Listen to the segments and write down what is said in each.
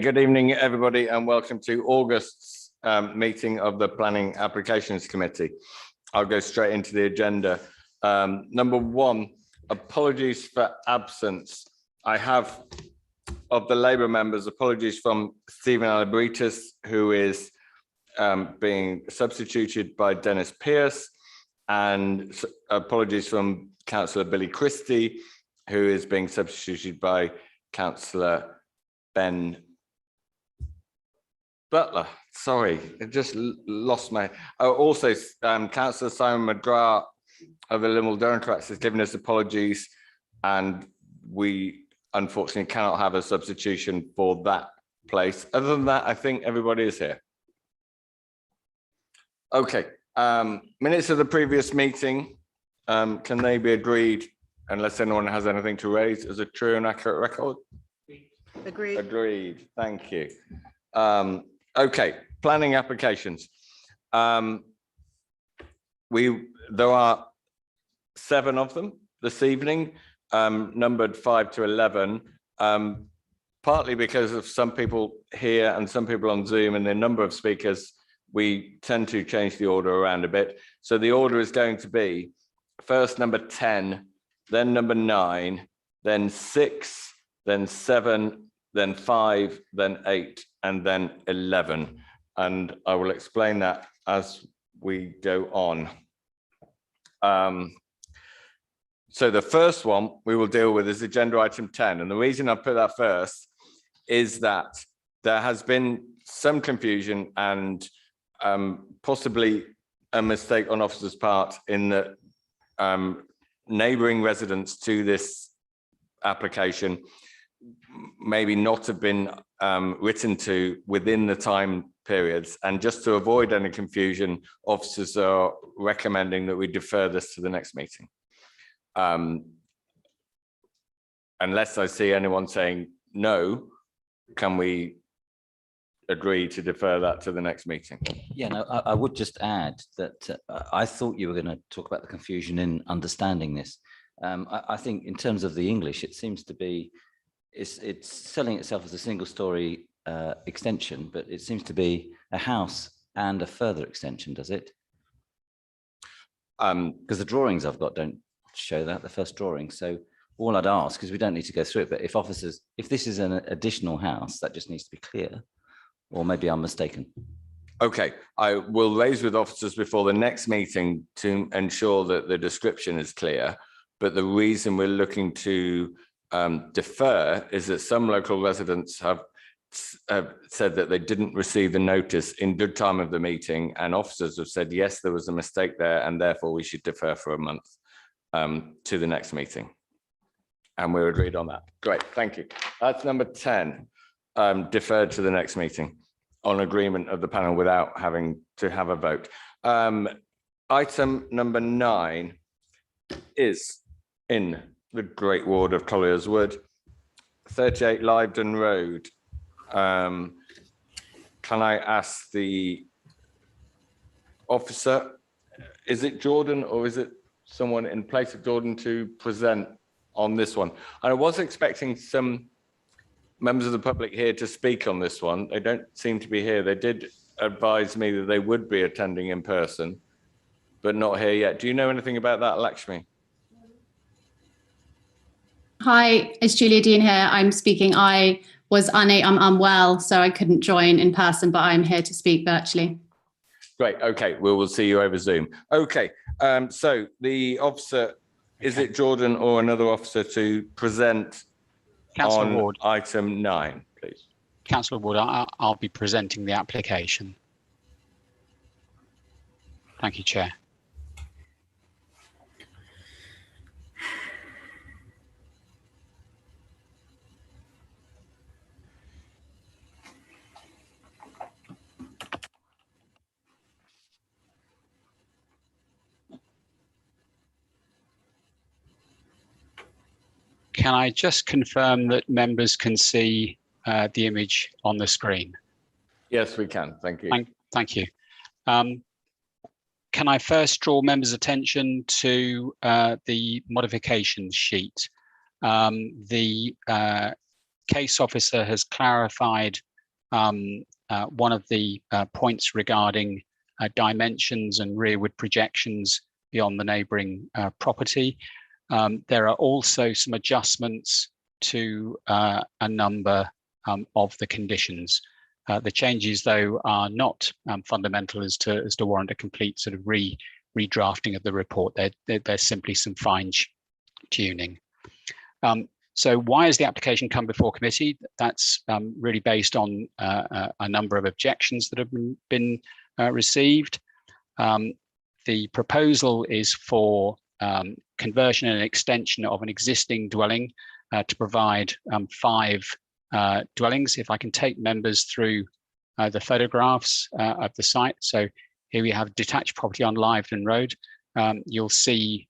Good evening, everybody, and welcome to August's meeting of the Planning Applications Committee. I'll go straight into the agenda. Number one, apologies for absence. I have, of the Labour members, apologies from Stephen Alabritis, who is being substituted by Dennis Pearce, and apologies from Councillor Billy Christie, who is being substituted by Councillor Ben Butler. Sorry, I just lost my. Also, Councillor Simon McGrath of the Liberal Democrats has given us apologies, and we unfortunately cannot have a substitution for that place. Other than that, I think everybody is here. Okay, minutes of the previous meeting, can they be agreed unless anyone has anything to raise as a true and accurate record? Agreed. Agreed, thank you. Okay, planning applications. There are 7 of them this evening, numbered 5 to 11, partly because of some people here and some people on Zoom and the number of speakers. We tend to change the order around a bit. So the order is going to be first number 10, then number 9, then 6, then 7, then 5, then 8, and then 11. And I will explain that as we go on. So the first one we will deal with is agenda item 10. And the reason I put that first is that there has been some confusion and possibly a mistake on officers' part in that neighbouring residents to this application maybe not have been written to within the time periods, and just to avoid any confusion, officers are recommending that we defer this to the next meeting. Unless I see anyone saying no, can we agree to defer that to the next meeting? Yeah, no, I would just add that I thought you were going to talk about the confusion in understanding this. I think in terms of the English, it seems to be it's selling itself as a single-story extension, but it seems to be a house and a further extension, does it? Because the drawings I've got don't show that, the first drawing. So all I'd ask, because we don't need to go through it, but if this is an additional house, that just needs to be clear, or maybe I'm mistaken. Okay, I will raise with officers before the next meeting to ensure that the description is clear. But the reason we're looking to defer is that some local residents have said that they didn't receive the notice in good time of the meeting, and officers have said yes, there was a mistake there, and therefore we should defer for a month to the next meeting, and we're agreed on that. Great, thank you. That's number 10, deferred to the next meeting on agreement of the panel without having to have a vote. Item number 9 is in the Great Ward of Colliers Wood, 38 Lyvedon Road. Can I ask the officer, is it Jordan or is it someone in place of Jordan to present on this one? And I was expecting some members of the public here to speak on this one. They don't seem to be here. They did advise me that they would be attending in person, but not here yet. Do you know anything about that, Lakshmi? Hi, it's Julia Dean here. I'm speaking. I'm unwell, so I couldn't join in person, but I'm here to speak virtually. Great. Okay, we will see you over Zoom. Okay, so the officer, is it Jordan or another officer to present Councillor on Ward. item 9, please? Councillor Ward, I'll be presenting the application. Thank you, Chair. Can I just confirm that members can see the image on the screen? Yes, we can. Thank you. Thank you. Can I first draw members' attention to the modification sheet? The case officer has clarified one of the points regarding dimensions and rearward projections beyond the neighbouring property. There are also some adjustments to a number of the conditions. The changes, though, are not fundamental as to warrant a complete sort of redrafting of the report. They're simply some fine tuning. So why has the application come before committee? That's really based on a number of objections that have been received. The proposal is for conversion and extension of an existing dwelling to provide 5 dwellings. If I can take members through the photographs of the site. So here we have detached property on Livedon Road. You'll see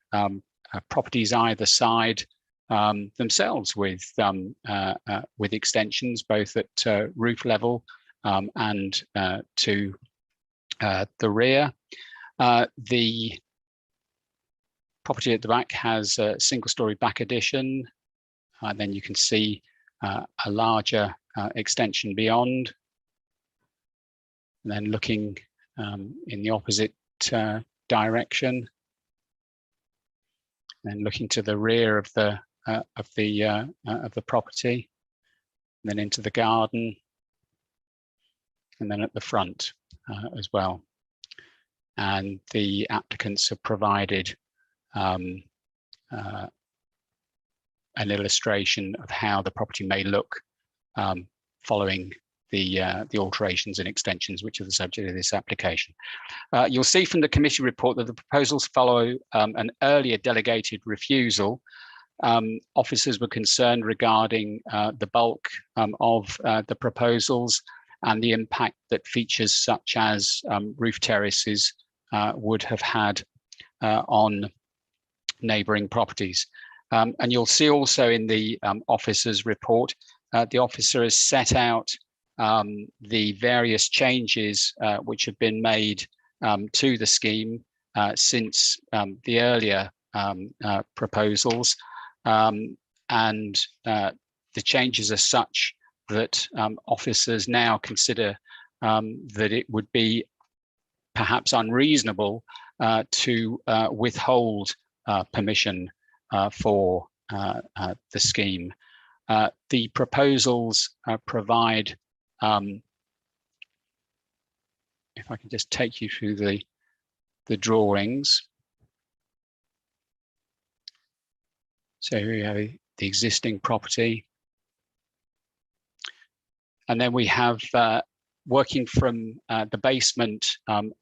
properties either side themselves with extensions both at roof level and to the rear. The property at the back has a single-storey back addition. Then you can see a larger extension beyond. And then looking in the opposite direction, and looking to the rear of the property, and then into the garden, and then at the front as well. And the applicants have provided an illustration of how the property may look following the alterations and extensions which are the subject of this application. You'll see from the committee report that the proposals follow an earlier delegated refusal. Officers were concerned regarding the bulk of the proposals and the impact that features such as roof terraces would have had on neighbouring properties. And you'll see also in the officer's report, the officer has set out the various changes which have been made to the scheme since the earlier proposals. And the changes are such that officers now consider that it would be perhaps unreasonable to withhold permission for the scheme. The proposals provide, if I can just take you through the drawings. So here we have the existing property. And then we have, working from the basement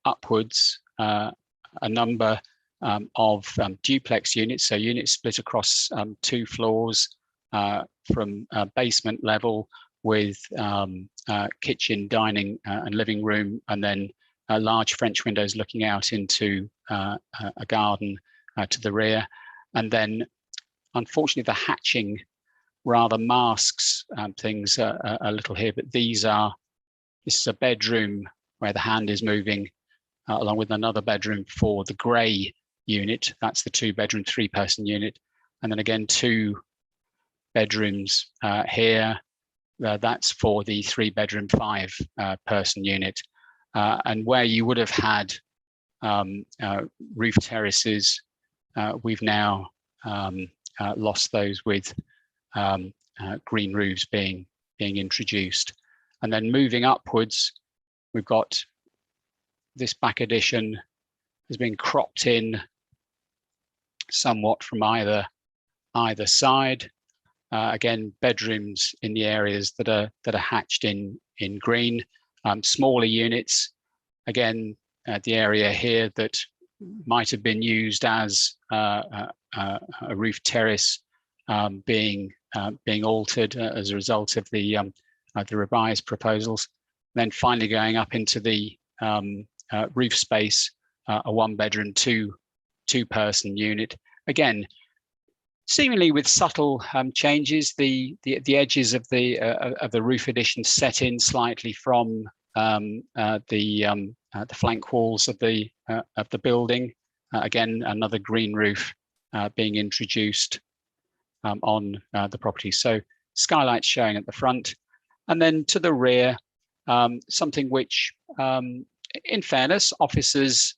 upwards, a number of duplex units, so units split across 2 floors from basement level with kitchen, dining and living room, and then large French windows looking out into a garden to the rear. And then unfortunately the hatching rather masks things a little here, but this is a bedroom where the hand is moving along with another bedroom for the grey unit. That's the 2-bedroom, 3-person unit. And then again, 2 bedrooms here. That's for the 3-bedroom, 5-person unit. And where you would have had roof terraces, we've now lost those with green roofs being introduced. And then moving upwards, we've got this back addition has been cropped in somewhat from either side. Again, bedrooms in the areas that are hatched in green. Smaller units, again, the area here that might have been used as a roof terrace being altered as a result of the revised proposals. And then finally going up into the roof space, a 1-bedroom, 2-person unit. Again, seemingly with subtle changes, the edges of the roof addition set in slightly from the flank walls of the building. Again, another green roof being introduced on the property. So skylights showing at the front, and then to the rear, something which, in fairness, officers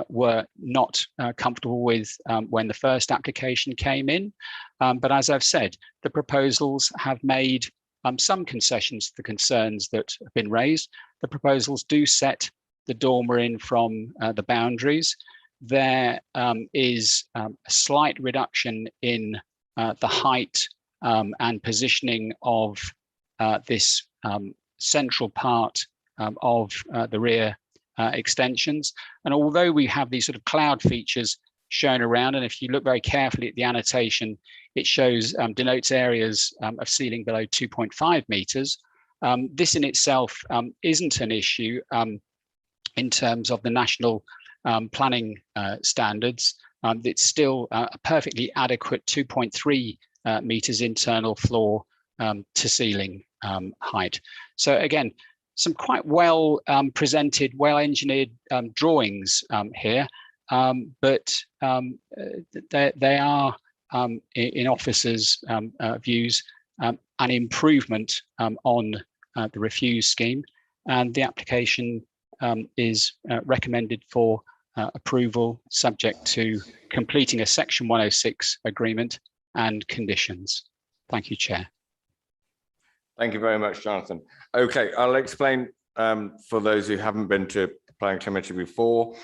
were not comfortable with when the first application came in. But as I've said, the proposals have made some concessions to the concerns that have been raised. The proposals do set the dormer in from the boundaries. There is a slight reduction in the height and positioning of this central part of the rear extensions. And although we have these sort of cloud features shown around, and if you look very carefully at the annotation, it shows denotes areas of ceiling below 2.5 meters. This in itself isn't an issue in terms of the national planning standards. It's still a perfectly adequate 2.3 meters internal floor to ceiling height. So again, some quite well presented, well engineered drawings here, but they are, in officers' views, an improvement on the refuse scheme, and the application is recommended for approval subject to completing a Section 106 agreement and conditions. Thank you, Chair. Thank you very much, Jonathan. Okay, I'll explain for those who haven't been to planning committee before.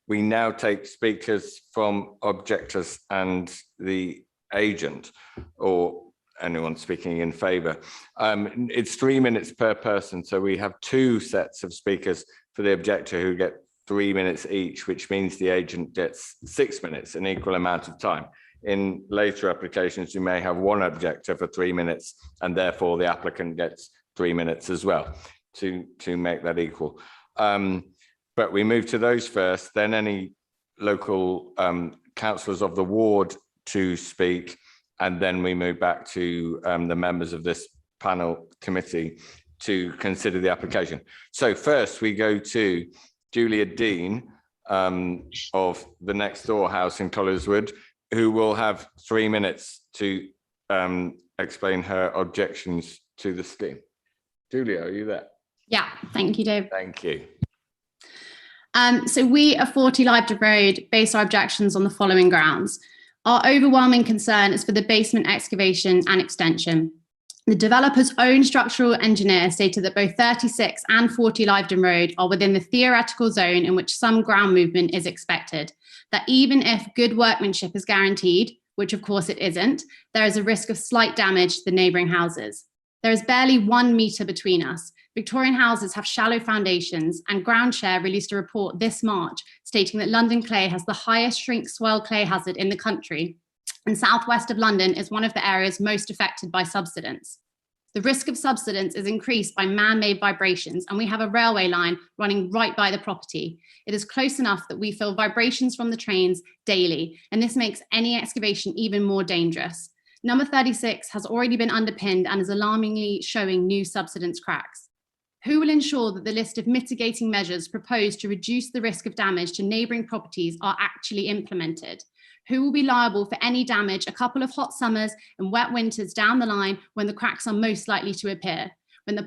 We now take speakers from objectors and the agent, or anyone speaking in favour. It's 3 minutes per person, so we have two sets of speakers for the objector who get 3 minutes each, which means the agent gets 6 minutes, an equal amount of time. In later applications, you may have one objector for 3 minutes, and therefore the applicant gets 3 minutes as well to make that equal. But we move to those first, then any local councillors of the ward to speak, and then we move back to the members of this panel committee to consider the application. So first we go to Julia Dean of the next door house in Collinswood, who will have 3 minutes to explain her objections to the scheme. Julia, are you there? Yeah, thank you, Dave. Thank you. So we at 40 Livedon Road base our objections on the following grounds. Our overwhelming concern is for the basement excavation and extension. The developer's own structural engineer stated that both 36 and 40 Livedon Road are within the theoretical zone in which some ground movement is expected, that even if good workmanship is guaranteed, which of course it isn't, there is a risk of slight damage to the neighbouring houses. There is barely 1 metre between us. Victorian houses have shallow foundations, and Groundshare released a report this March stating that London Clay has the highest shrink swell clay hazard in the country, and southwest of London is one of the areas most affected by subsidence. The risk of subsidence is increased by man-made vibrations, and we have a railway line running right by the property. It is close enough that we feel vibrations from the trains daily, and this makes any excavation even more dangerous. Number 36 has already been underpinned and is alarmingly showing new subsidence cracks. Who will ensure that the list of mitigating measures proposed to reduce the risk of damage to neighbouring properties are actually implemented? Who will be liable for any damage a couple of hot summers and wet winters down the line when the cracks are most likely to appear? When the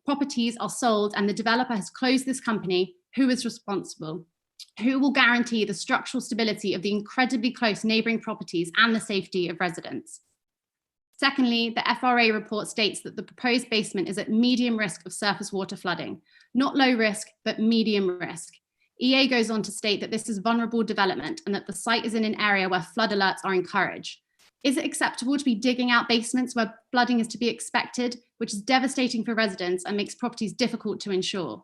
properties are sold and the developer has closed this company, who is responsible? Who will guarantee the structural stability of the incredibly close neighbouring properties and the safety of residents? Secondly, the FRA report states that the proposed basement is at medium risk of surface water flooding, not low risk, but medium risk. EA goes on to state that this is vulnerable development and that the site is in an area where flood alerts are encouraged. Is it acceptable to be digging out basements where flooding is to be expected, which is devastating for residents and makes properties difficult to insure?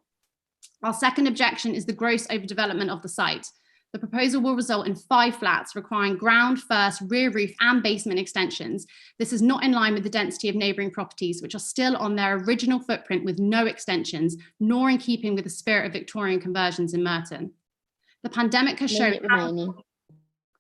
Our second objection is the gross overdevelopment of the site. The proposal will result in 5 flats requiring ground, first, rear roof and basement extensions. This is not in line with the density of neighbouring properties, which are still on their original footprint with no extensions, nor in keeping with the spirit of Victorian conversions in Merton. The pandemic has shown how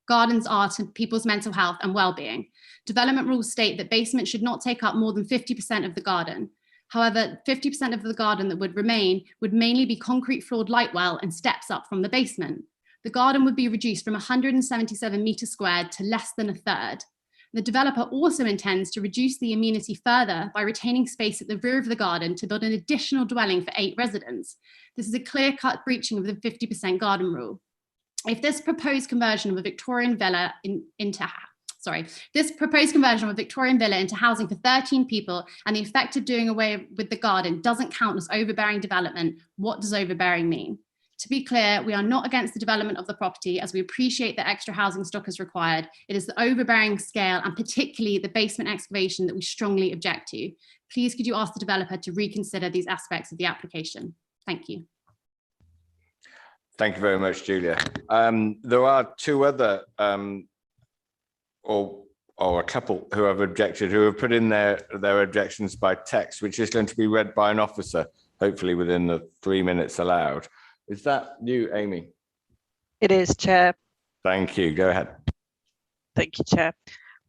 gardens are to people's mental health and well-being. Development rules state that basements should not take up more than 50% of the garden. However, 50% of the garden that would remain would mainly be concrete floored light well and steps up from the basement. The garden would be reduced from 177 metres squared to less than a third. The developer also intends to reduce the amenity further by retaining space at the rear of the garden to build an additional dwelling for 8 residents. This is a clear-cut breaching of the 50% garden rule. If this proposed conversion of a Victorian villa into housing for 13 people and the effect of doing away with the garden doesn't count as overbearing development, what does overbearing mean? To be clear, we are not against the development of the property, as we appreciate that extra housing stock is required. It is the overbearing scale and particularly the basement excavation that we strongly object to. Please could you ask the developer to reconsider these aspects of the application? Thank you. Thank you very much, Julia. There are 2 other or a couple who have objected, who have put in their objections by text, which is going to be read by an officer, hopefully within the 3 minutes allowed. Is that you, Amy? It is, Chair. Thank you. Go ahead. Thank you, Chair.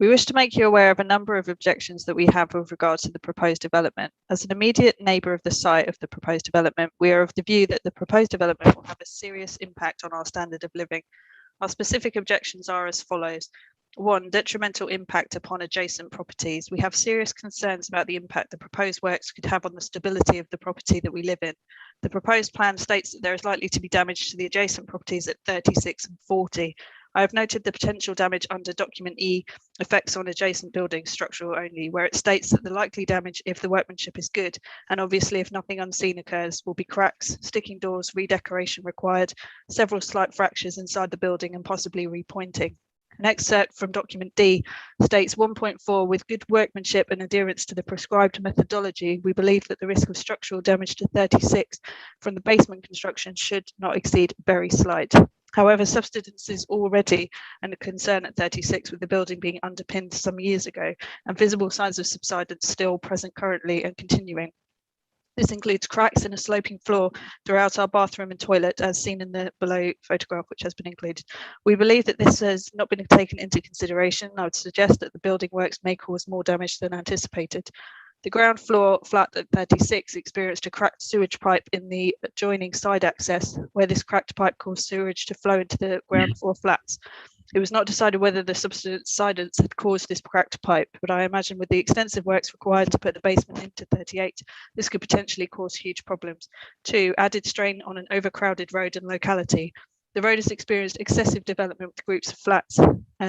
We wish to make you aware of a number of objections that we have with regards to the proposed development. As an immediate neighbour of the site of the proposed development, we are of the view that the proposed development will have a serious impact on our standard of living. Our specific objections are as follows. 1, detrimental impact upon adjacent properties. We have serious concerns about the impact the proposed works could have on the stability of the property that we live in. The proposed plan states that there is likely to be damage to the adjacent properties at 36 and 40. I have noted the potential damage under document E, effects on adjacent buildings, structural only, where it states that the likely damage, if the workmanship is good, and obviously if nothing unseen occurs, will be cracks, sticking doors, redecoration required, several slight fractures inside the building and possibly repointing. An excerpt from document D states 1.4, with good workmanship and adherence to the prescribed methodology, we believe that the risk of structural damage to 36 from the basement construction should not exceed very slight. However, subsidence is already a concern at 36, with the building being underpinned some years ago and visible signs of subsidence still present currently and continuing. This includes cracks in a sloping floor throughout our bathroom and toilet, as seen in the below photograph, which has been included. We believe that this has not been taken into consideration. I would suggest that the building works may cause more damage than anticipated. The ground floor flat at 36 experienced a cracked sewage pipe in the adjoining side access, where this cracked pipe caused sewage to flow into the ground floor flats. It was not decided whether the subsidence had caused this cracked pipe, but I imagine with the extensive works required to put the basement into 38, this could potentially cause huge problems. 2, added strain on an overcrowded road and locality. The road has experienced excessive development with groups of flats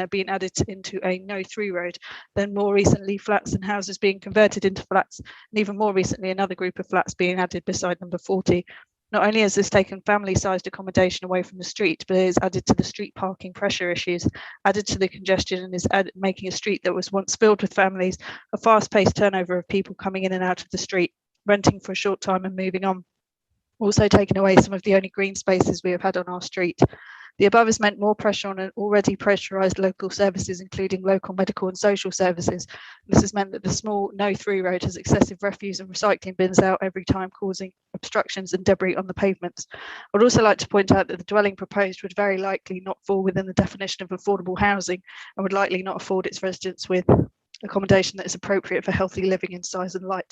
being added into a no-through road, then more recently flats and houses being converted into flats, and even more recently another group of flats being added beside number 40. Not only has this taken family-sized accommodation away from the street, but it has added to the street parking pressure issues, added to the congestion, and is making a street that was once filled with families, a fast-paced turnover of people coming in and out of the street, renting for a short time and moving on. Also taken away some of the only green spaces we have had on our street. The above has meant more pressure on an already pressurised local services, including local medical and social services. This has meant that the small no-through road has excessive refuse and recycling bins out every time, causing obstructions and debris on the pavements. I would also like to point out that the dwelling proposed would very likely not fall within the definition of affordable housing and would likely not afford its residents with accommodation that is appropriate for healthy living in size and light.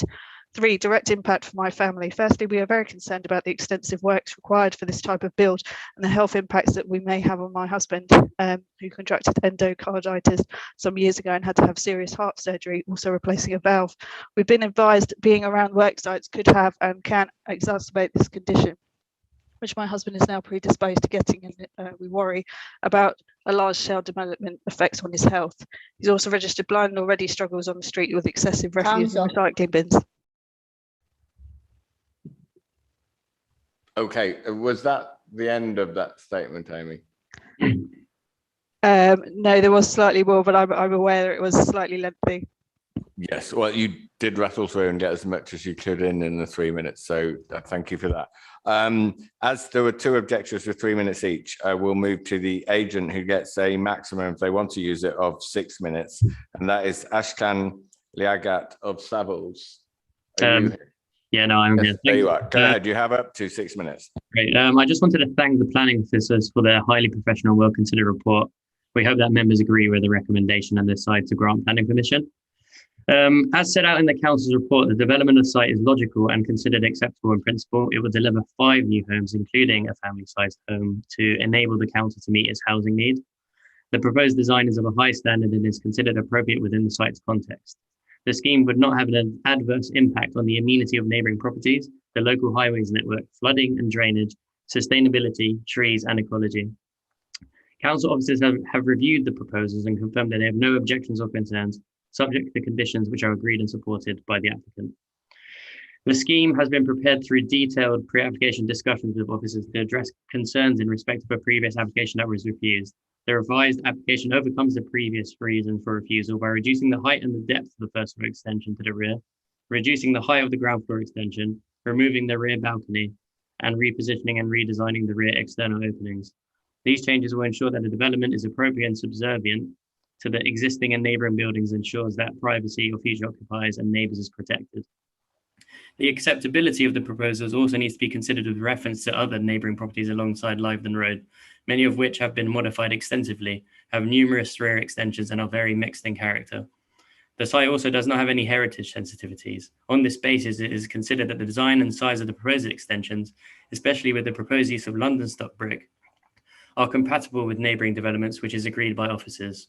3, direct impact for my family. Firstly, we are very concerned about the extensive works required for this type of build and the health impacts that we may have on my husband, who contracted endocarditis some years ago and had to have serious heart surgery, also replacing a valve. We've been advised being around work sites could have and can exacerbate this condition, which my husband is now predisposed to getting, and we worry about a large-scale development effects on his health. He's also registered blind and already struggles on the street with excessive refuse and recycling bins. Okay, was that the end of that statement, Amy? No, there was slightly more, but I'm aware it was slightly lengthy. Yes, well, you did rattle through and get as much as you could in the 3 minutes, so thank you for that. As there were 2 objections for 3 minutes each, I will move to the agent, who gets a maximum, if they want to use it, of 6 minutes, and that is Ashkan Liagat of Savills. Yeah, no, I'm here. There you are. Go ahead. You have up to 6 minutes. Great. I just wanted to thank the planning officers for their highly professional, well-considered report. We hope that members agree with the recommendation and decide to grant planning permission. As set out in the council's report, the development of the site is logical and considered acceptable in principle. It will deliver 5 new homes, including a family-sized home, to enable the council to meet its housing need. The proposed design is of a high standard and is considered appropriate within the site's context. The scheme would not have an adverse impact on the amenity of neighbouring properties, the local highways network, flooding and drainage, sustainability, trees and ecology. Council officers have reviewed the proposals and confirmed that they have no objections or concerns, subject to the conditions which are agreed and supported by the applicant. The scheme has been prepared through detailed pre-application discussions with officers to address concerns in respect of a previous application that was refused. The revised application overcomes the previous reason for refusal by reducing the height and the depth of the first floor extension to the rear, reducing the height of the ground floor extension, removing the rear balcony, and repositioning and redesigning the rear external openings. These changes will ensure that the development is appropriate and subservient to the existing and neighbouring buildings, ensures that privacy of future occupiers and neighbours is protected. The acceptability of the proposals also needs to be considered with reference to other neighbouring properties alongside Livedon Road, many of which have been modified extensively, have numerous rear extensions and are very mixed in character. The site also does not have any heritage sensitivities. On this basis, it is considered that the design and size of the proposed extensions, especially with the proposed use of London stock brick, are compatible with neighbouring developments, which is agreed by officers.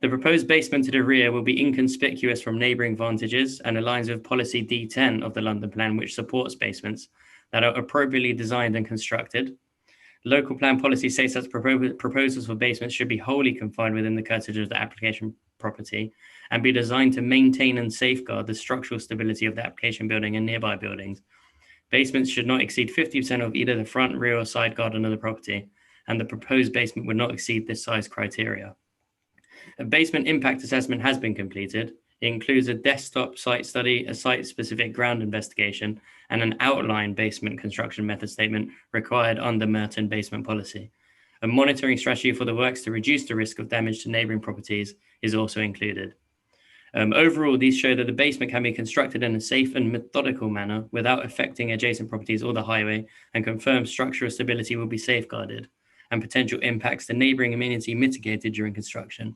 The proposed basement to the rear will be inconspicuous from neighbouring vantages and aligns with policy D10 of the London Plan, which supports basements that are appropriately designed and constructed. Local plan policy states that proposals for basements should be wholly confined within the curtilage of the application property and be designed to maintain and safeguard the structural stability of the application building and nearby buildings. Basements should not exceed 50% of either the front, rear, or side garden of the property, and the proposed basement would not exceed this size criteria. A basement impact assessment has been completed. It includes a desktop site study, a site-specific ground investigation, and an outline basement construction method statement required under Merton basement policy. A monitoring strategy for the works to reduce the risk of damage to neighbouring properties is also included. Overall, these show that the basement can be constructed in a safe and methodical manner without affecting adjacent properties or the highway, and confirm structural stability will be safeguarded and potential impacts to neighbouring amenity mitigated during construction.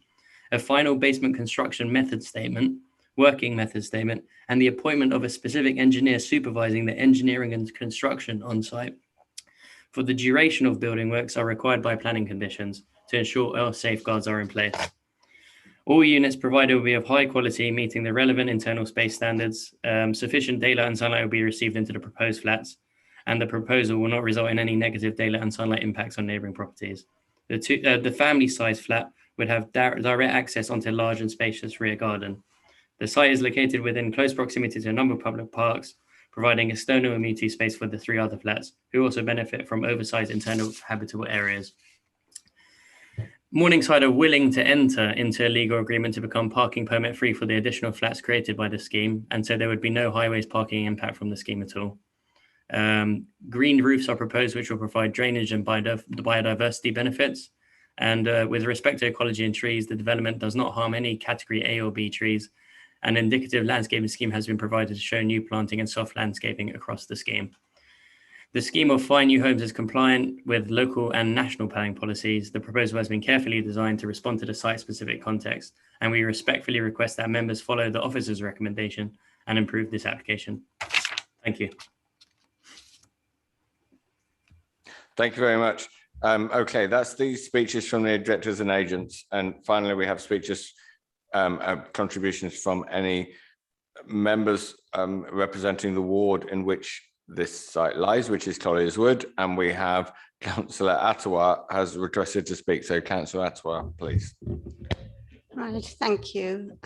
A final basement construction method statement, working method statement, and the appointment of a specific engineer supervising the engineering and construction on site for the duration of building works are required by planning conditions to ensure all safeguards are in place. All units provided will be of high quality, meeting the relevant internal space standards. Sufficient daylight and sunlight will be received into the proposed flats, and the proposal will not result in any negative daylight and sunlight impacts on neighbouring properties. The family size flat would have direct access onto a large and spacious rear garden. The site is located within close proximity to a number of public parks, providing external amenity space for the 3 other flats, who also benefit from oversized internal habitable areas. Morningside are willing to enter into a legal agreement to become parking permit free for the additional flats created by the scheme, and so there would be no highways parking impact from the scheme at all. Green roofs are proposed, which will provide drainage and biodiversity benefits. And with respect to ecology and trees, the development does not harm any category A or B trees. An indicative landscaping scheme has been provided to show new planting and soft landscaping across the scheme. The scheme of fine new homes is compliant with local and national planning policies. The proposal has been carefully designed to respond to the site-specific context, and we respectfully request that members follow the officer's recommendation and improve this application. Thank you. Thank you very much. Okay, that's the speeches from the directors and agents. And finally, we have speeches, contributions from any members representing the ward in which this site lies, which is Colliers Wood. And we have Councillor Attawar has requested to speak. So Councillor Attawar, please. Right, thank you.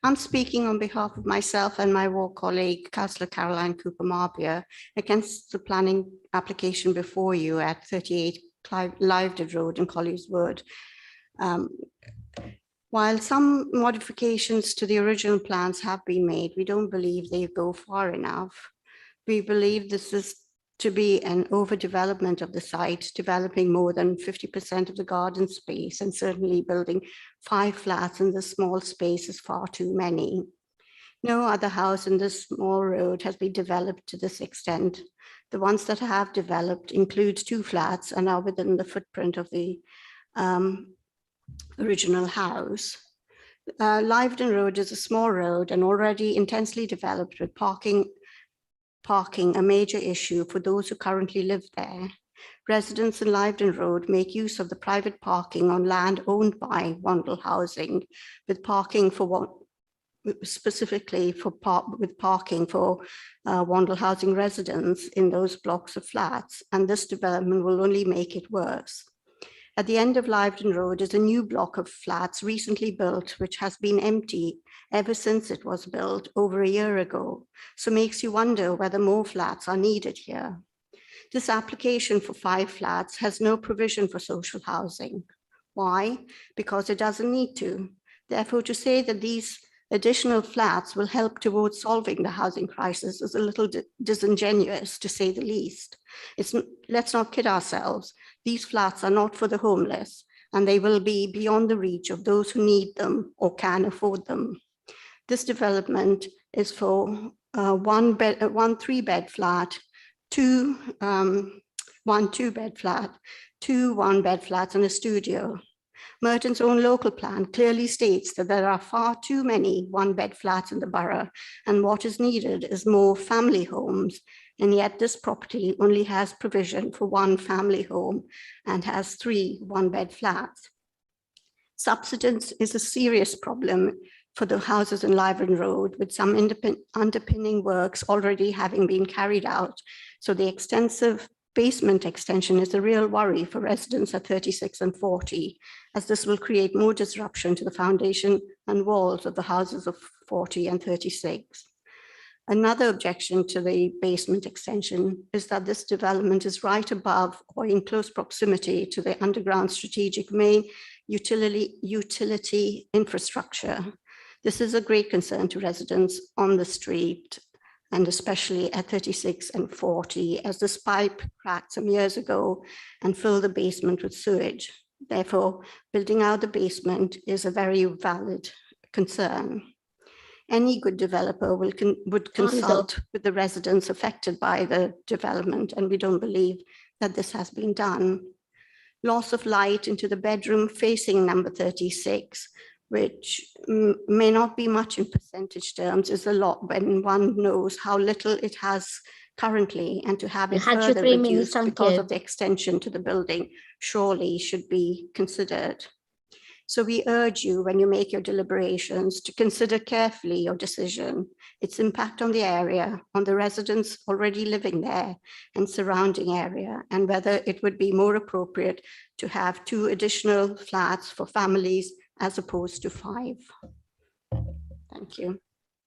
I'm speaking on behalf of myself and my ward colleague, Councillor Caroline Cooper-Marbia, against the planning application before you at 38 Livedon Road in Colliers Wood. While some modifications to the original plans have been made, we don't believe they go far enough. We believe this is to be an overdevelopment of the site, developing more than 50% of the garden space, and certainly building 5 flats in this small space is far too many. No other house in this small road has been developed to this extent. The ones that have developed include 2 flats and are within the footprint of the original house. Livedon Road is a small road and already intensely developed, with parking a major issue for those who currently live there. Residents in Lyvedon Road make use of the private parking on land owned by Wandle Housing, with parking for specifically for parking for Wandle Housing residents in those blocks of flats, and this development will only make it worse. At the end of Lyvedon Road is a new block of flats recently built, which has been empty ever since it was built over a year ago. So makes you wonder whether more flats are needed here. This application for 5 flats has no provision for social housing. Why? Because it doesn't need to. Therefore, to say that these additional flats will help towards solving the housing crisis is a little disingenuous, to say the least. Let's not kid ourselves. These flats are not for the homeless, and they will be beyond the reach of those who need them or can afford them. This development is for one 3-bed flat, 2 2-bed flat, 2 1-bed flats, and a studio. Merton's own local plan clearly states that there are far too many 1-bed flats in the borough, and what is needed is more family homes. And yet this property only has provision for 1 family home and has 3 1-bed flats. Subsidence is a serious problem for the houses in Lyvedon Road, with some underpinning works already having been carried out. So the extensive basement extension is a real worry for residents at 36 and 40, as this will create more disruption to the foundation and walls of the houses of 40 and 36. Another objection to the basement extension is that this development is right above or in close proximity to the underground strategic main utility infrastructure. This is a great concern to residents on the street, and especially at 36 and 40, as this pipe cracked some years ago and filled the basement with sewage. Therefore, building out the basement is a very valid concern. Any good developer would consult with the residents affected by the development, and we don't believe that this has been done. Loss of light into the bedroom facing number 36, which may not be much in percentage terms, is a lot when one knows how little it has currently, and to have it further reduced because of the extension to the building surely should be considered. So we urge you, when you make your deliberations, to consider carefully your decision, its impact on the area, on the residents already living there and surrounding area, and whether it would be more appropriate to have 2 additional flats for families as opposed to 5. Thank you.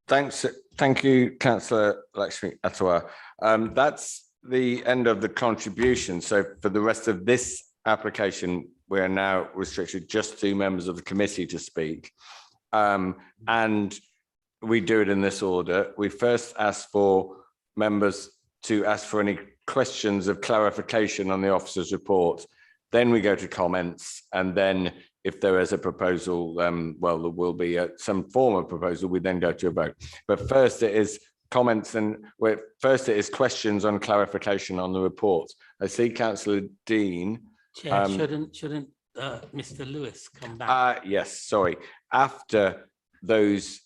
Thanks. Thank you, Councillor Lakshmi Atawar. That's the end of the contribution. So for the rest of this application, we are now restricted just to members of the committee to speak. And we do it in this order. We first ask for members to ask for any questions of clarification on the officer's report. Then we go to comments, and then if there is a proposal, well, there will be some form of proposal. We then go to a vote. But first it is comments, and first it is questions on clarification on the report. I see Councillor Dean. Chair, shouldn't Mr. Lewis come back? Yes, sorry. After those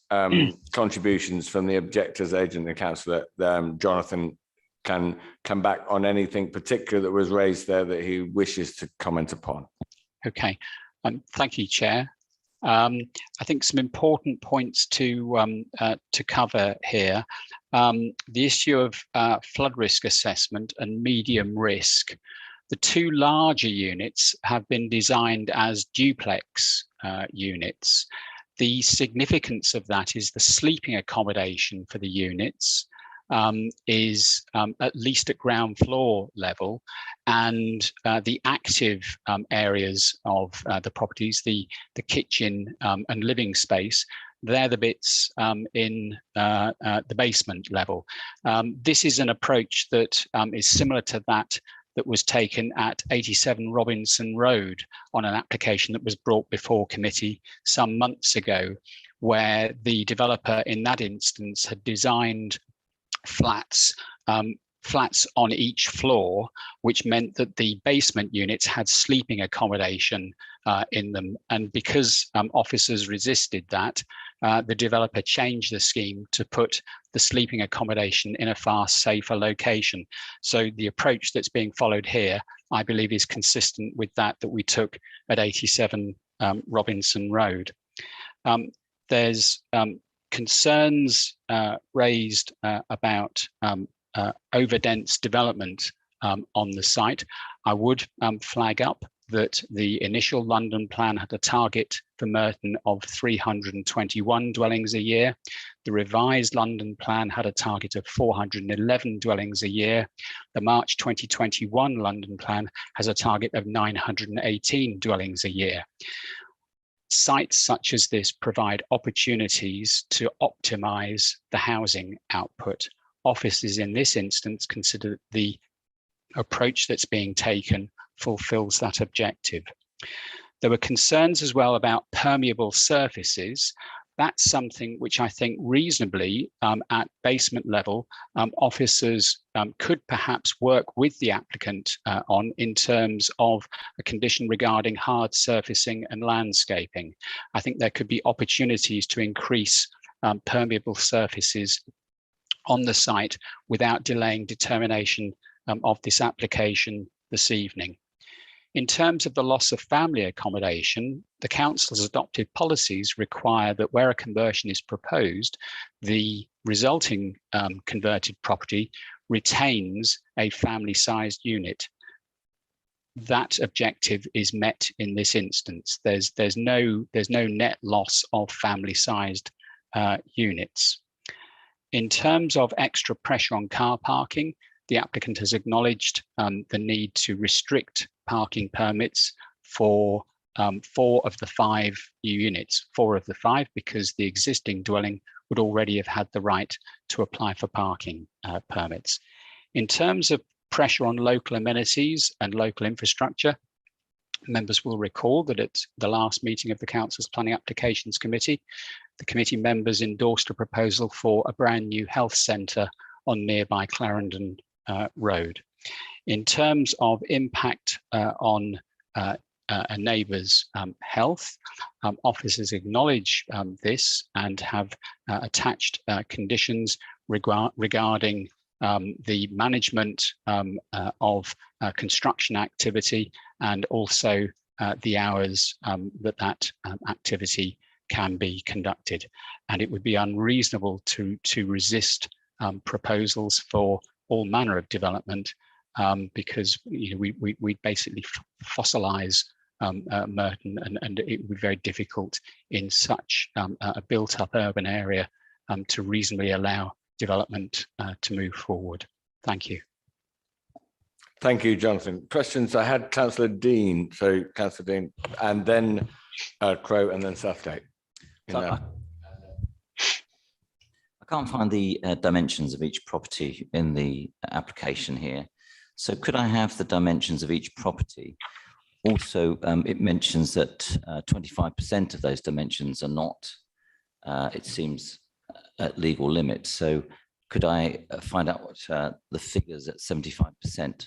contributions from the objectors agent and Councillor Jonathan can come back on anything particular that was raised there that he wishes to comment upon. Okay, thank you, Chair. I think some important points to cover here. The issue of flood risk assessment and medium risk. The 2 larger units have been designed as duplex units. The significance of that is the sleeping accommodation for the units is at least at ground floor level, and the active areas of the properties, the kitchen and living space, they're the bits in the basement level. This is an approach that is similar to that was taken at 87 Robinson Road on an application that was brought before committee some months ago, where the developer in that instance had designed flats flats on each floor, which meant that the basement units had sleeping accommodation in them. And because officers resisted that, the developer changed the scheme to put the sleeping accommodation in a far safer location. So the approach that's being followed here, I believe, is consistent with that we took at 87 Robinson Road. There's concerns raised about overdense development on the site. I would flag up that the initial London plan had a target for Merton of 321 dwellings a year. The revised London plan had a target of 411 dwellings a year. The March 2021 London plan has a target of 918 dwellings a year. Sites such as this provide opportunities to optimize the housing output. Officers in this instance consider the approach that's being taken fulfills that objective. There were concerns as well about permeable surfaces. That's something which I think reasonably at basement level, officers could perhaps work with the applicant on in terms of a condition regarding hard surfacing and landscaping. I think there could be opportunities to increase permeable surfaces on the site without delaying determination of this application this evening. In terms of the loss of family accommodation, the council's adopted policies require that where a conversion is proposed, the resulting converted property retains a family-sized unit. That objective is met in this instance. There's no net loss of family-sized units. In terms of extra pressure on car parking, the applicant has acknowledged the need to restrict parking permits for 4 of the 5 units, 4 of the 5, because the existing dwelling would already have had the right to apply for parking permits. In terms of pressure on local amenities and local infrastructure, members will recall that at the last meeting of the Council's Planning Applications Committee, the committee members endorsed a proposal for a brand new health centre on nearby Clarendon Road. In terms of impact on a neighbour's health, officers acknowledge this and have attached conditions regarding the management of construction activity and also the hours that activity can be conducted. And it would be unreasonable to resist proposals for all manner of development because we basically fossilize Merton, and it would be very difficult in such a built-up urban area to reasonably allow development to move forward. Thank you. Thank you, Jonathan. Questions? I had Councillor Dean, so Councillor Dean, and then Crowe, and then Southgate. So I can't find the dimensions of each property in the application here. So could I have the dimensions of each property? Also, it mentions that 25% of those dimensions are not, it seems, at legal limits. So could I find out what the figures at 75%?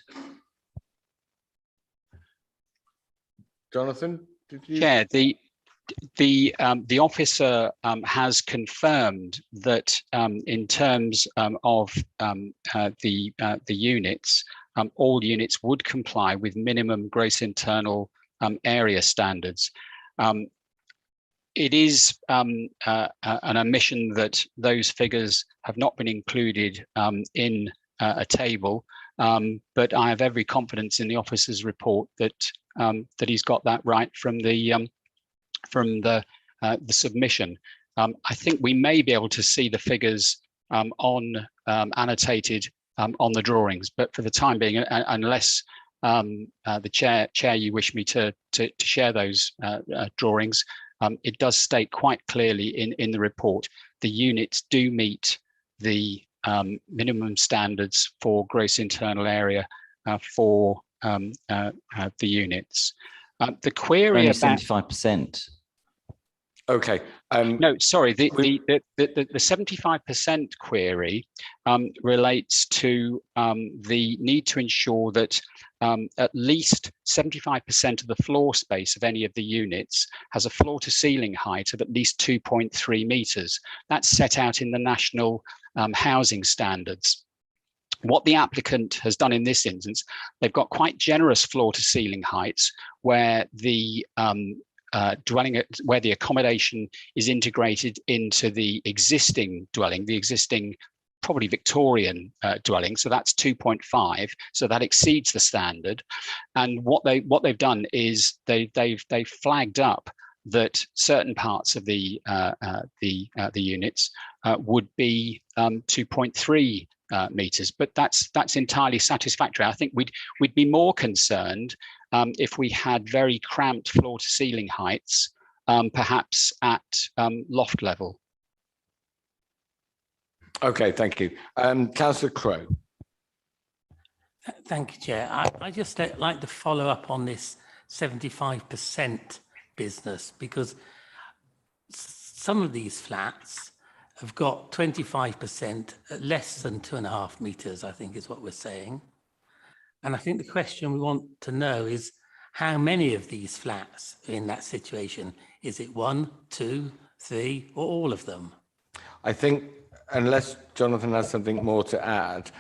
Jonathan, did you? Yeah, the officer has confirmed that in terms of the units, all units would comply with minimum gross internal area standards. It is an omission that those figures have not been included in a table, but I have every confidence in the officer's report that that he's got that right from the submission. I think we may be able to see the figures on annotated on the drawings, but for the time being, unless the chair you wish me to share those drawings, it does state quite clearly in the report the units do meet the minimum standards for gross internal area for the units. The query Only about 75%. Okay, No, sorry, the 75% query relates to the need to ensure that at least 75% of the floor space of any of the units has a floor to ceiling height of at least 2.3 meters. That's set out in the national housing standards. What the applicant has done in this instance, they've got quite generous floor to ceiling heights where the where the accommodation is integrated into the existing dwelling, the existing probably Victorian dwelling. So that's 2.5. So that exceeds the standard. And what they've done is they've flagged up that certain parts of the units would be 2.3 meters, but that's entirely satisfactory. I think we'd be more concerned if we had very cramped floor to ceiling heights, perhaps at loft level. Okay, thank you. Councillor Crowe. Thank you, Chair. I just like to follow up on this 75% business, because some of these flats have got 25% at less than 2.5 meters, I think is what we're saying. And I think the question we want to know is how many of these flats are in that situation? Is it 1, 2, 3, or all of them? I think, unless Jonathan has something more to add,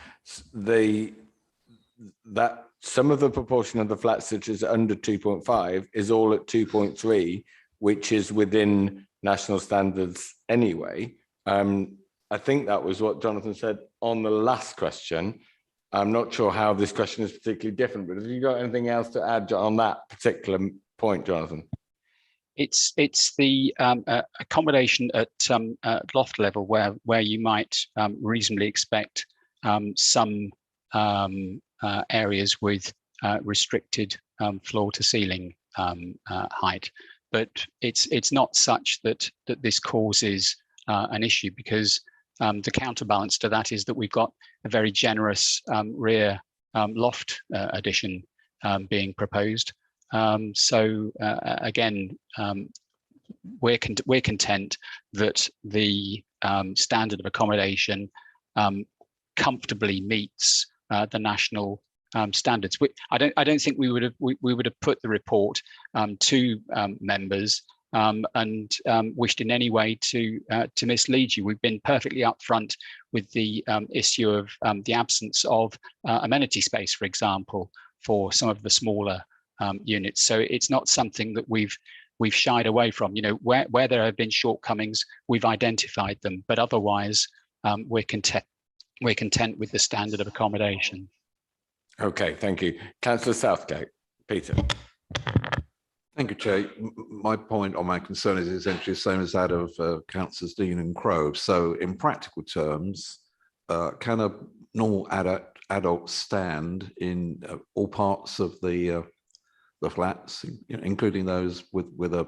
that some of the proportion of the flats which is under 2.5 is all at 2.3, which is within national standards anyway. I think that was what Jonathan said on the last question. I'm not sure how this question is particularly different, but have you got anything else to add on that particular point, Jonathan? It's the accommodation at loft level where you might reasonably expect some areas with restricted floor to ceiling height, but it's not such that this causes an issue, because the counterbalance to that is that we've got a very generous rear loft addition being proposed. So again, we're content that the standard of accommodation comfortably meets the national standards. I don't think we would have put the report to members and wished in any way to mislead you. We've been perfectly upfront with the issue of the absence of amenity space, for example, for some of the smaller units. So it's not something that we've shied away from. You know, where there have been shortcomings, we've identified them, but otherwise we're content with the standard of accommodation. Okay, thank you. Councillor Southgate. Peter. Thank you, Chair. My point or my concern is essentially the same as that of Councillors Dean and Crowe. So in practical terms, can a normal adult stand in all parts of the flats, including those with a,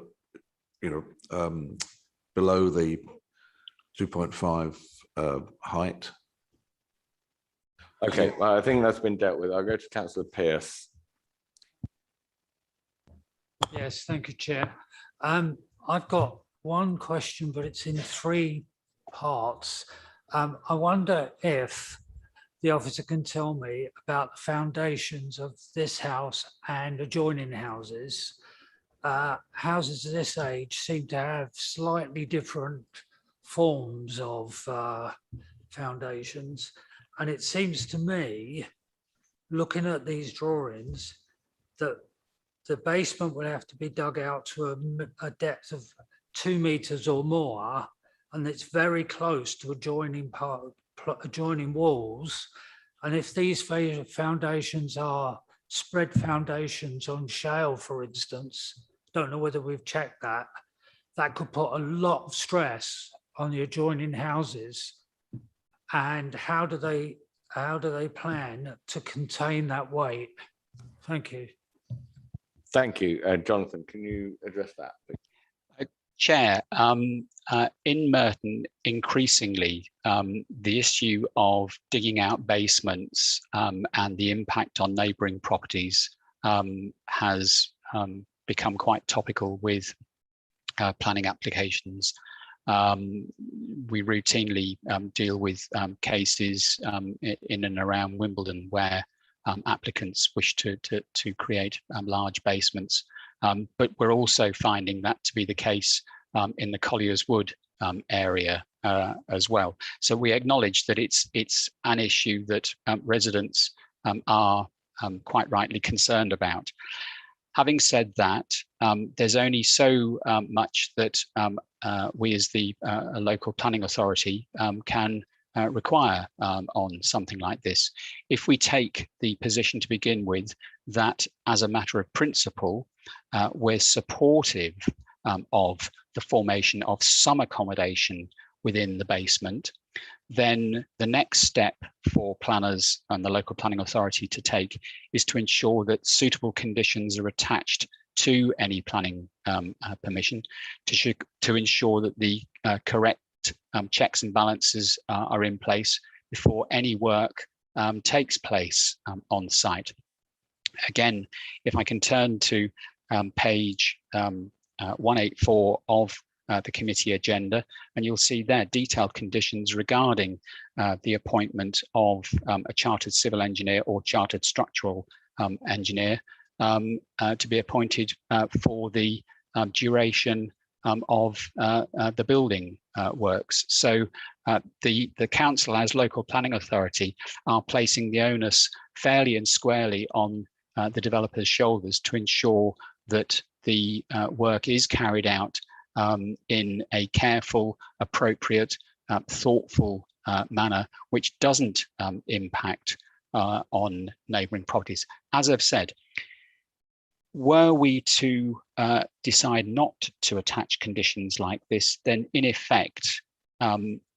below the 2.5 height? Okay, well, I think that's been dealt with. I'll go to Councillor Pearce. Yes, thank you, Chair. I've got one question, but it's in 3 parts. I wonder if the officer can tell me about the foundations of this house and adjoining houses. Houses of this age seem to have slightly different forms of foundations. And it seems to me, looking at these drawings, that the basement would have to be dug out to a depth of 2 meters or more, and it's very close to adjoining walls. And if these foundations are spread foundations on shale, for instance, don't know whether we've checked that, that could put a lot of stress on the adjoining houses. And how do they plan to contain that weight? Thank you. Thank you. Jonathan, can you address that, please? Chair, in Merton, increasingly, the issue of digging out basements and the impact on neighbouring properties has become quite topical with planning applications. We routinely deal with cases in and around Wimbledon where applicants wish to create large basements, but we're also finding that to be the case in the Collier's Wood area as well. So we acknowledge that it's an issue that residents are quite rightly concerned about. Having said that, there's only so much that we as the local planning authority can require on something like this. If we take the position to begin with that as a matter of principle, we're supportive of the formation of some accommodation within the basement, then the next step for planners and the local planning authority to take is to ensure that suitable conditions are attached to any planning permission to ensure that the correct checks and balances are in place before any work takes place on site. Again, if I can turn to page 184 of the committee agenda, and you'll see there detailed conditions regarding the appointment of a chartered civil engineer or chartered structural engineer to be appointed for the duration of the building works. So the council as local planning authority are placing the onus fairly and squarely on the developer's shoulders to ensure that the work is carried out in a careful, appropriate, thoughtful manner, which doesn't impact on neighbouring properties. As I've said, were we to decide not to attach conditions like this, then in effect,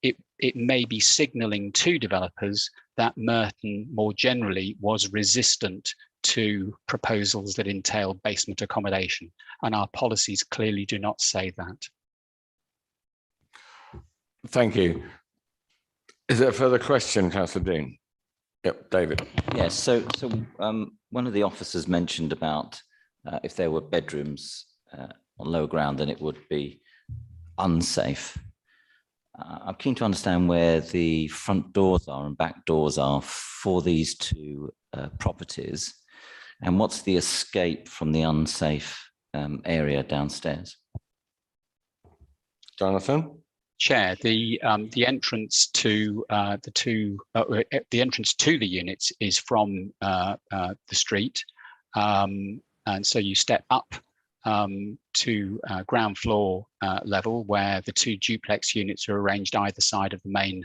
it may be signalling to developers that Merton more generally was resistant to proposals that entail basement accommodation, and our policies clearly do not say that. Thank you. Is there a further question, Councillor Dean? Yep, David. Yes, so one of the officers mentioned about if there were bedrooms on lower ground, then it would be unsafe. I'm keen to understand where the front doors are and back doors are for these two properties, and what's the escape from the unsafe area downstairs? Jonathan? Chair, the entrance to the entrance to the units is from the street, and so you step up to ground floor level, where the two duplex units are arranged either side of the main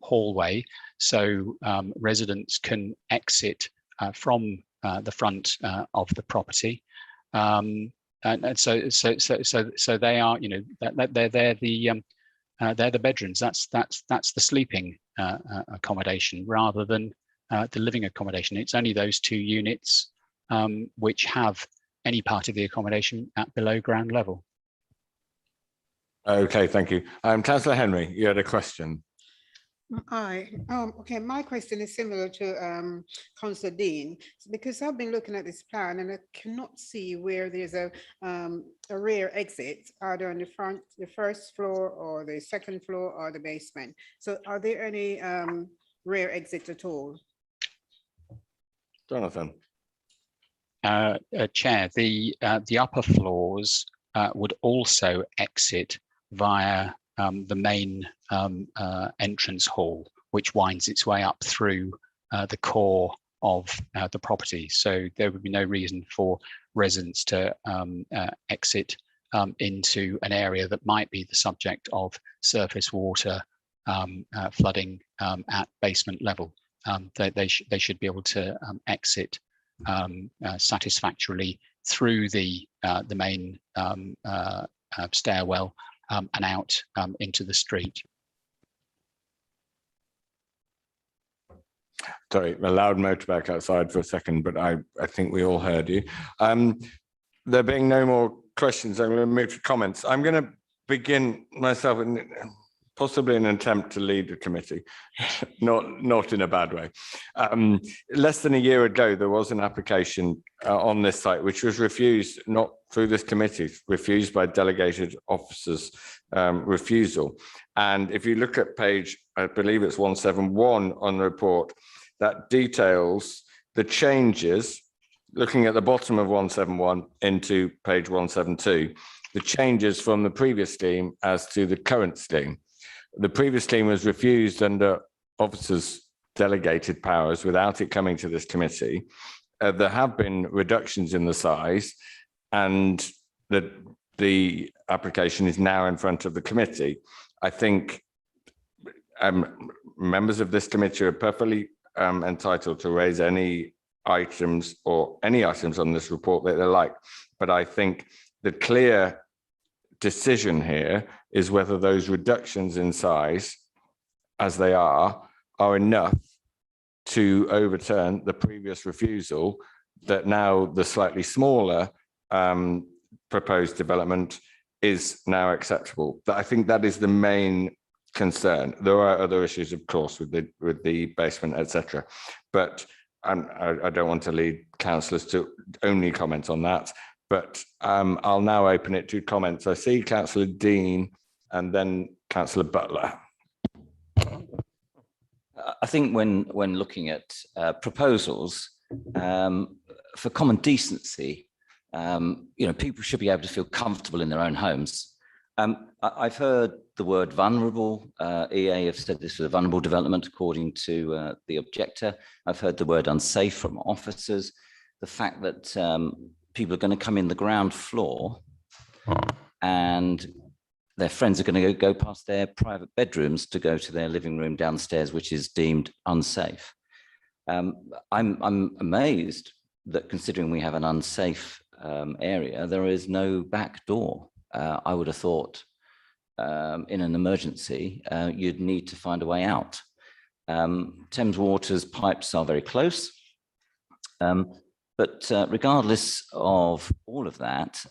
hallway, so residents can exit from the front of the property, and so they are, you know, they're the bedrooms. That's the sleeping accommodation rather than the living accommodation. It's only those two units which have any part of the accommodation at below ground level. Okay, thank you. Councillor Henry, you had a question. Hi. Okay, my question is similar to Councillor Dean, because I've been looking at this plan and I cannot see where there's a rear exit, either on the front, the first floor, or the second floor, or the basement. So are there any rear exits at all? Jonathan. Chair, the upper floors would also exit via the main entrance hall, which winds its way up through the core of the property. So there would be no reason for residents to exit into an area that might be the subject of surface water flooding at basement level. They should be able to exit satisfactorily through the main stairwell and out into the street. Sorry, a loud motorbike outside for a second, but I think we all heard you. There being no more questions, I'm going to move to comments. I'm going to begin myself and possibly an attempt to lead the committee, not in a bad way. Less than a year ago, there was an application on this site which was refused, not through this committee, refused by delegated officers' refusal. And if you look at page, I believe it's 171 on the report, that details the changes, looking at the bottom of 171 into page 172, the changes from the previous scheme as to the current scheme. The previous scheme was refused under officers' delegated powers without it coming to this committee. There have been reductions in the size, and the application is now in front of the committee. I think members of this committee are perfectly entitled to raise any items on this report that they like. But I think the clear decision here is whether those reductions in size, as they are enough to overturn the previous refusal, that now the slightly smaller proposed development is now acceptable. But I think that is the main concern. There are other issues, of course, with the basement, etc. But I don't want to lead councillors to only comment on that. But I'll now open it to comments. I see Councillor Dean and then Councillor Butler. I think when looking at proposals, for common decency, people should be able to feel comfortable in their own homes. I've heard the word vulnerable. EA have said this was a vulnerable development according to the objector. I've heard the word unsafe from officers. The fact that people are going to come in the ground floor and their friends are going to go past their private bedrooms to go to their living room downstairs, which is deemed unsafe. I'm amazed that, considering we have an unsafe area, there is no back door. I would have thought in an emergency, you'd need to find a way out. Thames Water's pipes are very close. But regardless of all of that,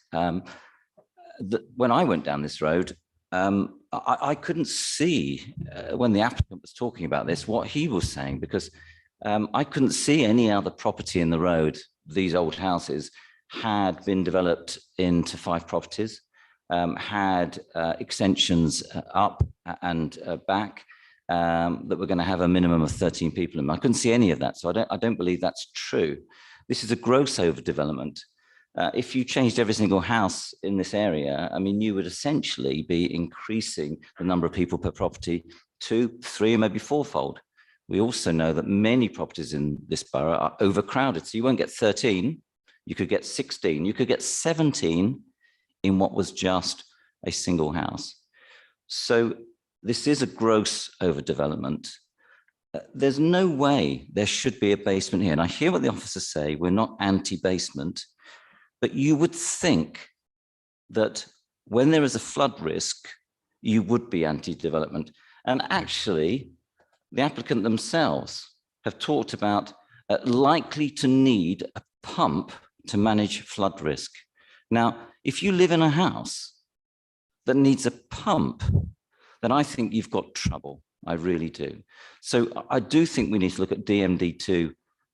when I went down this road, I couldn't see when the applicant was talking about this, what he was saying, because I couldn't see any other property in the road. These old houses had been developed into 5 properties, had extensions up and back that were going to have a minimum of 13 people in them. I couldn't see any of that, so I don't believe that's true. This is a gross overdevelopment. If you changed every single house in this area, I mean, you would essentially be increasing the number of people per property 2, 3, or maybe 4-fold. We also know that many properties in this borough are overcrowded. So you won't get 13, you could get 16, you could get 17 in what was just a single house. So this is a gross overdevelopment. There's no way there should be a basement here. And I hear what the officers say, we're not anti-basement, but you would think that when there is a flood risk, you would be anti-development. And actually, the applicant themselves have talked about likely to need a pump to manage flood risk. Now, if you live in a house that needs a pump, then I think you've got trouble. I really do. So I do think we need to look at DMD2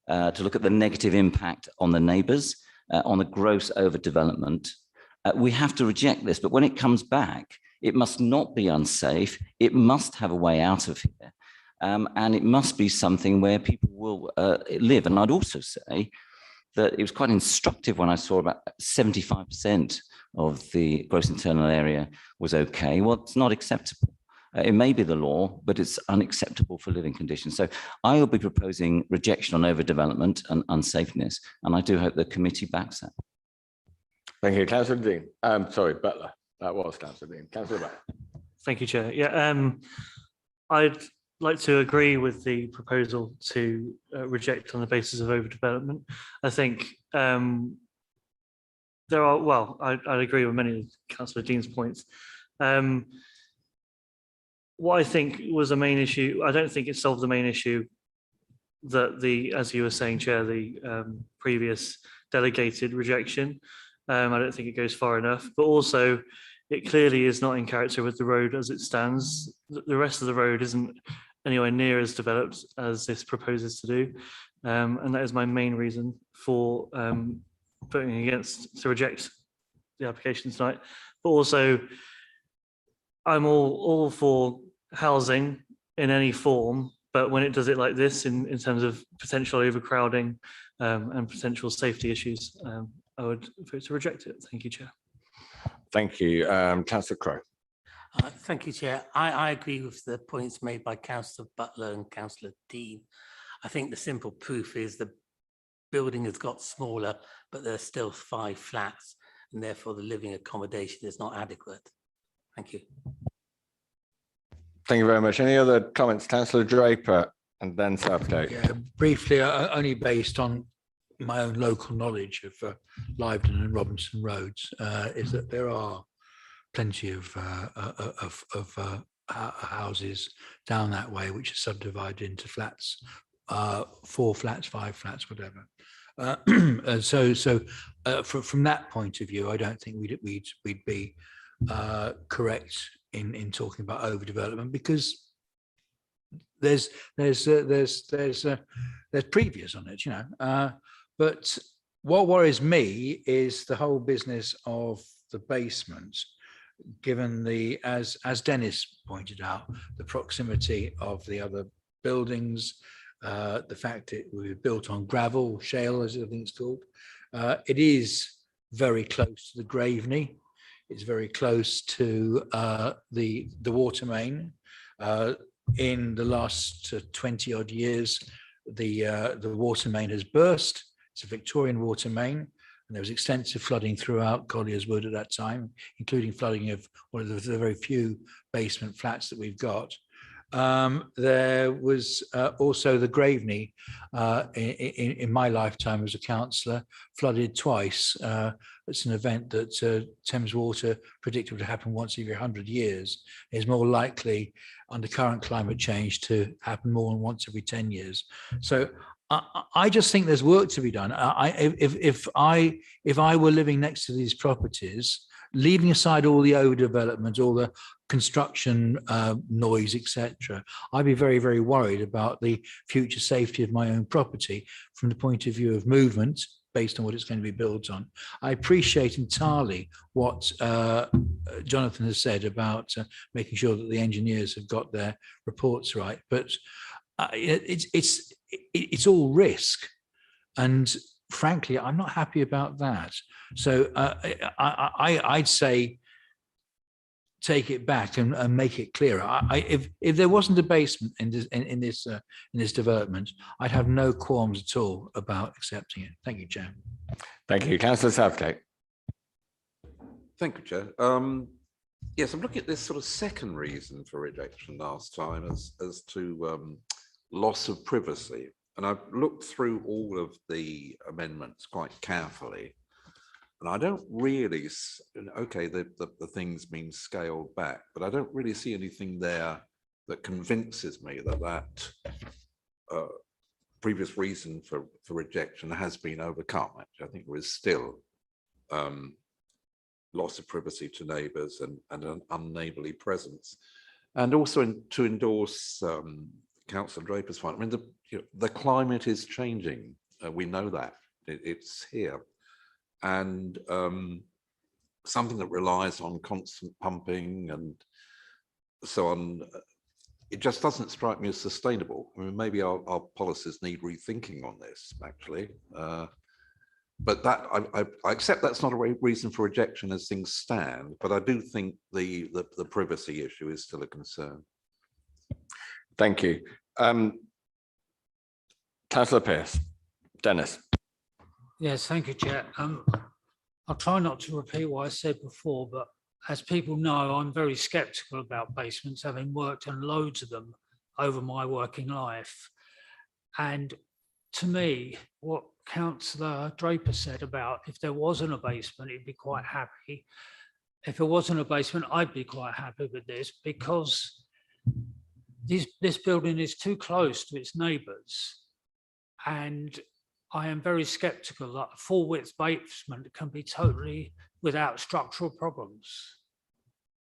to look at the negative impact on the neighbours, on the gross overdevelopment. We have to reject this, but when it comes back, it must not be unsafe. It must have a way out of here. And it must be something where people will live. And I'd also say that it was quite instructive when I saw about 75% of the gross internal area was okay. Well, it's not acceptable. It may be the law, but it's unacceptable for living conditions. So I will be proposing rejection on overdevelopment and unsafeness. And I do hope the committee backs that. Thank you, Councillor Dean. Sorry, Butler. That was Councillor Dean. Councillor Butler. Thank you, Chair. Yeah, I'd like to agree with the proposal to reject on the basis of overdevelopment. I think there are, well, I'd agree with many of Councillor Dean's points. What I think was a main issue, I don't think it solved the main issue that as you were saying, Chair, the previous delegated rejection. I don't think it goes far enough, but also it clearly is not in character with the road as it stands. The rest of the road isn't anywhere near as developed as this proposes to do. And that is my main reason for voting to reject the application tonight. But also, I'm all for housing in any form, but when it does it like this, in terms of potential overcrowding and potential safety issues, I would vote to reject it. Thank you, Chair. Thank you. Councillor Crowe. Thank you, Chair. I agree with the points made by Councillor Butler and Councillor Dean. I think the simple proof is the building has got smaller, but there's still 5 flats, and therefore the living accommodation is not adequate. Thank you. Thank you very much. Any other comments? Councillor Draper and then Southgate. Yeah, briefly, only based on my own local knowledge of Lyvedon and Robinson roads, is that there are plenty of houses down that way which are subdivided into flats, 4 flats, 5 flats, whatever. From that point of view, I don't think we'd be correct in talking about overdevelopment, because there's previous on it, you know. But what worries me is the whole business of the basement, given the, as Dennis pointed out, the proximity of the other buildings, the fact it was built on gravel, shale, as I think it's called. It is very close to the Graveney. It's very close to the water main. In the last 20 odd years, the water main has burst. It's a Victorian water main, and there was extensive flooding throughout Collier's Wood at that time, including flooding of one of the very few basement flats that we've got. There was also the Graveney in my lifetime as a councillor, flooded twice. It's an event that Thames Water predicted would happen once every 100 years. It's more likely under current climate change to happen more than once every 10 years. So I just think there's work to be done. If I were living next to these properties, leaving aside all the overdevelopment, all the construction noise, etc., I'd be very, very worried about the future safety of my own property from the point of view of movement based on what it's going to be built on. I appreciate entirely what Jonathan has said about making sure that the engineers have got their reports right, but it's all risk, and frankly, I'm not happy about that. So I'd say take it back and make it clearer. If there wasn't a basement in this development, I'd have no qualms at all about accepting it. Thank you, Chair. Thank you, Councillor Southgate. Thank you, Chair. Yes, I'm looking at this sort of second reason for rejection last time as to loss of privacy. And I've looked through all of the amendments quite carefully, and I don't really, okay, the thing's been scaled back, but I don't really see anything there that convinces me that previous reason for rejection has been overcome. Actually, I think there is still loss of privacy to neighbours and an unneighbourly presence. And also to endorse Councillor Draper's point, I mean, the climate is changing. We know that. It's here. And something that relies on constant pumping and so on, it just doesn't strike me as sustainable. I mean, maybe our policies need rethinking on this, actually. But that I accept that's not a reason for rejection as things stand, but I do think the privacy issue is still a concern. Thank you. Councillor Pearce. Dennis. Yes, thank you, Chair. I'll try not to repeat what I said before, but as people know, I'm very sceptical about basements, having worked on loads of them over my working life. And to me, what Councillor Draper said about if there wasn't a basement, he'd be quite happy. If there wasn't a basement, I'd be quite happy with this, because this building is too close to its neighbours. And I am very sceptical that a full width basement can be totally without structural problems.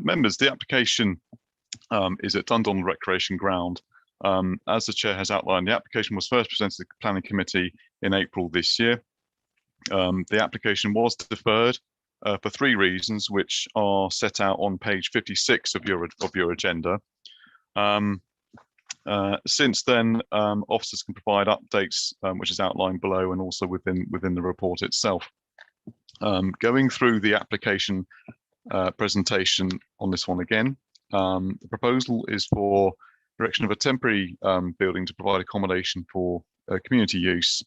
Members, the application is at Dundonald Recreation Ground. As the chair has outlined, the application was first presented to the Planning Committee in April this year. The application was deferred for 3 reasons, which are set out on page 56 of your agenda. Since then, officers can provide updates, which is outlined below and also within the report itself. Going through the application presentation on this one again, the proposal is for erection of a temporary building to provide accommodation for community use,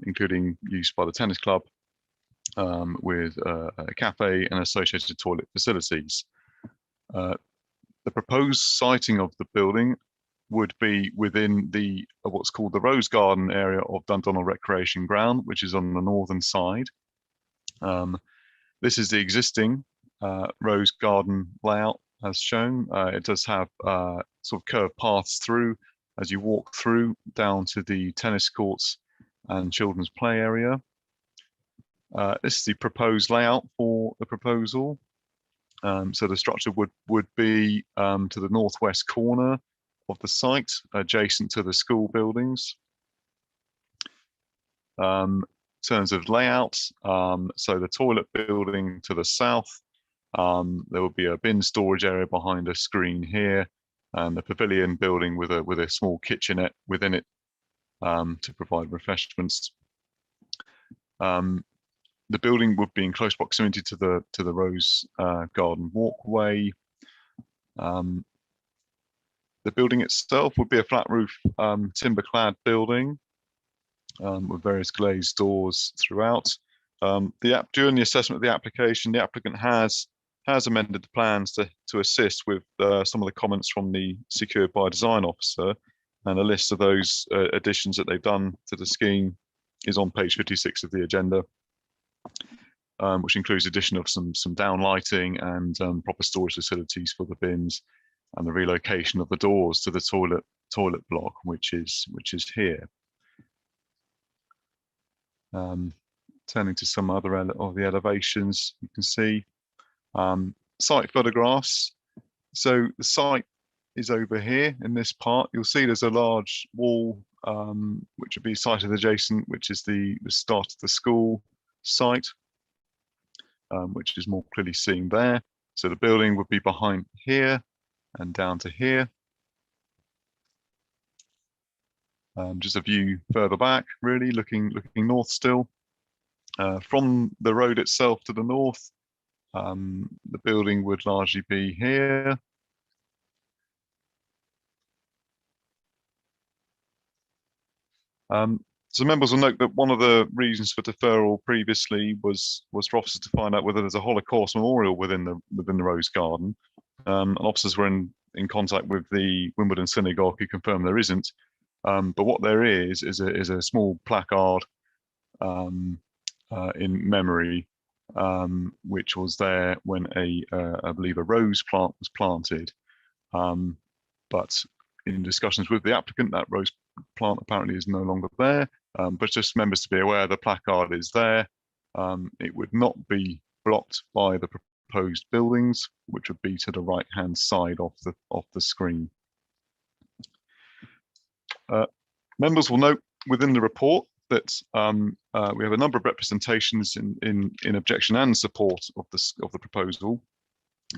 including use by the tennis club, with a cafe and associated toilet facilities. The proposed siting of the building would be within the what's called the Rose Garden area of Dundonald Recreation Ground, which is on the northern side. This is the existing Rose Garden layout as shown. It does have sort of curved paths through as you walk through down to the tennis courts and children's play area. This is the proposed layout for the proposal. So the structure would be to the northwest corner of the site, adjacent to the school buildings. In terms of layout, so the toilet building to the south, there will be a bin storage area behind a screen here, and the pavilion building with a small kitchenette within it to provide refreshments. The building would be in close proximity to the Rose Garden walkway. The building itself would be a flat roof timber-clad building with various glazed doors throughout. During the assessment of the application, the applicant has amended the plans to assist with some of the comments from the secured by design officer, and a list of those additions that they've done to the scheme is on page 56 of the agenda, which includes addition of some downlighting and proper storage facilities for the bins, and the relocation of the doors to the toilet block, which is here. Turning to some other of the elevations, you can see site photographs. So the site is over here in this part. You'll see there's a large wall which would be sited adjacent, which is the start of the school site, which is more clearly seen there. So the building would be behind here and down to here. Just a view further back, really looking north still. From the road itself to the north, the building would largely be here. So members will note that one of the reasons for deferral previously was for officers to find out whether there's a Holocaust Memorial within the Rose Garden. And officers were in contact with the Wimbledon Synagogue, who confirmed there isn't. But what there is a small placard in memory, which was there when I believe a rose plant was planted. But in discussions with the applicant, that rose plant apparently is no longer there. But just members to be aware, the placard is there. It would not be blocked by the proposed buildings, which would be to the right-hand side of the screen. Members will note within the report that we have a number of representations in objection and support of the proposal.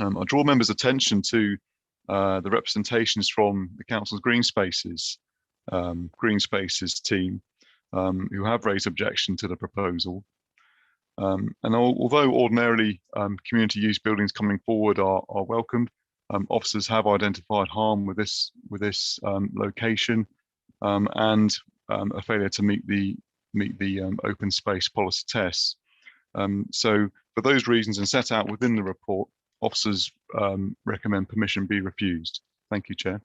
I draw members' attention to the representations from the council's Green Spaces team, who have raised objection to the proposal. And although ordinarily community use buildings coming forward are welcomed, officers have identified harm with this location and a failure to meet the open space policy tests. So for those reasons and set out within the report, officers recommend permission be refused. Thank you, Chair.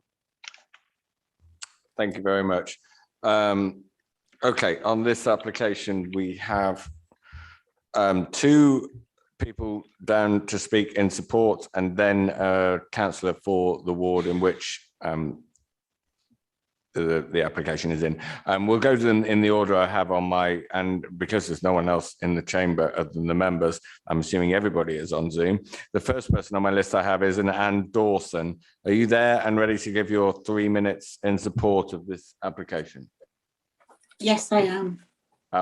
Thank you very much. Okay, on this application, we have 2 people down to speak in support, and then a councillor for the ward in which the application is in. We'll go to them in the order I have on my, and because there's no one else in the chamber other than the members, I'm assuming everybody is on Zoom. The first person on my list I have is an Anne Dawson. Are you there and ready to give your 3 minutes in support of this application? Yes, I am.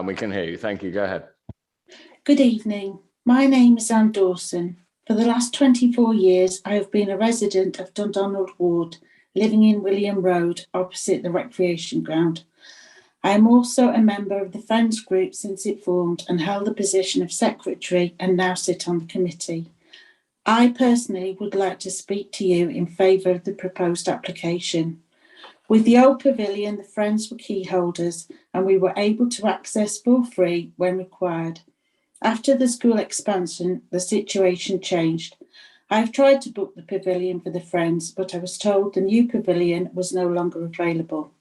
We can hear you. Thank you. Go ahead. Good evening. My name is Anne Dawson. For the last 24 years, I have been a resident of Dundonald Ward, living in William Road, opposite the recreation ground. I am also a member of the Friends Group since it formed and held the position of secretary and now sit on the committee. I personally would like to speak to you in favour of the proposed application. With the old pavilion, the Friends were key holders and we were able to access for free when required. After the school expansion, the situation changed. I've tried to book the pavilion for the Friends, but I was told the new pavilion was no longer available.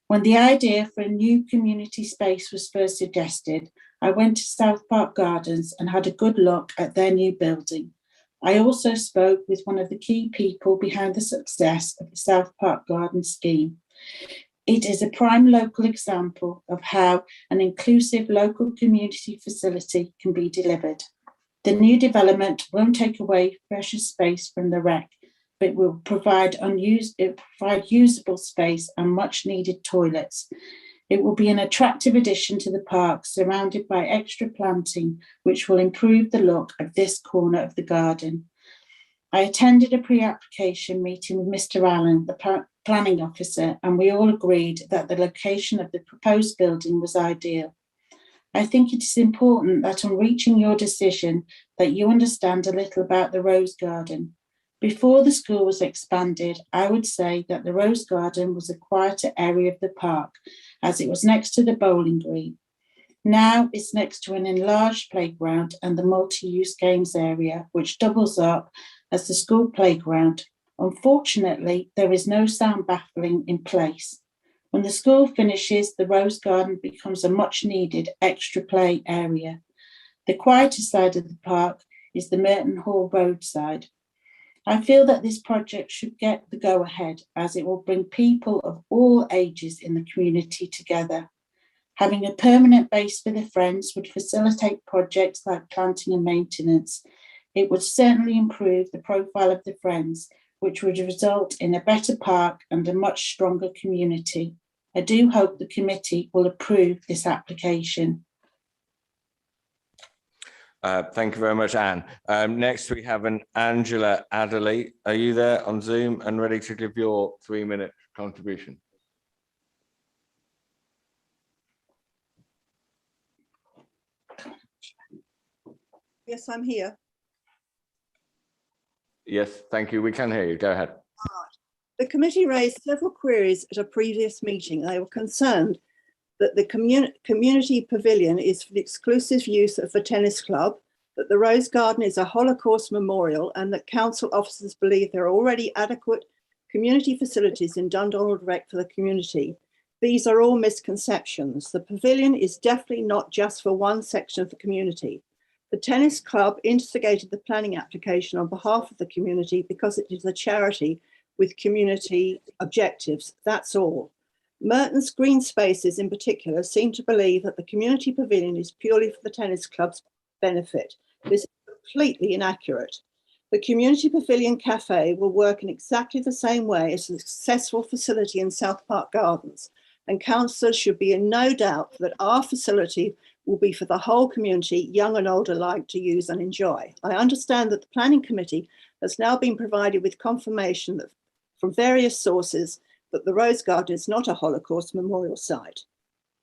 When the idea for a new community space was first suggested, I went to South Park Gardens and had a good look at their new building. I also spoke with one of the key people behind the success of the South Park Garden scheme. It is a prime local example of how an inclusive local community facility can be delivered. The new development won't take away precious space from the rec, but will provide usable space and much needed toilets. It will be an attractive addition to the park, surrounded by extra planting, which will improve the look of this corner of the garden. I attended a pre-application meeting with Mr. Allen, the planning officer, and we all agreed that the location of the proposed building was ideal. I think it is important that on reaching your decision that you understand a little about the Rose Garden. Before the school was expanded, I would say that the Rose Garden was a quieter area of the park as it was next to the bowling green. Now it's next to an enlarged playground and the multi-use games area, which doubles up as the school playground. Unfortunately, there is no sound baffling in place. When the school finishes, the Rose Garden becomes a much needed extra play area. The quieter side of the park is the Merton Hall Road side. I feel that this project should get the go-ahead as it will bring people of all ages in the community together. Having a permanent base for the Friends would facilitate projects like planting and maintenance. It would certainly improve the profile of the Friends, which would result in a better park and a much stronger community. I do hope the committee will approve this application. Thank you very much, Anne. Next, we have an Angela Adderley. Are you there on Zoom and ready to give your 3-minute contribution? Yes, I'm here. Yes, thank you. We can hear you. Go ahead. The committee raised several queries at a previous meeting. They were concerned that the community pavilion is for the exclusive use of the tennis club, that the Rose Garden is a Holocaust memorial, and that council officers believe there are already adequate community facilities in Dundonald Rec for the community. These are all misconceptions. The pavilion is definitely not just for one section of the community. The tennis club instigated the planning application on behalf of the community because it is a charity with community objectives. That's all. Merton's Green Spaces in particular seem to believe that the community pavilion is purely for the tennis club's benefit. This is completely inaccurate. The community pavilion cafe will work in exactly the same way as a successful facility in South Park Gardens, and councillors should be in no doubt that our facility will be for the whole community, young and old alike, to use and enjoy. I understand that the planning committee has now been provided with confirmation that from various sources that the Rose Garden is not a Holocaust memorial site.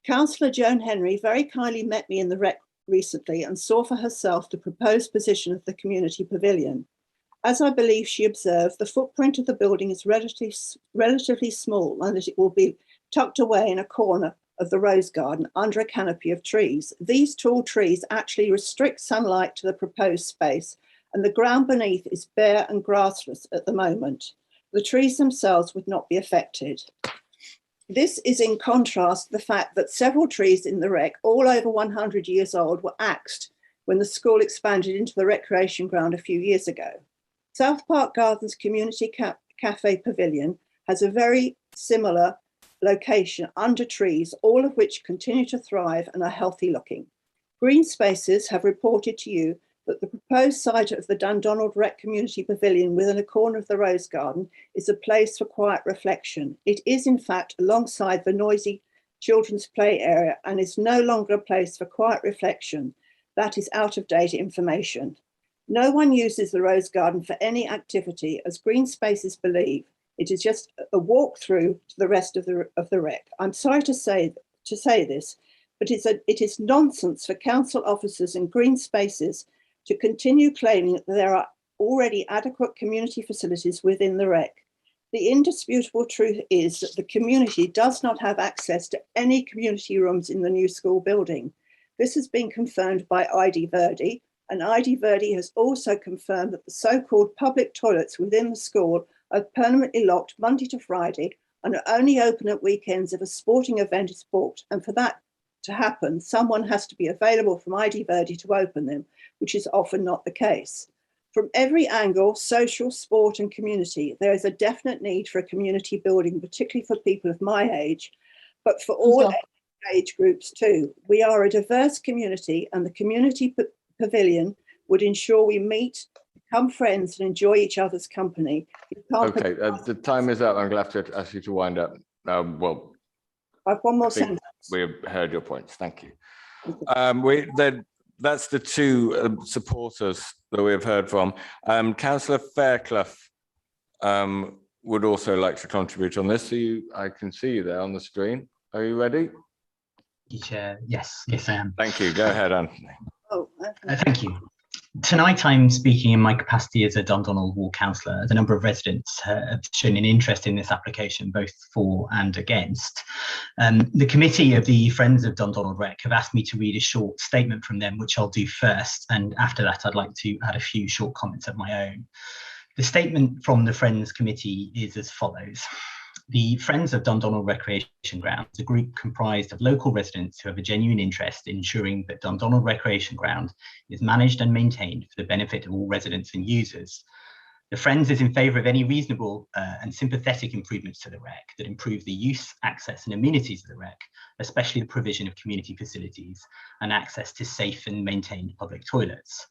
Councillor Joan Henry very kindly met me in the rec recently and saw for herself the proposed position of the community pavilion. As I believe she observed, the footprint of the building is relatively small and that it will be tucked away in a corner of the Rose Garden under a canopy of trees. These tall trees actually restrict sunlight to the proposed space, and the ground beneath is bare and grassless at the moment. The trees themselves would not be affected. This is in contrast to the fact that several trees in the rec, all over 100 years old, were axed when the school expanded into the recreation ground a few years ago. South Park Gardens Community Cafe Pavilion has a very similar location under trees, all of which continue to thrive and are healthy looking. Green Spaces have reported to you that the proposed site of the Dundonald Rec Community Pavilion within a corner of the Rose Garden is a place for quiet reflection. It is in fact alongside the noisy children's play area and is no longer a place for quiet reflection. That is out of date information. No one uses the Rose Garden for any activity, as Green Spaces believe it is just a walk through to the rest of the rec. I'm sorry to say this, but it is nonsense for council officers and Green Spaces to continue claiming that there are already adequate community facilities within the rec. The indisputable truth is that the community does not have access to any community rooms in the new school building. This has been confirmed by ID Verdi, and ID Verdi has also confirmed that the so-called public toilets within the school are permanently locked Monday to Friday and are only open at weekends if a sporting event is booked. And for that to happen, someone has to be available from ID Verdi to open them, which is often not the case. From every angle, social, sport and community, there is a definite need for a community building, particularly for people of my age, but for all age groups too. We are a diverse community, and the community pavilion would ensure we meet, become friends and enjoy each other's company. Okay, the time is up. I'm going to have to ask you to wind up. Well, I have one more sentence. We heard your points. Thank you. That's the two supporters that we've heard from. Councillor Fairclough would also like to contribute on this. So I can see you there on the screen. Are you ready? Chair, yes, I am. Thank you. Go ahead, Anthony. Oh, thank you. Tonight I'm speaking in my capacity as a Dundonald Ward councillor. A number of residents have shown an interest in this application, both for and against. The committee of the Friends of Dundonald Rec have asked me to read a short statement from them, which I'll do first, and after that I'd like to add a few short comments of my own. The statement from the Friends Committee is as follows. The Friends of Dundonald Recreation Ground is a group comprised of local residents who have a genuine interest in ensuring that Dundonald Recreation Ground is managed and maintained for the benefit of all residents and users. The Friends is in favour of any reasonable and sympathetic improvements to the rec that improve the use, access and amenities of the rec, especially the provision of community facilities and access to safe and maintained public toilets.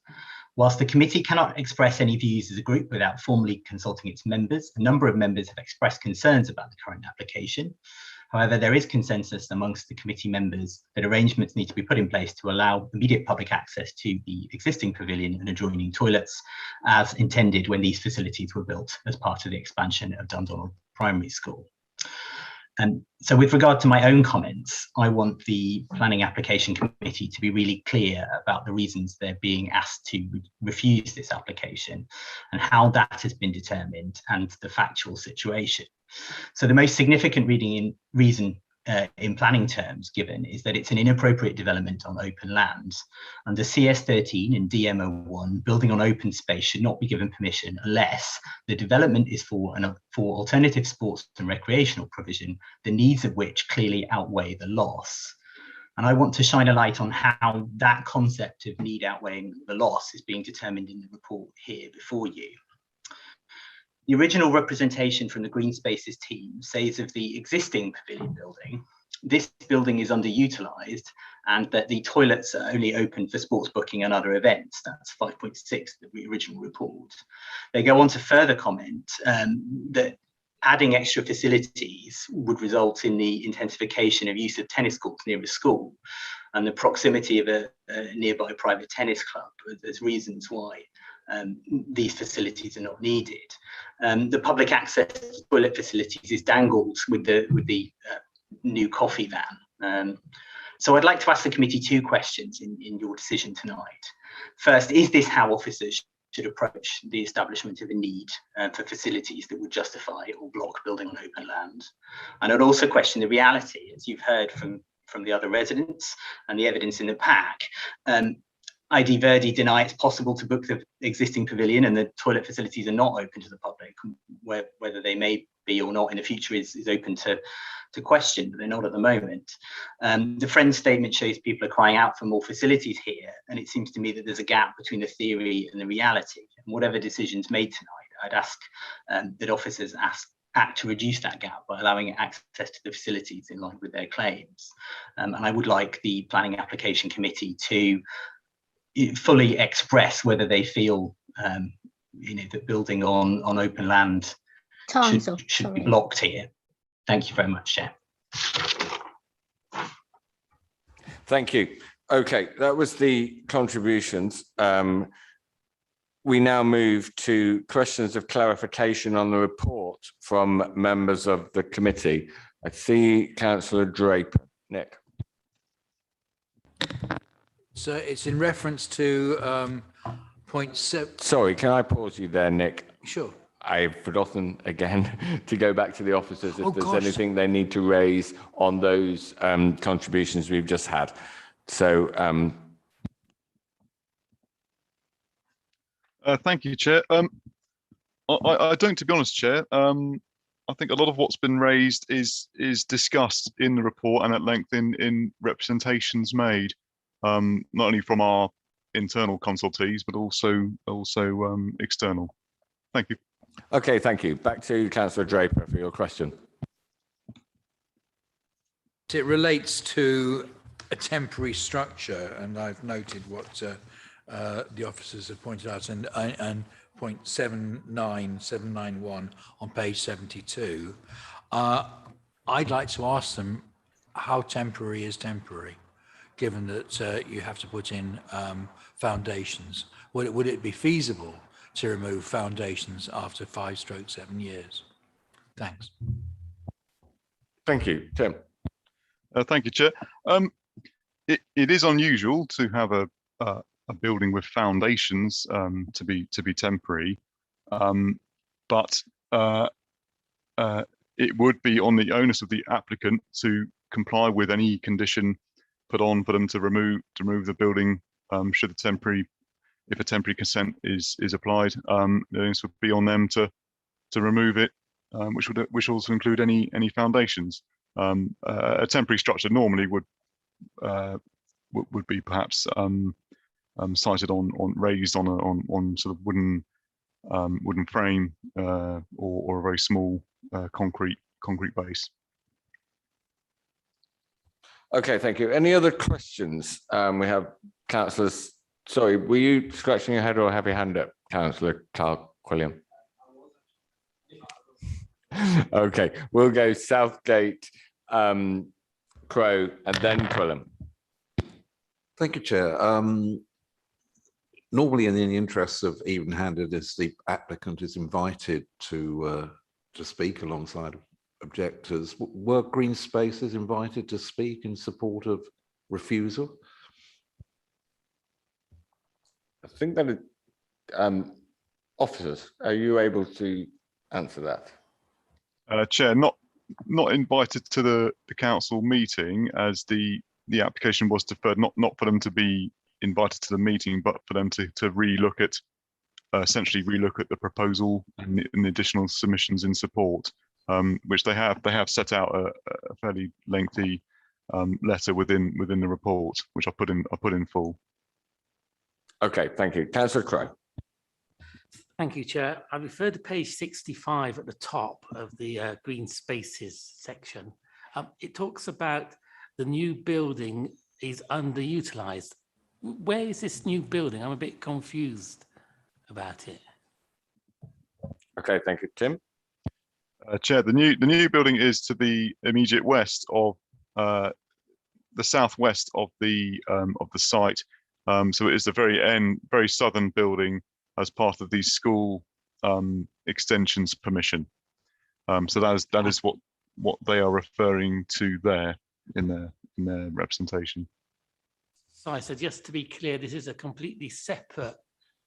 Whilst the committee cannot express any views as a group without formally consulting its members, a number of members have expressed concerns about the current application. However, there is consensus amongst the committee members that arrangements need to be put in place to allow immediate public access to the existing pavilion and adjoining toilets as intended when these facilities were built as part of the expansion of Dundonald Primary School. So with regard to my own comments, I want the Planning Application Committee to be really clear about the reasons they're being asked to refuse this application and how that has been determined and the factual situation. So the most significant reason in planning terms given is that it's an inappropriate development on open lands. Under CS13 and DMO1, building on open space should not be given permission unless the development is for alternative sports and recreational provision, the needs of which clearly outweigh the loss. And I want to shine a light on how that concept of need outweighing the loss is being determined in the report here before you. The original representation from the Green Spaces team says of the existing pavilion building, this building is underutilised and that the toilets are only open for sports booking and other events. That's 5.6 of the original report. They go on to further comment that adding extra facilities would result in the intensification of use of tennis courts near a school and the proximity of a nearby private tennis club as reasons why these facilities are not needed. The public access to toilet facilities is dangled with the new coffee van. So I'd like to ask the committee two questions in your decision tonight. First, is this how officers should approach the establishment of a need for facilities that would justify or block building on open land? And I'd also question the reality, as you've heard from the other residents and the evidence in the pack. ID Verdi deny it's possible to book the existing pavilion and the toilet facilities are not open to the public. Whether they may be or not in the future is open to question, but they're not at the moment. The Friends statement shows people are crying out for more facilities here, and it seems to me that there's a gap between the theory and the reality. And whatever decisions made tonight, I'd ask that officers act to reduce that gap by allowing access to the facilities in line with their claims. And I would like the Planning Application Committee to fully express whether they feel that building on open land should be blocked here. Thank you very much, Chair. Thank you. Okay, that was the contributions. We now move to questions of clarification on the report from members of the committee. I see Councillor Draper. Nick. So it's in reference to point 7. Sorry, can I pause you there, Nick? Sure. I've forgotten again to go back to the officers if there's gosh. anything they need to raise on those contributions we've just had. So thank you, Chair. I don't, to be honest, Chair. I think a lot of what's been raised is discussed in the report and at length in representations made, not only from our internal consultees but also external. Thank you. okay, thank you. Back to Councillor Draper for your question. It relates to a temporary structure, and I've noted what the officers have pointed out, and point 79791 on page 72. I'd like to ask them how temporary is temporary, given that you have to put in foundations. Would it be feasible to remove foundations after 5/7 years? Thanks. Thank you, Tim. Thank you, Chair. It is unusual to have a building with foundations to be temporary, but it would be on the onus of the applicant to comply with any condition put on for them to remove the building should a temporary consent is applied. The onus would be on them to remove it, which also include any foundations. A temporary structure normally would be perhaps sited raised on sort of wooden frame or a very small concrete base. Okay, thank you. Any other questions? We have councillors. Sorry, were you scratching your head or have your hand up, Councillor Carl Quilliam? Okay, we'll go Southgate, Crow, and then Quilliam. Thank you, Chair. Normally, in the interests of even-handedness, the applicant is invited to speak alongside objectors. Were Green Spaces invited to speak in support of refusal? I think that officers, are you able to answer that? Chair, not invited to the council meeting, as the application was deferred, not for them to be invited to the meeting, but for them to relook at essentially relook at the proposal and the additional submissions in support, which they have set out a fairly lengthy letter within the report, which I put in full. Okay, thank you. Councillor Crow. Thank you, Chair. I refer to page 65 at the top of the Green Spaces section. It talks about the new building is underutilised. Where is this new building? I'm a bit confused about it. Okay, thank you, Tim. Chair, the new building is to the immediate west of the southwest of the site. So it is the very southern building as part of the school extensions permission. So that is what they are referring to there in their representation. So just to be clear, this is a completely separate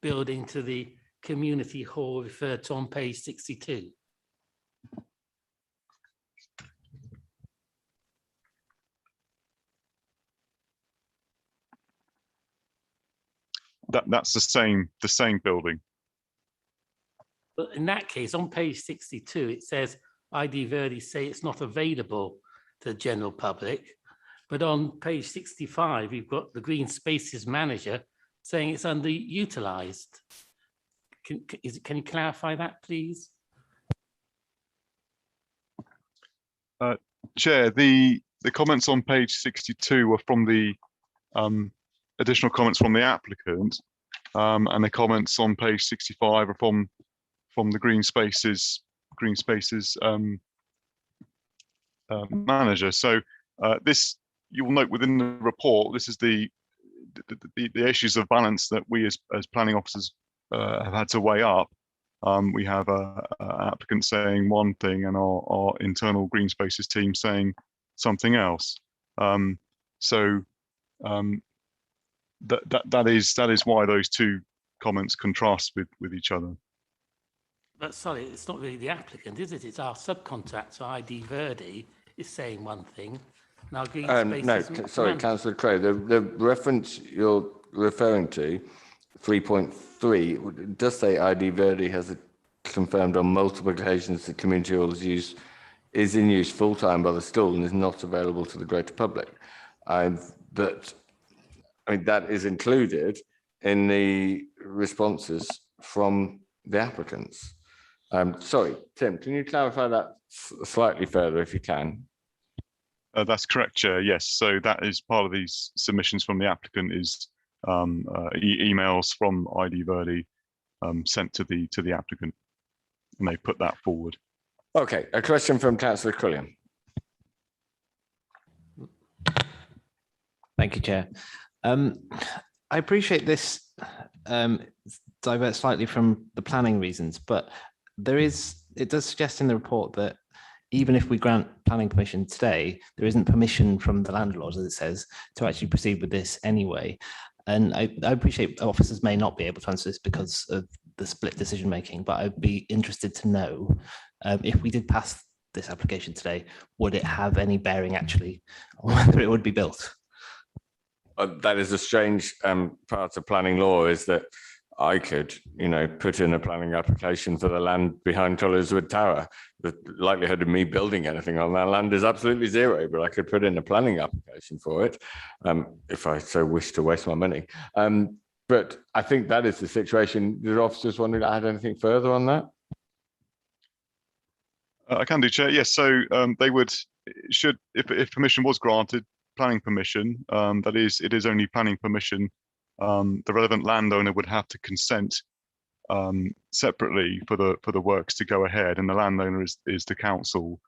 building to the community hall referred to on page 62. That's the same building. But in that case, on page 62, it says ID Verdi say it's not available to the general public. But on page 65, you've got the Green Spaces manager saying it's underutilised. Can you clarify that, please? Chair, the comments on page 62 were from the additional comments from the applicant, and the comments on page 65 are from the Green Spaces manager. So this, you will note within the report, this is the issues of balance that we as planning officers have had to weigh up. We have an applicant saying one thing and our internal Green Spaces team saying something else. That is why those two comments contrast with each other. But sorry, it's not really the applicant, is it? It's our subcontractor, ID Verdi, is saying one thing. Now, Green Spaces. No, sorry, Councillor Crowe, the reference you're referring to, 3.3, does say ID Verdi has confirmed on multiple occasions that community hall is in use full-time by the school and is not available to the greater public. That is included in the responses from the applicants. Sorry, Tim, can you clarify that slightly further if you can? That's correct, Chair. Yes, so that is part of these submissions from the applicant is emails from ID Verdi sent to the applicant, and they put that forward. Okay, a question from Councillor Quilliam. Thank you, Chair. I appreciate this diverts slightly from the planning reasons, but it does suggest in the report that even if we grant planning permission today, there isn't permission from the landlord, as it says, to actually proceed with this anyway. And I appreciate officers may not be able to answer this because of the split decision making, but I'd be interested to know if we did pass this application today, would it have any bearing actually on whether it would be built? That is a strange part of planning law, is that I could, put in a planning application for the land behind Collinswood Tower. The likelihood of me building anything on that land is absolutely zero, but I could put in a planning application for it if I so wish to waste my money. But I think that is the situation. Did officers want to add anything further on that? I can do, Chair. Yes, so they would, if permission was granted, planning permission, that is, it is only planning permission. The relevant landowner would have to consent separately for the works to go ahead, and the landowner is the council,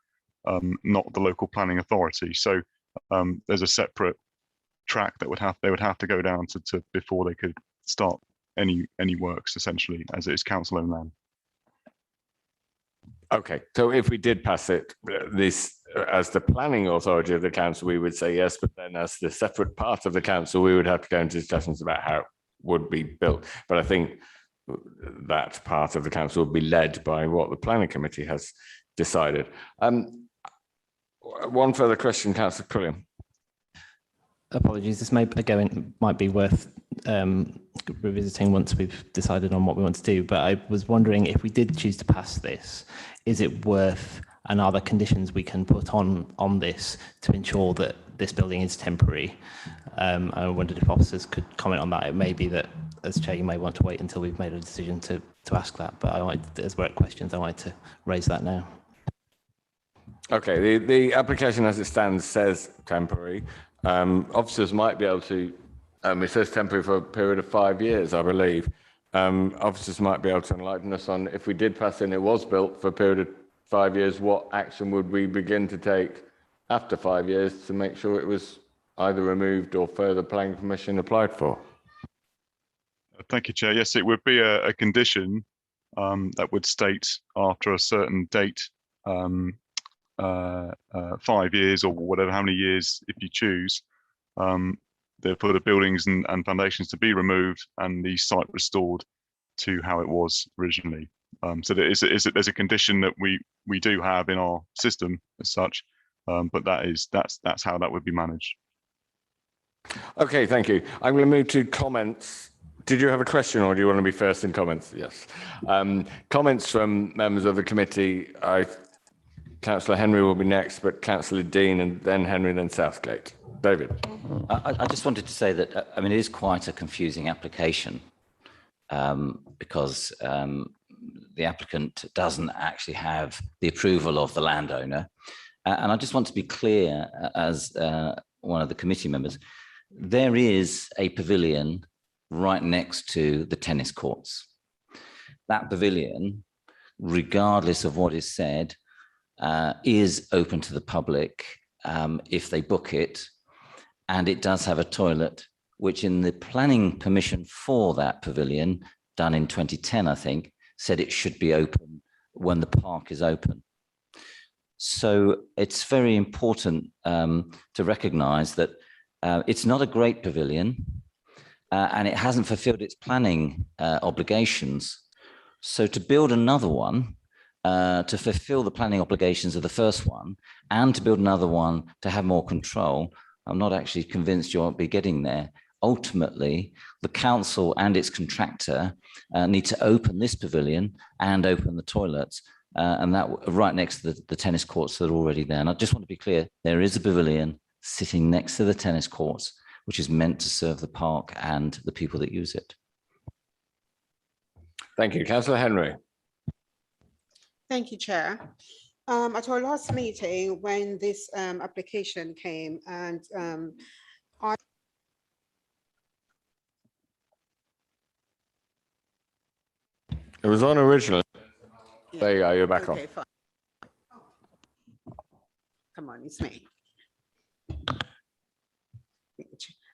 not the local planning authority. So there's a separate track that they would have to go down to before they could start any works, essentially, as it is council-owned land. Okay, so if we did pass it, this as the planning authority of the council, we would say yes, but then as the separate part of the council, we would have to go into discussions about how it would be built. But I think that part of the council would be led by what the planning committee has decided. One further question, Councillor Quilliam. Apologies, this might be worth revisiting once we've decided on what we want to do, but I was wondering if we did choose to pass this, is it worth, and are there conditions we can put on this to ensure that this building is temporary? I wondered if officers could comment on that. It may be that, as Chair, you may want to wait until we've made a decision to ask that, but as we're at questions, I wanted to raise that now. Okay, the application as it stands says temporary. Officers might be able to, it says temporary for a period of 5 years, I believe. Officers might be able to enlighten us on, if we did pass in, it was built for a period of 5 years, what action would we begin to take after 5 years to make sure it was either removed or further planning permission applied for? Thank you, Chair. Yes, it would be a condition that would state after a certain date, 5 years or whatever, how many years, if you choose, for the buildings and foundations to be removed and the site restored to how it was originally. So there's a condition that we do have in our system as such, but that's how that would be managed. Okay, thank you. I'm going to move to comments. Did you have a question, or do you want to be first in comments? Yes. Comments from members of the committee. Councillor Henry will be next, but Councillor Dean, and then Henry, then Southgate. David. I just wanted to say that, I mean, it is quite a confusing application because the applicant doesn't actually have the approval of the landowner. And I just want to be clear as one of the committee members, there is a pavilion right next to the tennis courts. That pavilion, regardless of what is said, is open to the public if they book it. And it does have a toilet, which in the planning permission for that pavilion, done in 2010, I think, said it should be open when the park is open. So it's very important to recognise that it's not a great pavilion and it hasn't fulfilled its planning obligations. So to build another one, to fulfill the planning obligations of the first one and to build another one to have more control, I'm not actually convinced you won't be getting there. Ultimately, the council and its contractor need to open this pavilion and open the toilets, and that right next to the tennis courts that are already there. And I just want to be clear, there is a pavilion sitting next to the tennis courts, which is meant to serve the park and the people that use it. Thank you. Councillor Henry. Thank you, Chair. At our last meeting, when this application came, and It was on originally. There you go, you're back okay, on. fine. Come on, it's me.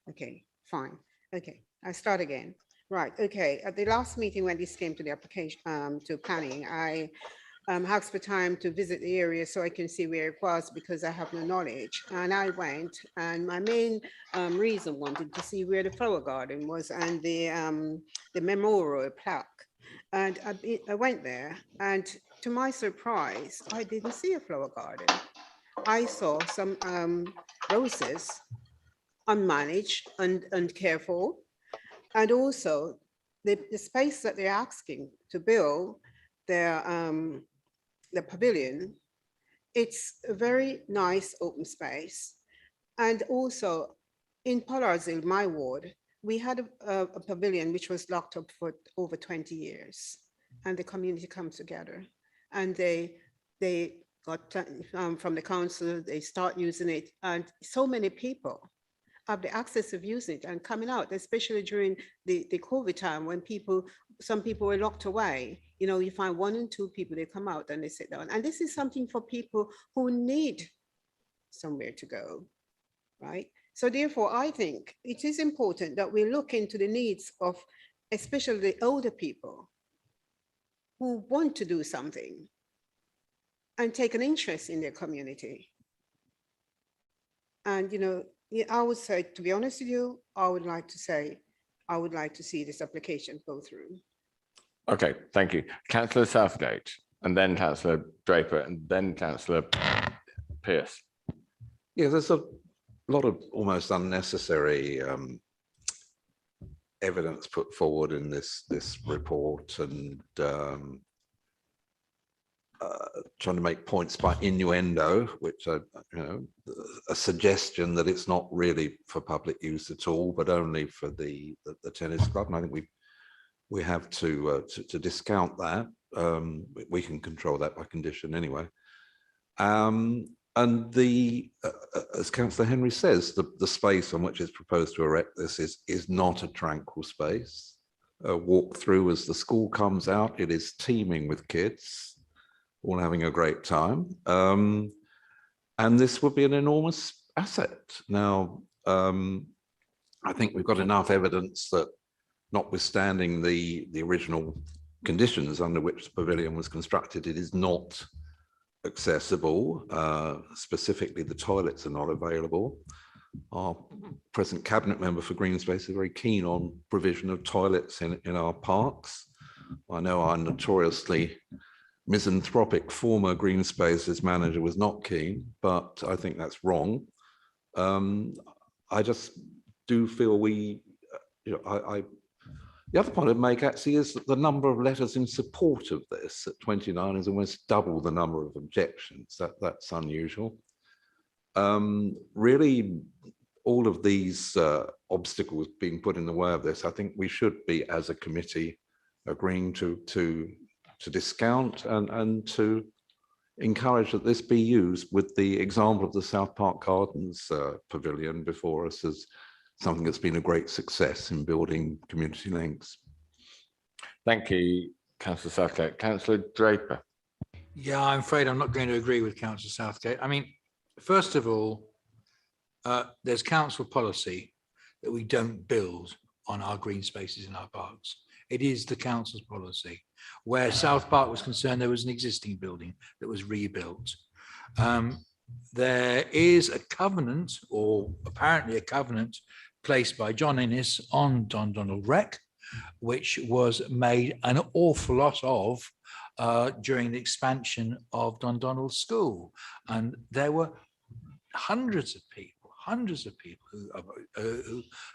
Okay, fine. Okay, I start again. Right, okay. At the last meeting when this came to the application, to planning, I asked for time to visit the area so I can see where it was because I have no knowledge. And I went, and my main reason wanted to see where the flower garden was and the memorial plaque. And I went there, and to my surprise, I didn't see a flower garden. I saw some roses, unmanaged and uncared for. And also the space that they're asking to build their the pavilion, it's a very nice open space. And also in Pollard's Hill, my ward, we had a pavilion which was locked up for over 20 years, and the community comes together and they got from the council, they start using it, and so many people have the access of using it and coming out, especially during the COVID time when some people were locked away. You know, you find 1 and 2 people, they come out and they sit down. And this is something for people who need somewhere to go, right? So therefore, I think it is important that we look into the needs of especially the older people who want to do something and take an interest in their community. And, you know, I would say, to be honest with you, I would like to see this application go through. Okay, thank you. Councillor Southgate, and then Councillor Draper, and then Councillor Pearce. Yeah, there's a lot of almost unnecessary evidence put forward in this report, and trying to make points by innuendo, which are, you know, a suggestion that it's not really for public use at all, but only for the tennis club. And I think we have to discount that. We can control that by condition anyway. And as Councillor Henry says, the space on which it's proposed to erect this is not a tranquil space. Walk through as the school comes out, it is teeming with kids, all having a great time. And this would be an enormous asset. Now, I think we've got enough evidence that notwithstanding the original conditions under which the pavilion was constructed, it is not accessible. Specifically, the toilets are not available. Our present cabinet member for Green Space is very keen on provision of toilets in our parks. I know our notoriously misanthropic former Green Spaces manager was not keen, but I think that's wrong. I just do feel the other point I'd make actually is that the number of letters in support of this at 29 is almost double the number of objections. That's unusual. Really, all of these obstacles being put in the way of this, I think we should be, as a committee, agreeing to discount and to encourage that this be used with the example of the South Park Gardens Pavilion before us as something that's been a great success in building community links. Thank you, Councillor Southgate. Councillor Draper. Yeah, I'm afraid I'm not going to agree with Councillor Southgate. I mean, first of all, there's council policy that we don't build on our green spaces in our parks. It is the council's policy. Where South Park was concerned, there was an existing building that was rebuilt. There is a covenant, or apparently a covenant, placed by John Innes on Dundonald Rec, which was made an awful lot of during the expansion of Dundonald School. And there were hundreds of people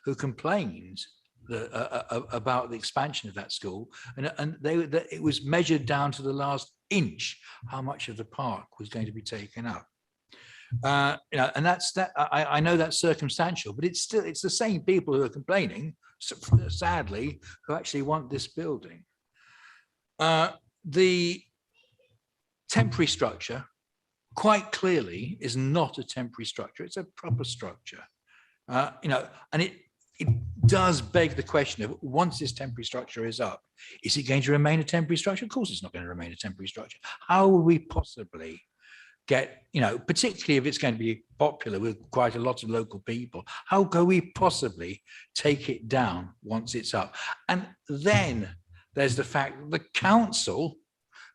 who complained about the expansion of that school, and it was measured down to the last inch how much of the park was going to be taken up. You know, and that's that. I know that's circumstantial, but it's the same people who are complaining, sadly, who actually want this building. The temporary structure quite clearly is not a temporary structure. It's a proper structure. You know, and it does beg the question of, once this temporary structure is up, is it going to remain a temporary structure? Of course, it's not going to remain a temporary structure. How will we possibly get, you know, particularly if it's going to be popular with quite a lot of local people, how can we possibly take it down once it's up? And then there's the fact that the council,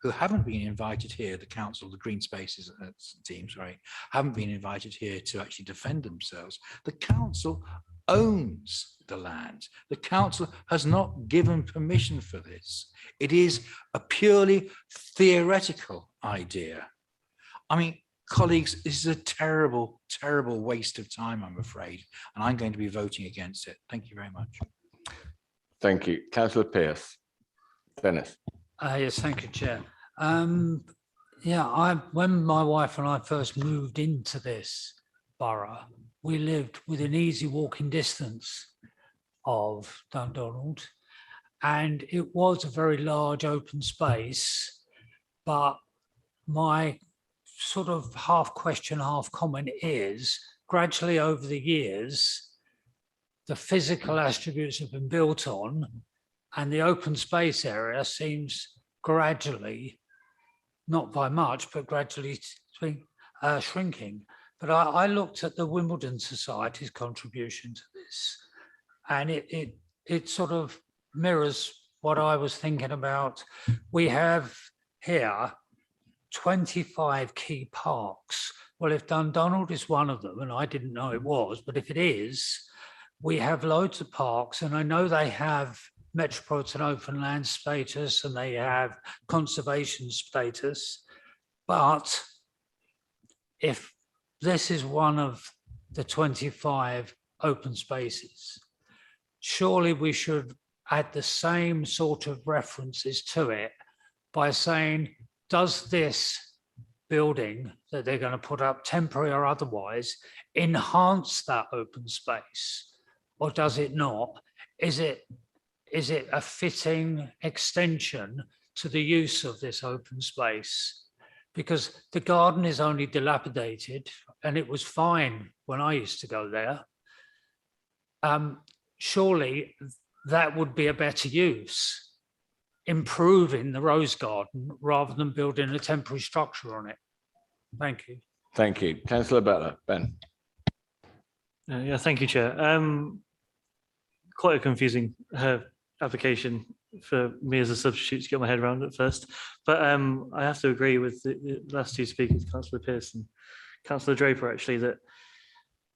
who haven't been invited here, the council, the green spaces team, sorry, haven't been invited here to actually defend themselves. The council owns the land. The council has not given permission for this. It is a purely theoretical idea. I mean, colleagues, this is a terrible, terrible waste of time, I'm afraid, and I'm going to be voting against it. Thank you very much. Thank you. Councillor Pearce. Dennis. Yes, thank you, Chair. Yeah, when my wife and I first moved into this borough, we lived within easy walking distance of Dundonald, and it was a very large open space, but my sort of half question, half comment is, gradually over the years, the physical attributes have been built on, and the open space area seems gradually, not by much, but gradually shrinking. But I looked at the Wimbledon Society's contribution to this, and it sort of mirrors what I was thinking about. We have here 25 key parks. Well, if Dundonald is one of them, and I didn't know it was, but if it is, we have loads of parks, and I know they have metropolitan open land status and they have conservation status, but if this is one of the 25 open spaces, surely we should add the same sort of references to it by saying, does this building that they're going to put up, temporary or otherwise, enhance that open space, or does it not? Is it a fitting extension to the use of this open space? Because the garden is only dilapidated, and it was fine when I used to go there. Surely that would be a better use, improving the rose garden rather than building a temporary structure on it. Thank you. Thank you. Councillor Butler. Ben. Yeah, thank you, Chair. Quite a confusing application for me as a substitute to get my head around at first, but I have to agree with the last two speakers, Councillor Pearce and Councillor Draper, actually, that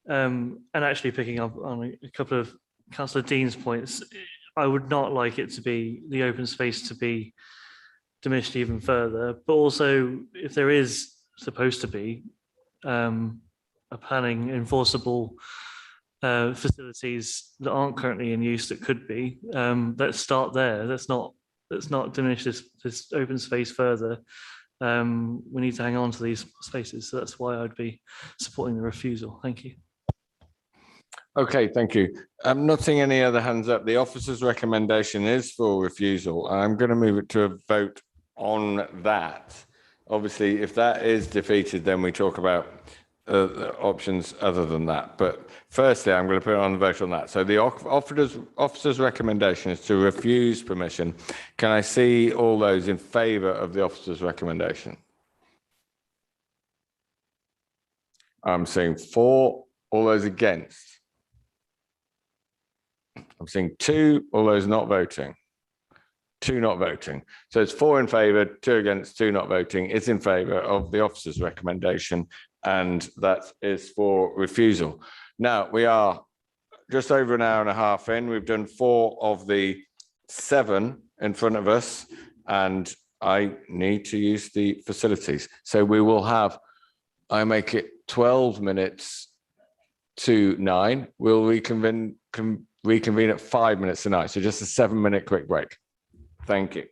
and actually picking up on a couple of Councillor Dean's points, I would not like it to be the open space to be diminished even further, but also if there is supposed to be a planning enforceable facilities that aren't currently in use that could be, let's start there. Let's not diminish this open space further. We need to hang on to these spaces, so that's why I'd be supporting the refusal. Thank you. Okay, thank you. I'm not seeing any other hands up. The officer's recommendation is for refusal. I'm going to move it to a vote on that. Obviously, if that is defeated, then we talk about options other than that. But firstly, I'm going to put it on the vote on that. So the officer's recommendation is to refuse permission. Can I see all those in favour of the officer's recommendation? I'm seeing 4. All those against? I'm seeing 2. All those not voting? 2 not voting. So it's 4 in favour, 2 against, 2 not voting. It's in favour of the officer's recommendation, and that is for refusal. Now, we are just over an hour and a half in. We've done 4 of the 7 in front of us, and I need to use the facilities. So we will have, I make it 12 minutes to 9. We'll reconvene at 5 minutes to 9. So just a 7-minute quick break. Thank you.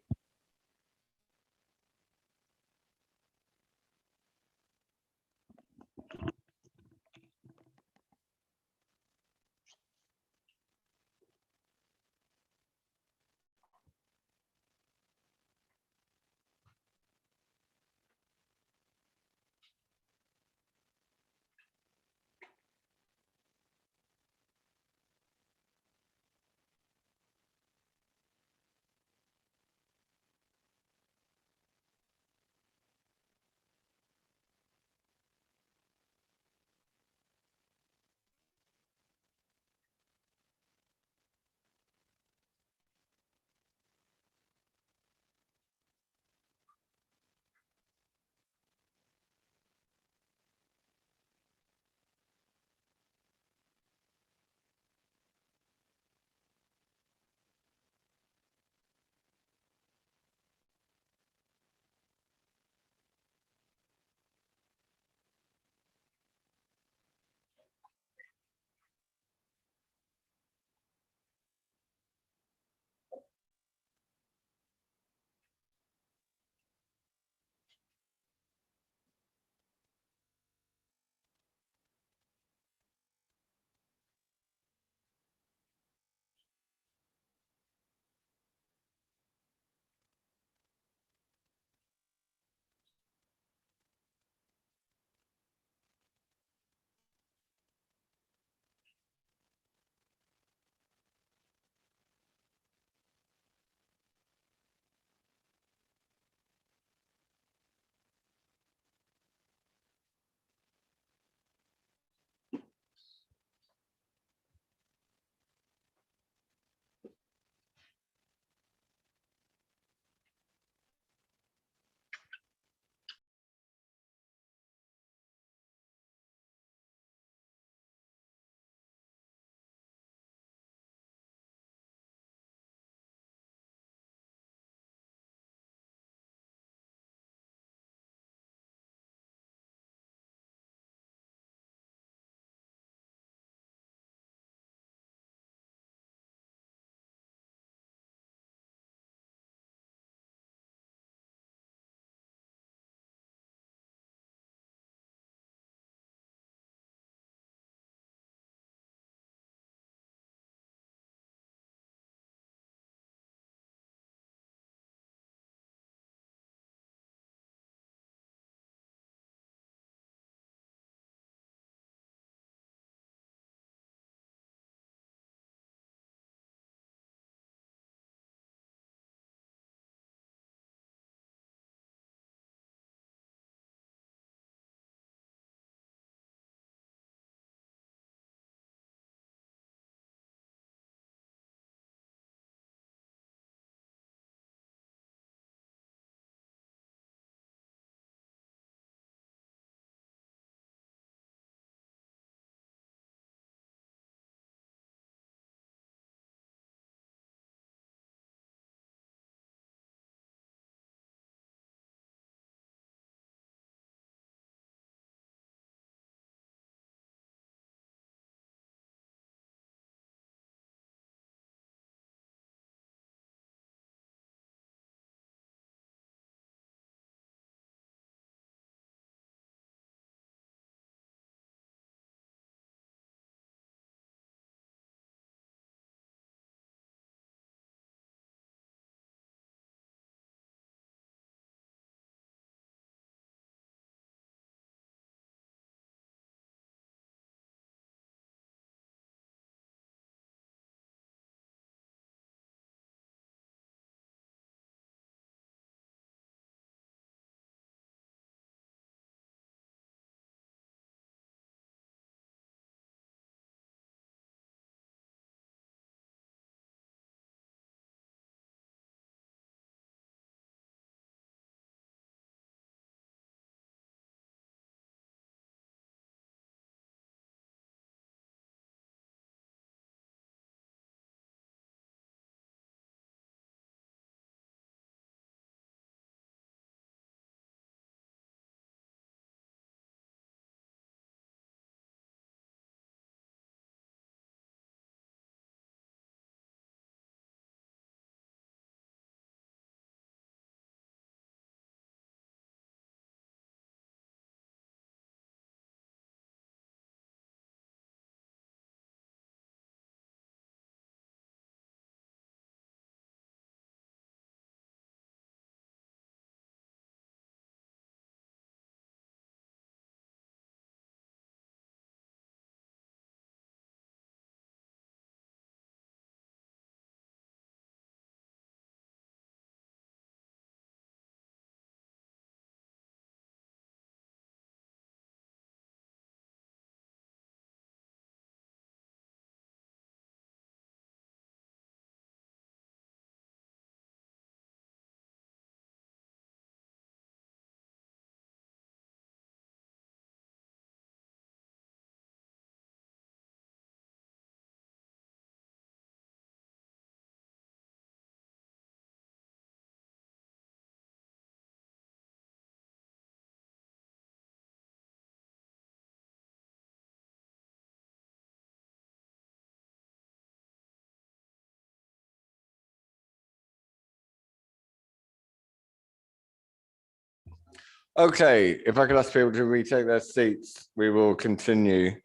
Okay, if I could ask people to retake their seats, we will continue.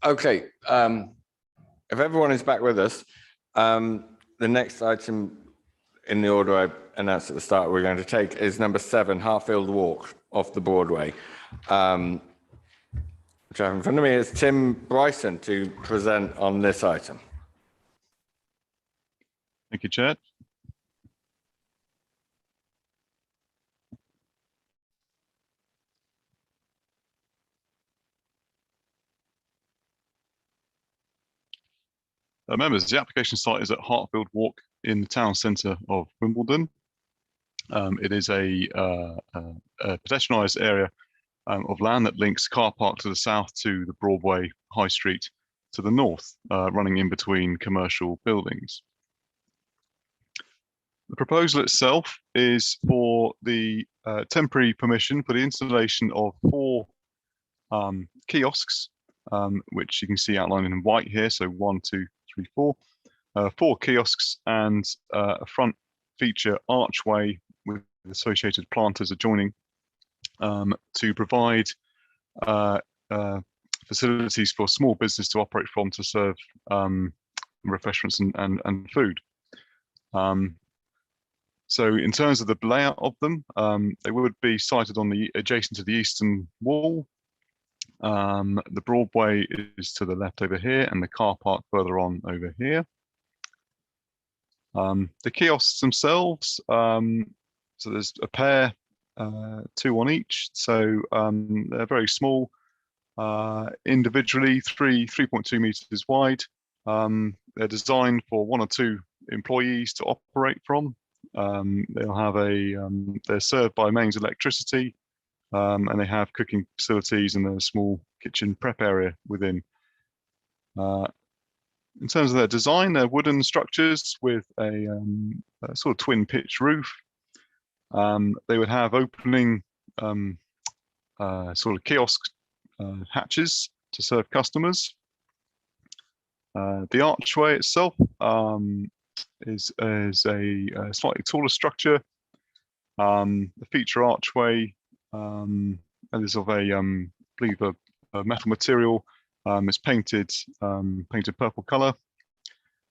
Okay, if everyone is back with us, the next item in the order I announced at the start we're going to take is number 7, Hartfield Walk off the Broadway. Which I have in front of me is Tim Bryson to present on this item. Thank you, Chair. Members, the application site is at Hartfield Walk in the town centre of Wimbledon. It is a pedestrianised area of land that links car park to the south to the Broadway High Street to the north, running in between commercial buildings. The proposal itself is for the temporary permission for the installation of 4 kiosks, which you can see outlined in white here. So 1, 2, 3, 4. 4 kiosks and a front feature archway with associated planters adjoining to provide facilities for small business to operate from to serve refreshments and food. So in terms of the layout of them, they would be sited on the adjacent to the eastern wall. The Broadway is to the left over here and the car park further on over here. The kiosks themselves, so there's a pair, 2 on each. So they're very small, individually 3.2 meters wide. They're designed for 1 or 2 employees to operate from. They'll have they're served by mains electricity, and they have cooking facilities and a small kitchen prep area within. In terms of their design, they're wooden structures with a sort of twin pitch roof. They would have opening sort of kiosk hatches to serve customers. The archway itself is a slightly taller structure. The feature archway is of I believe a metal material. It's painted purple colour,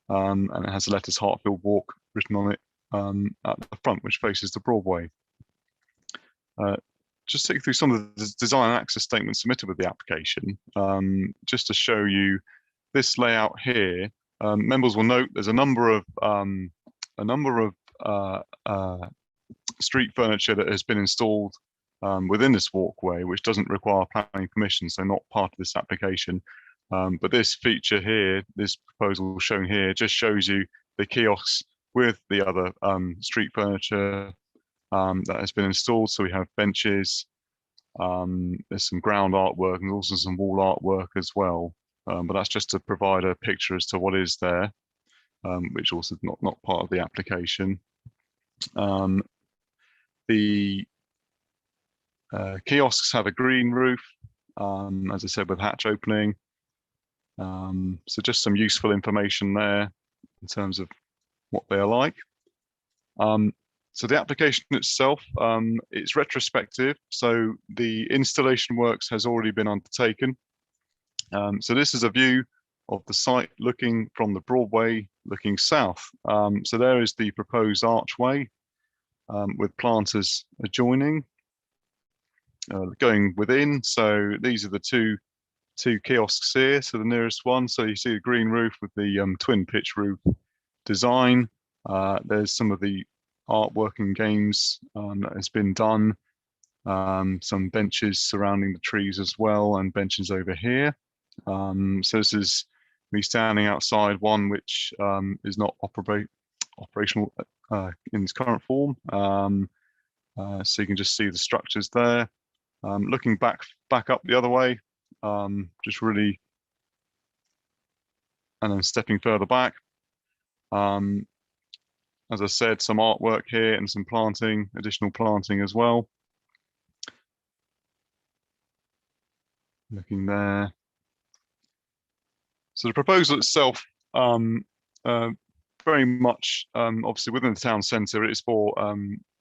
and it has the letters Hartfield Walk written on it at the front, which faces the Broadway. Just take through some of the design and access statements submitted with the application, just to show you this layout here. Members will note there's a number of street furniture that has been installed within this walkway, which doesn't require planning permission, so not part of this application. But this feature here, this proposal shown here, just shows you the kiosks with the other street furniture that has been installed. So we have benches, there's some ground artwork and also some wall artwork as well. But that's just to provide a picture as to what is there, which also not part of the application. The kiosks have a green roof, as I said, with hatch opening. So just some useful information there in terms of what they are like. So the application itself, it's retrospective. So the installation works has already been undertaken. So this is a view of the site looking from the Broadway, looking south. So there is the proposed archway with planters adjoining, going within. So these are the two kiosks here. So the nearest one. So you see the green roof with the twin pitch roof design. There's some of the artwork and games that has been done. Some benches surrounding the trees as well, and benches over here. So this is me standing outside one which is not operational in its current form. So you can just see the structures there. Looking back up the other way, just really, and then stepping further back. as I said, some artwork here and some planting, additional planting as well. Looking there. So the proposal itself, very much obviously within the town centre, it is for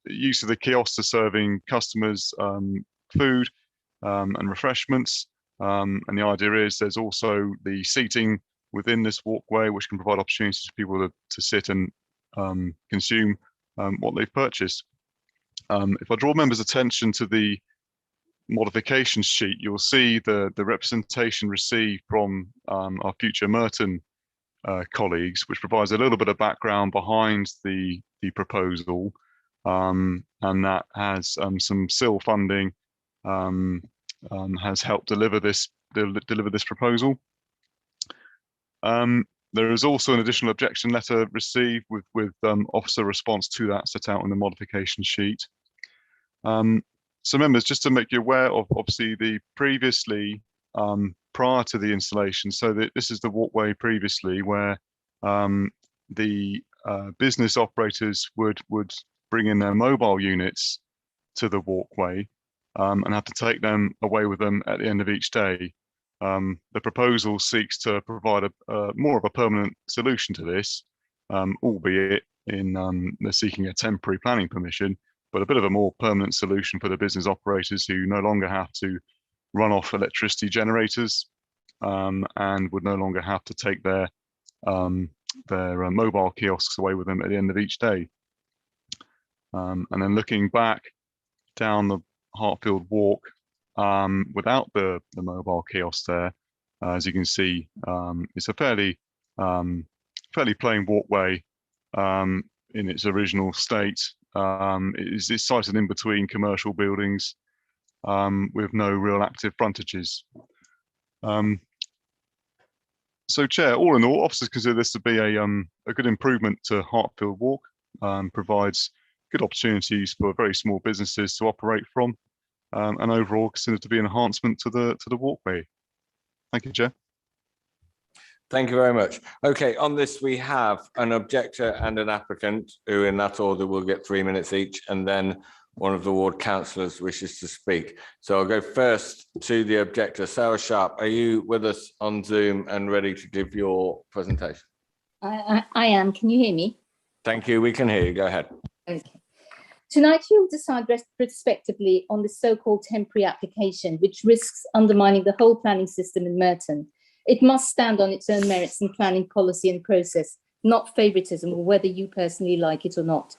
use of the kiosk to serving customers food and refreshments. And the idea is there's also the seating within this walkway, which can provide opportunities for people to sit and consume what they've purchased. If I draw members' attention to the modification sheet, you'll see the representation received from our future Merton colleagues, which provides a little bit of background behind the proposal, and that has some SIL funding has helped deliver this proposal. There is also an additional objection letter received with officer response to that set out in the modification sheet. So members, just to make you aware of obviously the previously prior to the installation, so that this is the walkway previously where the business operators would bring in their mobile units to the walkway and have to take them away with them at the end of each day. The proposal seeks to provide a more of a permanent solution to this, albeit in they're seeking a temporary planning permission, but a bit of a more permanent solution for the business operators who no longer have to run off electricity generators and would no longer have to take their mobile kiosks away with them at the end of each day. And then looking back down the Hartfield Walk without the mobile kiosk there, as you can see, it's a fairly plain walkway in its original state. It's sited in between commercial buildings with no real active frontages. So, Chair, all in all, officers consider this to be a good improvement to Hartfield Walk, provides good opportunities for very small businesses to operate from, and overall considered to be an enhancement to the walkway. Thank you, Chair. Thank you very much. Okay, on this we have an objector and an applicant who in that order will get 3 minutes each, and then one of the ward councillors wishes to speak. So I'll go first to the objector. Sarah Sharp, are you with us on Zoom and ready to give your presentation? I am. Can you hear me? Thank you. We can hear you. Go ahead. Okay. Tonight you'll decide prospectively on the so-called temporary application, which risks undermining the whole planning system in Merton. It must stand on its own merits in planning policy and process, not favouritism or whether you personally like it or not.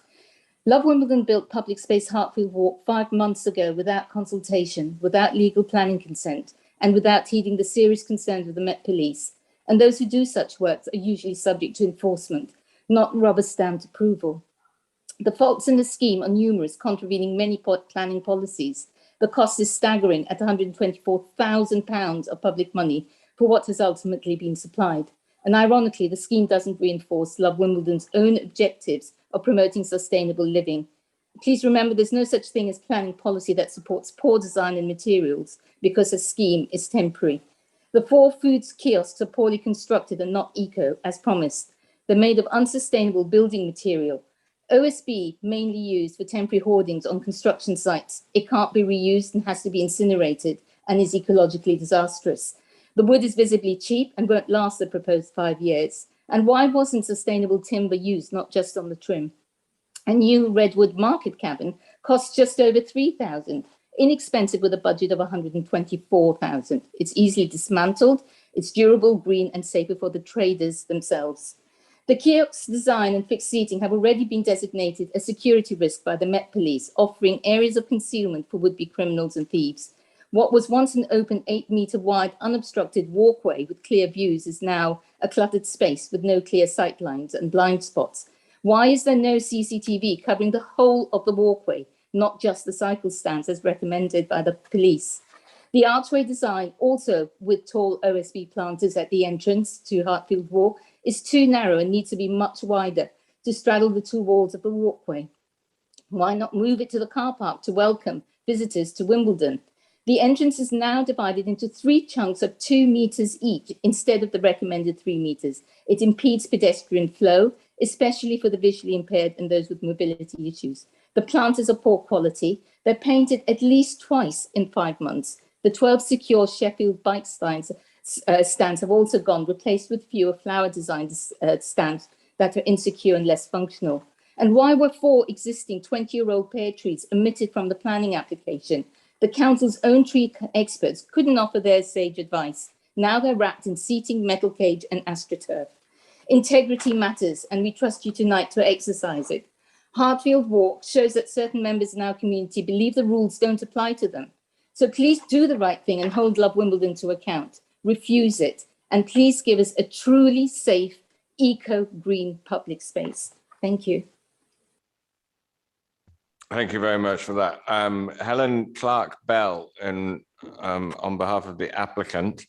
Love Wimbledon built public space Hartfield Walk 5 months ago without consultation, without legal planning consent, and without heeding the serious concerns of the Met Police. And those who do such works are usually subject to enforcement, not rubber-stamped approval. The faults in the scheme are numerous, contravening many planning policies. The cost is staggering at £124,000 of public money for what has ultimately been supplied. And ironically, the scheme doesn't reinforce Love Wimbledon's own objectives of promoting sustainable living. Please remember there's no such thing as planning policy that supports poor design and materials because a scheme is temporary. The 4 foods kiosks are poorly constructed and not eco, as promised. They're made of unsustainable building material. OSB mainly used for temporary hoardings on construction sites. It can't be reused and has to be incinerated and is ecologically disastrous. The wood is visibly cheap and won't last the proposed 5 years. And why wasn't sustainable timber used, not just on the trim? A new redwood market cabin costs just over £3,000, inexpensive with a budget of £124,000. It's easily dismantled, it's durable, green and safer for the traders themselves. The kiosk's design and fixed seating have already been designated a security risk by the Met Police, offering areas of concealment for would-be criminals and thieves. What was once an open 8-metre wide unobstructed walkway with clear views is now a cluttered space with no clear sight lines and blind spots. Why is there no CCTV covering the whole of the walkway, not just the cycle stands as recommended by the police? The archway design, also with tall OSB planters at the entrance to Hartfield Walk, is too narrow and needs to be much wider to straddle the 2 walls of the walkway. Why not move it to the car park to welcome visitors to Wimbledon? The entrance is now divided into 3 chunks of 2 metres each instead of the recommended 3 metres. It impedes pedestrian flow, especially for the visually impaired and those with mobility issues. The planters are poor quality. They're painted at least twice in 5 months. The 12 secure Sheffield bike stands have also gone, replaced with fewer flower designed stands that are insecure and less functional. And why were 4 existing 20-year-old pear trees omitted from the planning application? The council's own tree experts couldn't offer their sage advice. Now they're wrapped in seating, metal cage and astroturf. Integrity matters, and we trust you tonight to exercise it. Hartfield Walk shows that certain members in our community believe the rules don't apply to them. So please do the right thing and hold Love Wimbledon to account. Refuse it, and please give us a truly safe, eco-green public space. Thank you. Thank you very much for that. Helen Clark Bell, and on behalf of the applicant,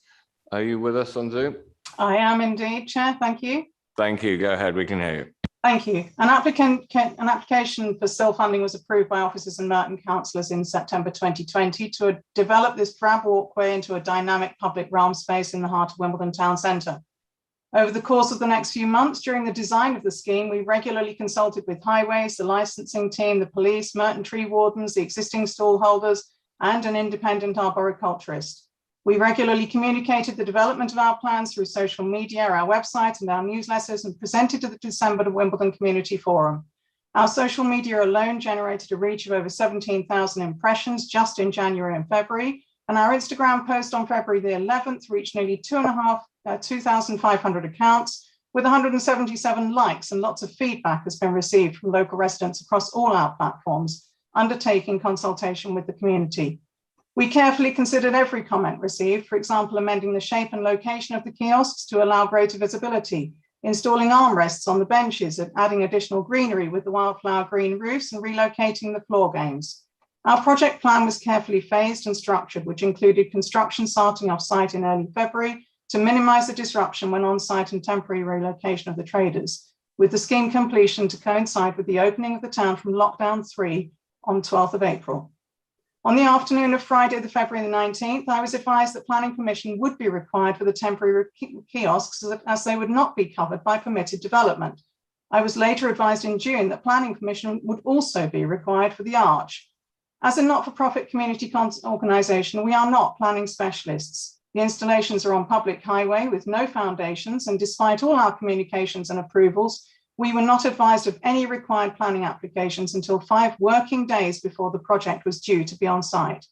are you with us on Zoom? I am indeed, Chair. Thank you. Thank you. Go ahead. We can hear you. Thank you. An application for still funding was approved by officers and Merton councillors in September 2020 to develop this drab walkway into a dynamic public realm space in the heart of Wimbledon Town Centre. Over the course of the next few months during the design of the scheme, we regularly consulted with highways, the licensing team, the police, Merton tree wardens, the existing stall holders, and an independent arboriculturist. We regularly communicated the development of our plans through social media, our website, and our newsletters, and presented to the December Wimbledon Community Forum. Our social media alone generated a reach of over 17,000 impressions just in January and February, and our Instagram post on February the 11th reached nearly 2,500 accounts, with 177 likes, and lots of feedback has been received from local residents across all our platforms, undertaking consultation with the community. We carefully considered every comment received, for example, amending the shape and location of the kiosks to allow greater visibility, installing armrests on the benches and adding additional greenery with the wildflower green roofs and relocating the floor games. Our project plan was carefully phased and structured, which included construction starting off-site in early February to minimise the disruption when on-site and temporary relocation of the traders, with the scheme completion to coincide with the opening of the town from lockdown 3 on 12th of April. On the afternoon of Friday, the February the 19th, I was advised that planning permission would be required for the temporary kiosks as they would not be covered by permitted development. I was later advised in June that planning permission would also be required for the arch. As a not-for-profit community organisation, we are not planning specialists. The installations are on public highway with no foundations, and despite all our communications and approvals, we were not advised of any required planning applications until 5 working days before the project was due to be on site.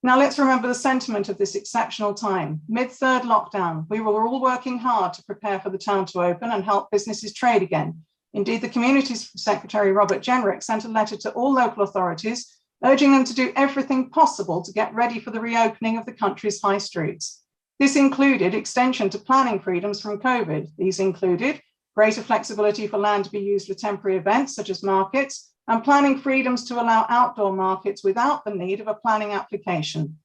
Now let's remember the sentiment of this exceptional time. Mid-third lockdown, we were all working hard to prepare for the town to open and help businesses trade again. Indeed, the Community Secretary, Robert Jenrick, sent a letter to all local authorities urging them to do everything possible to get ready for the reopening of the country's high streets. This included extension to planning freedoms from COVID. These included greater flexibility for land to be used for temporary events such as markets, and planning freedoms to allow outdoor markets without the need of a planning application.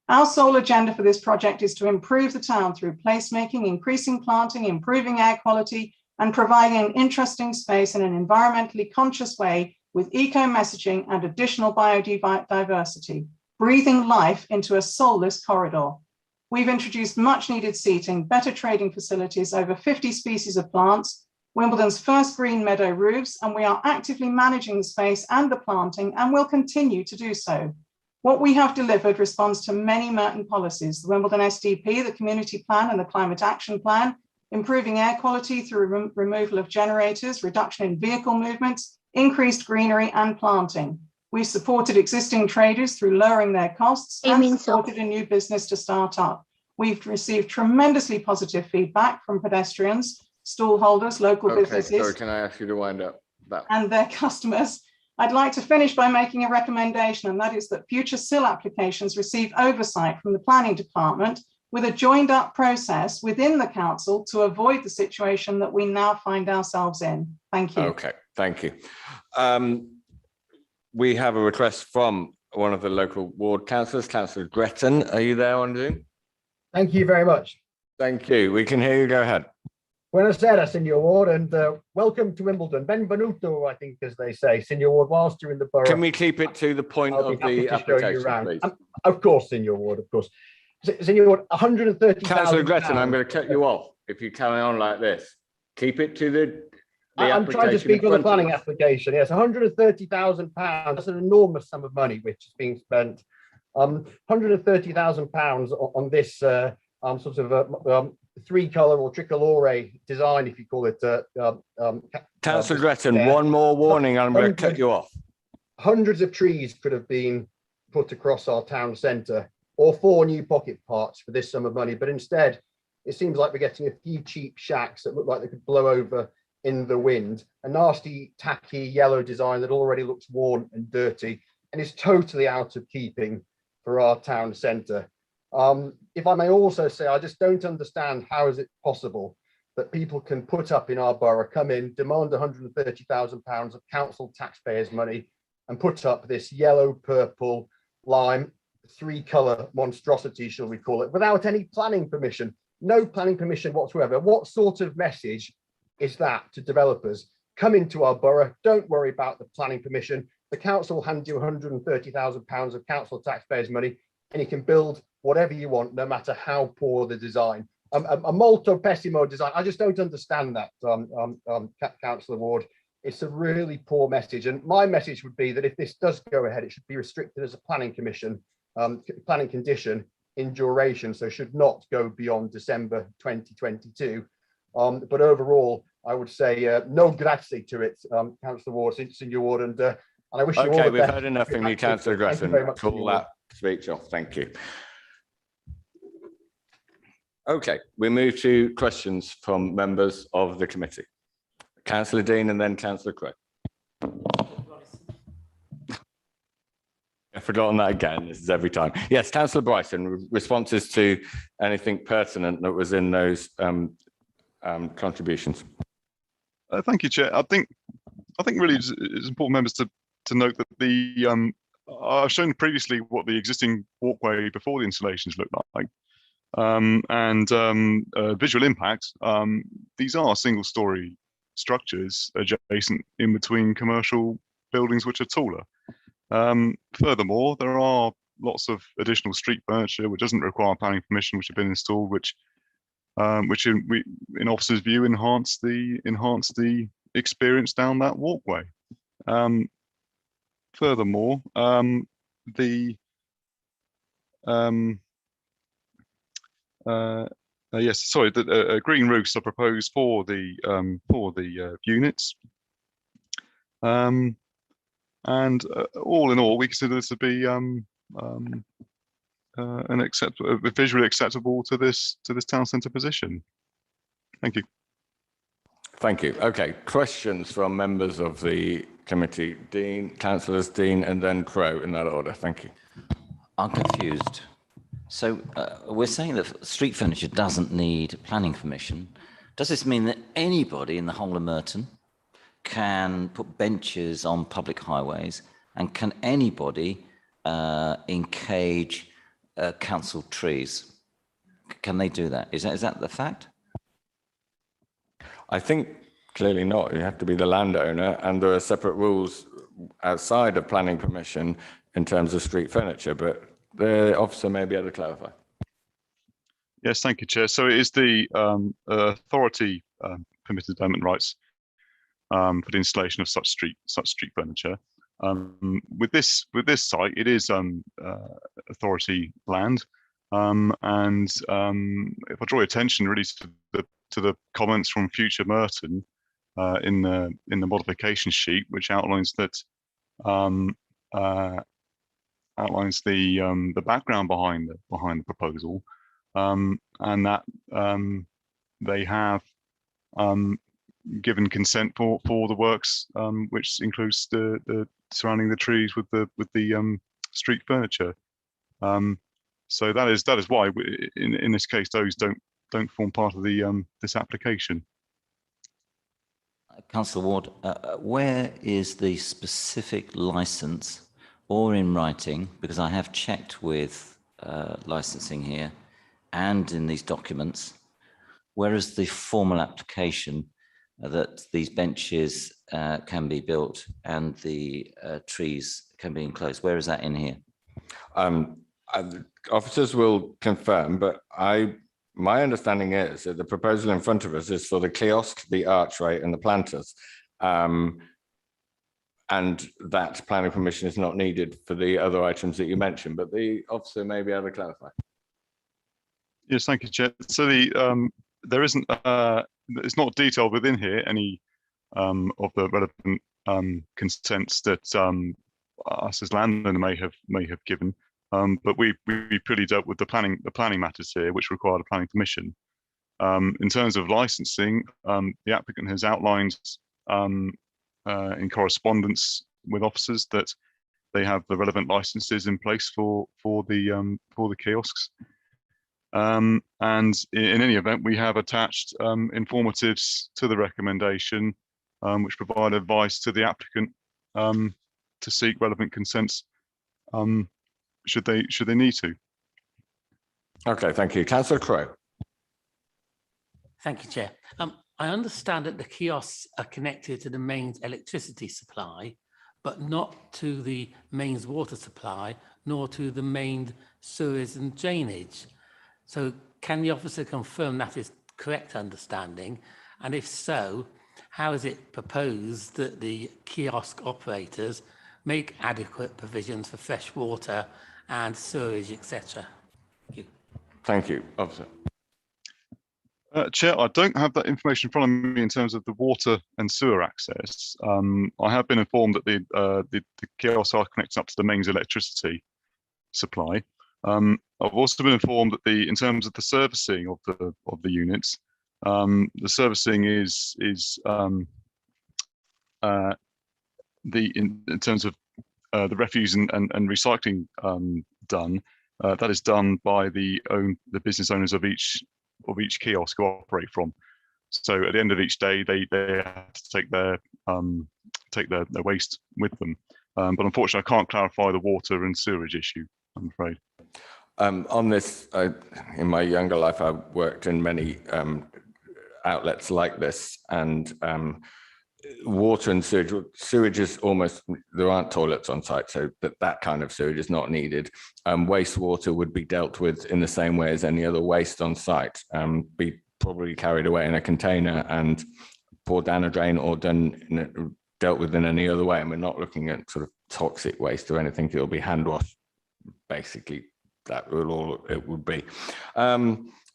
Our sole agenda for this project is to improve the town through placemaking, increasing planting, improving air quality, and providing an interesting space in an environmentally conscious way with eco-messaging and additional biodiversity, breathing life into a soulless corridor. We've introduced much needed seating, better trading facilities, over 50 species of plants, Wimbledon's first green meadow roofs, and we are actively managing the space and the planting and will continue to do so. What we have delivered responds to many Merton policies, the Wimbledon SDP, the community plan and the climate action plan, improving air quality through removal of generators, reduction in vehicle movements, increased greenery and planting. We've supported existing traders through lowering their costs and supported a new business to start up. We've received tremendously positive feedback from pedestrians, stall holders, local businesses. Sorry, can I ask you to wind up that? And their customers. I'd like to finish by making a recommendation, and that is that future SIL applications receive oversight from the planning department with a joined up process within the council to avoid the situation that we now find ourselves in. Thank you. Okay, thank you. We have a request from one of the local ward councillors, Councillor Gretton. Are you there on Zoom? Thank you very much. Thank you. We can hear you. Go ahead. Buonasera, Signor Ward, and welcome to Wimbledon. Benvenuto, I think, as they say, Signor Ward, whilst you're in the borough. Can we keep it to the point of the application, please? Of course, Signor Ward, of course. Signor Ward, 130,000. Councillor Gretton, I'm going to cut you off if you carry on like this. Keep it to I'm trying to speak on the planning application. Yes, £130,000. That's an enormous sum of money which is being spent. £130,000 on this sort of three-colour or tricolore design, if you call it. Councillor Gretton, one more warning, and I'm going to cut you off. Hundreds of trees could have been put across our town centre, or 4 new pocket parks for this sum of money, but instead it seems like we're getting a few cheap shacks that look like they could blow over in the wind, a nasty tacky yellow design that already looks worn and dirty and is totally out of keeping for our town centre. If I may also say, I just don't understand how is it possible that people can put up in our borough, come in, demand £130,000 of council taxpayers' money and put up this yellow, purple, lime, 3-colour monstrosity, shall we call it, without any planning permission, no planning permission whatsoever. What sort of message is that to developers? Come into our borough, don't worry about the planning permission. The council will hand you £130,000 of council taxpayers' money and you can build whatever you want, no matter how poor the design. A molto pessimo design. I just don't understand that, Councillor Ward. It's a really poor message. And my message would be that if this does go ahead, it should be restricted as a planning commission, planning condition in duration, so should not go beyond December 2022. But overall, I would say no grazie to it, Councillor Ward, Senior Ward, and I wish you all the best. We've heard enough from you, Councillor Gretton. Call that speech off. Thank you. Okay, we move to questions from members of the committee. Councillor Dean and then Councillor Craig. I've forgotten that again. This is every time. Yes, Councillor Bryson, responses to anything pertinent that was in those contributions. Thank you, Chair. I think really it's important, members, to note that the I've shown previously what the existing walkway before the installations looked like, and visual impact. These are single-storey structures adjacent in between commercial buildings which are taller. Furthermore, there are lots of additional street furniture which doesn't require planning permission, which have been installed, which in officers' view enhance the experience down that walkway. Furthermore, the green roofs are proposed for the units, and all in all, we consider this to be visually acceptable to this town centre position. Thank you. Thank you. Okay, questions from members of the committee. Dean, Councillors Dean and then Crow, in that order. Thank you. I'm confused. So we're saying that street furniture doesn't need planning permission. Does this mean that anybody in the whole of Merton can put benches on public highways, and can anybody encage council trees? Can they do that? Is that the fact? I think clearly not. You have to be the landowner, and there are separate rules outside of planning permission in terms of street furniture, but the officer may be able to clarify. Yes, thank you, Chair. So it is the authority permitted development rights for the installation of such street furniture. With this site, it is authority land, and if I draw attention really to the comments from Future Merton in the modification sheet, which outlines that outlines the background behind the proposal, and that they have given consent for the works, which includes the surrounding the trees with the street furniture. So that is why in this case those don't form part of the this application. Councillor Ward, where is the specific licence, or in writing, because I have checked with licensing here and in these documents, where is the formal application that these benches can be built and the trees can be enclosed? Where is that in here? Officers will confirm, but I My understanding is that the proposal in front of us is for the kiosk, the archway and the planters. And that planning permission is not needed for the other items that you mentioned, but the officer may be able to clarify. Yes, thank you, Chair. So there isn't, it's not detailed within here any of the relevant consents that us as landowner may have given. But we purely dealt with the planning matters here, which required a planning permission. In terms of licensing, the applicant has outlined in correspondence with officers that they have the relevant licenses in place for the kiosks. And in any event, we have attached informatives to the recommendation, which provide advice to the applicant to seek relevant consents should they need to. Okay, thank you. Councillor Crowe. Thank you, Chair. I understand that the kiosks are connected to the mains electricity supply, but not to the mains water supply, nor to the main sewers and drainage. So can the officer confirm that is correct understanding? And if so, how is it proposed that the kiosk operators make adequate provisions for fresh water and sewage, etc.? Thank you. Thank you, officer. Chair, I don't have that information in front of me in terms of the water and sewer access. I have been informed that the kiosks are connected up to the mains electricity supply. I've also been informed that in terms of the servicing of the units, the servicing is in terms of the refuse and recycling done. That is done by the business owners of each kiosk who operate from. So at the end of each day, they have to take their waste with them. But unfortunately, I can't clarify the water and sewerage issue, I'm afraid. On this, in my younger life, I worked in many outlets like this, and water and sewage is almost, there aren't toilets on site, so that kind of sewage is not needed. Wastewater would be dealt with in the same way as any other waste on site, be probably carried away in a container and poured down a drain, or dealt with in any other way. And we're not looking at sort of toxic waste or anything. It'll be hand washed, basically. That will all it would be.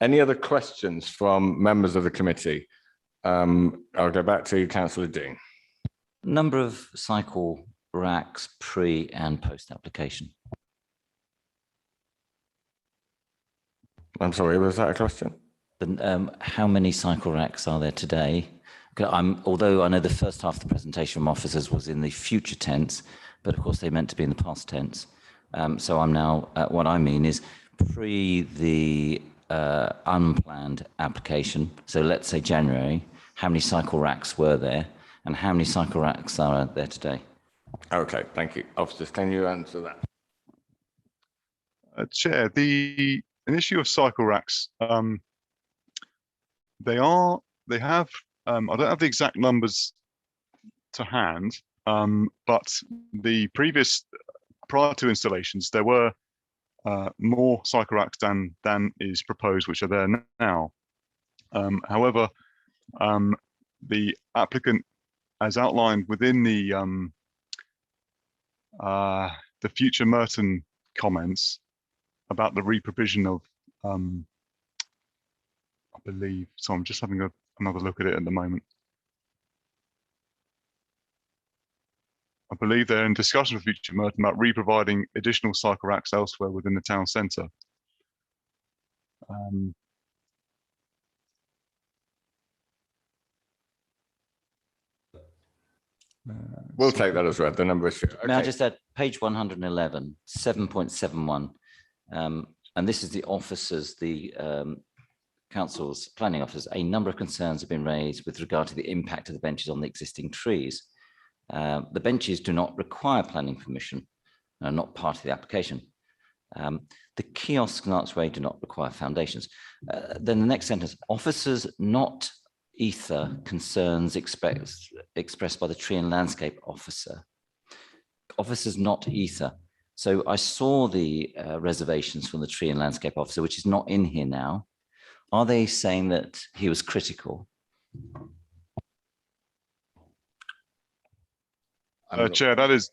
Any other questions from members of the committee? I'll go back to Councillor Dean. Number of cycle racks pre and post application. I'm sorry, was that a question? How many cycle racks are there today? Although I know the first half of the presentation from officers was in the future tense, but of course they meant to be in the past tense. So I'm now, what I mean is pre the unplanned application. So let's say January, how many cycle racks were there and how many cycle racks are there today? Okay, thank you. Officers, can you answer that? Chair, an issue of cycle racks, I don't have the exact numbers to hand, but the prior to installations, there were more cycle racks than is proposed, which are there now. However, the applicant, as outlined within the future Merton comments about the re-provision of, I believe, so I'm just having another look at it at the moment. I believe they're in discussion with future Merton about re-providing additional cycle racks elsewhere within the town centre. We'll take that as read. The number is okay. May I just add page 111, 7.71, and this is the officers, the council's planning officers. A number of concerns have been raised with regard to the impact of the benches on the existing trees. The benches do not require planning permission, not part of the application. The kiosks and archway do not require foundations. Then the next sentence, officers not ether concerns expressed by the tree and landscape officer. Officers not ether. So I saw the reservations from the tree and landscape officer, which is not in here now. are they saying that he was critical? Chair, that is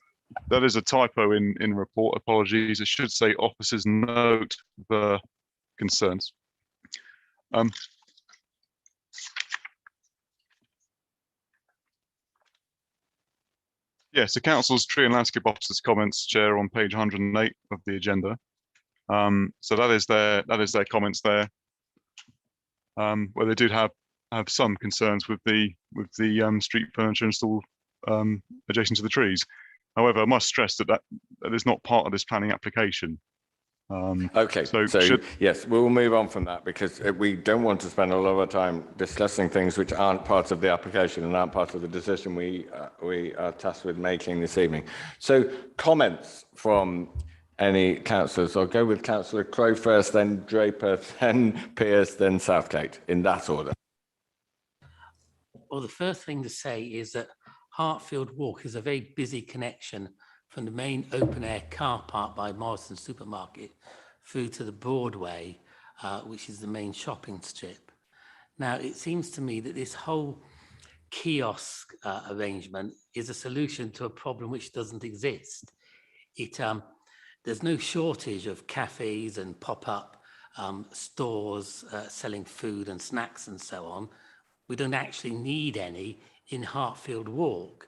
a typo in the report. Apologies. It should say officers note the concerns. Yes, the council's tree and landscape officers comments, Chair, on page 108 of the agenda. So that is their comments there, where they did have some concerns with the street furniture installed adjacent to the trees. However, I must stress that is not part of this planning application. Okay, so yes, we will move on from that because we don't want to spend a lot of time discussing things which aren't part of the application and aren't part of the decision we are tasked with making this evening. So comments from any councillors? I'll go with Councillor Crowe first, then Draper, then Pearce, then Southgate, in that order. Well, the first thing to say is that Hartfield Walk is a very busy connection from the main open-air car park by Morrison Supermarket through to the Broadway, which is the main shopping strip. Now, it seems to me that this whole kiosk arrangement is a solution to a problem which doesn't exist. There's no shortage of cafes and pop-up stores selling food and snacks and so on. We don't actually need any in Hartfield Walk.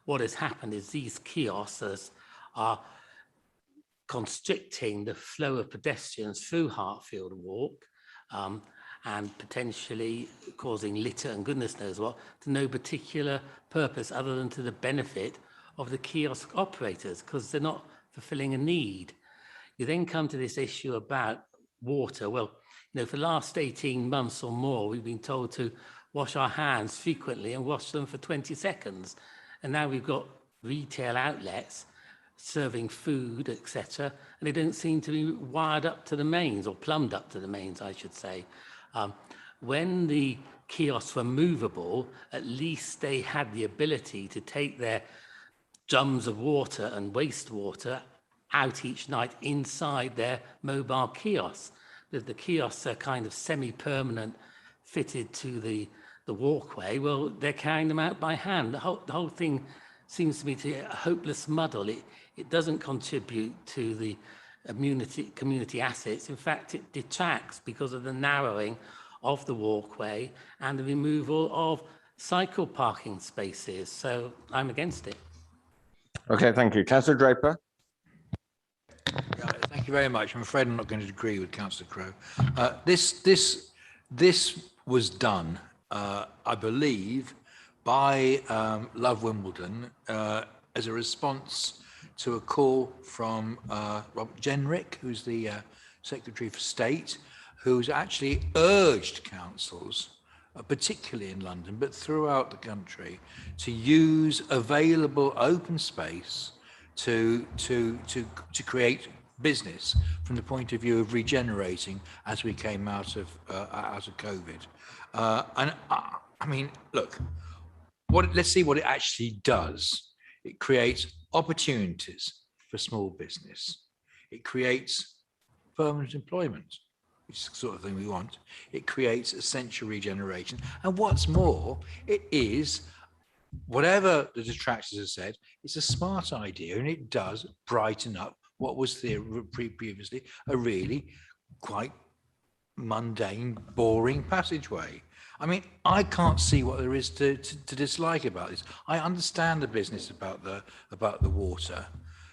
What has happened is these kiosks are constricting the flow of pedestrians through Hartfield Walk and potentially causing litter and goodness knows what to no particular purpose other than to the benefit of the kiosk operators because they're not fulfilling a need. You then come to this issue about water. Well, for the last 18 months or more, we've been told to wash our hands frequently and wash them for 20 seconds. And now we've got retail outlets serving food, etc. And they don't seem to be wired up to the mains or plumbed up to the mains, I should say. When the kiosks were movable, at least they had the ability to take their drums of water and wastewater out each night inside their mobile kiosks. The kiosks are kind of semi-permanent, fitted to the walkway. Well, they're carrying them out by hand. The whole thing seems to me to be a hopeless muddle. It doesn't contribute to the community assets. In fact, it detracts because of the narrowing of the walkway and the removal of cycle parking spaces. So I'm against it. Okay, thank you. Councillor Draper. Yeah, thank you very much. I'm afraid I'm not going to agree with Councillor Crowe. This was done, I believe, by Love Wimbledon as a response to a call from Robert Jenrick, who's the Secretary for State, who's actually urged councils, particularly in London, but throughout the country, to use available open space to create business from the point of view of regenerating as we came out of COVID. And I mean, look, let's see what it actually does. It creates opportunities for small business. It creates permanent employment, which is the sort of thing we want. It creates essential regeneration. And what's more, it is, whatever the detractors have said, it's a smart idea and it does brighten up what was previously a really quite mundane, boring passageway. I mean, I can't see what there is to dislike about this. I understand the business about the water,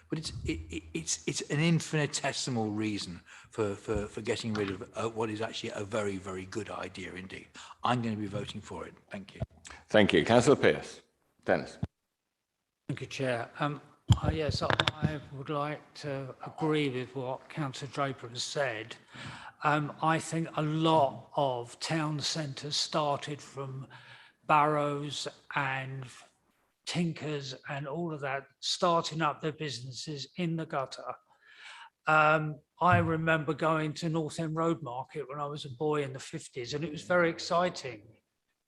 but it's an infinitesimal reason for getting rid of what is actually a very, very good idea indeed. I'm going to be voting for it. Thank you. Thank you. Councillor Pearce. Dennis. Thank you, Chair. Yes, I would like to agree with what Councillor Draper has said. I think a lot of town centres started from Barrows and Tinkers and all of that, starting up their businesses in the gutter. I remember going to North End Road Market when I was a boy in the 50s, and it was very exciting,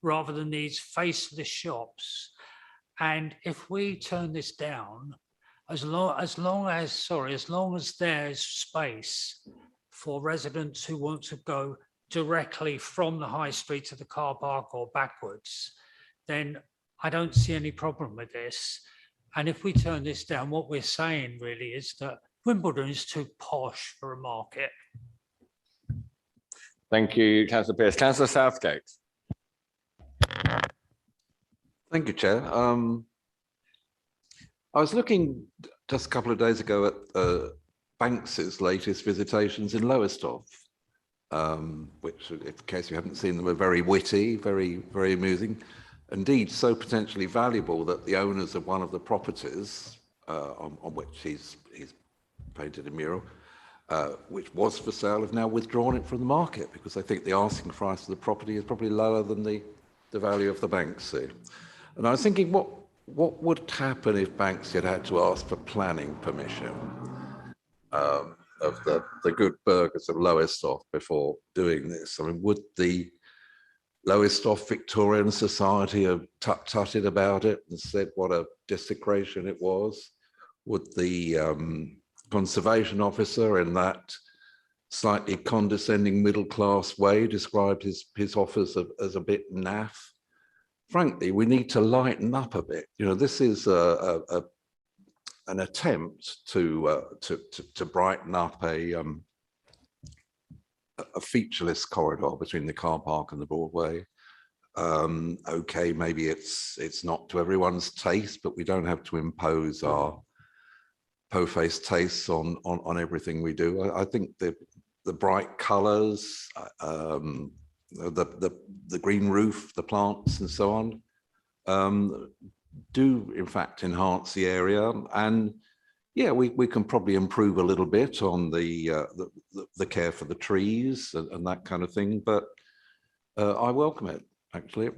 rather than these faceless shops. And if we turn this down, as long as there's space for residents who want to go directly from the high street to the car park or backwards, then I don't see any problem with this. And if we turn this down, what we're saying really is that Wimbledon is too posh for a market. Thank you, Councillor Pearce. Councillor Southgate. Thank you, Chair. I was looking just a couple of days ago at Banks's latest visitations in Lowestoft, which, in case you haven't seen them, are very witty, very, very amusing. Indeed, so potentially valuable that the owners of one of the properties on which he's painted a mural, which was for sale, have now withdrawn it from the market because they think the asking price of the property is probably lower than the value of the Banksy. And I was thinking, what would happen if Banksy had to ask for planning permission of the good burghers of Lowestoft before doing this? I mean, would the Lowestoft Victorian Society have tut-tutted about it and said what a desecration it was? Would the conservation officer, in that slightly condescending middle-class way, described his offers as a bit naff? Frankly, we need to lighten up a bit. You know, this is an attempt to brighten up a featureless corridor between the car park and the Broadway. Okay, maybe it's not to everyone's taste, but we don't have to impose our po-faced tastes on everything we do. I think the bright colours, the green roof, the plants and so on, do in fact enhance the area. And yeah, we can probably improve a little bit on the care for the trees and that kind of thing, but I welcome it, actually.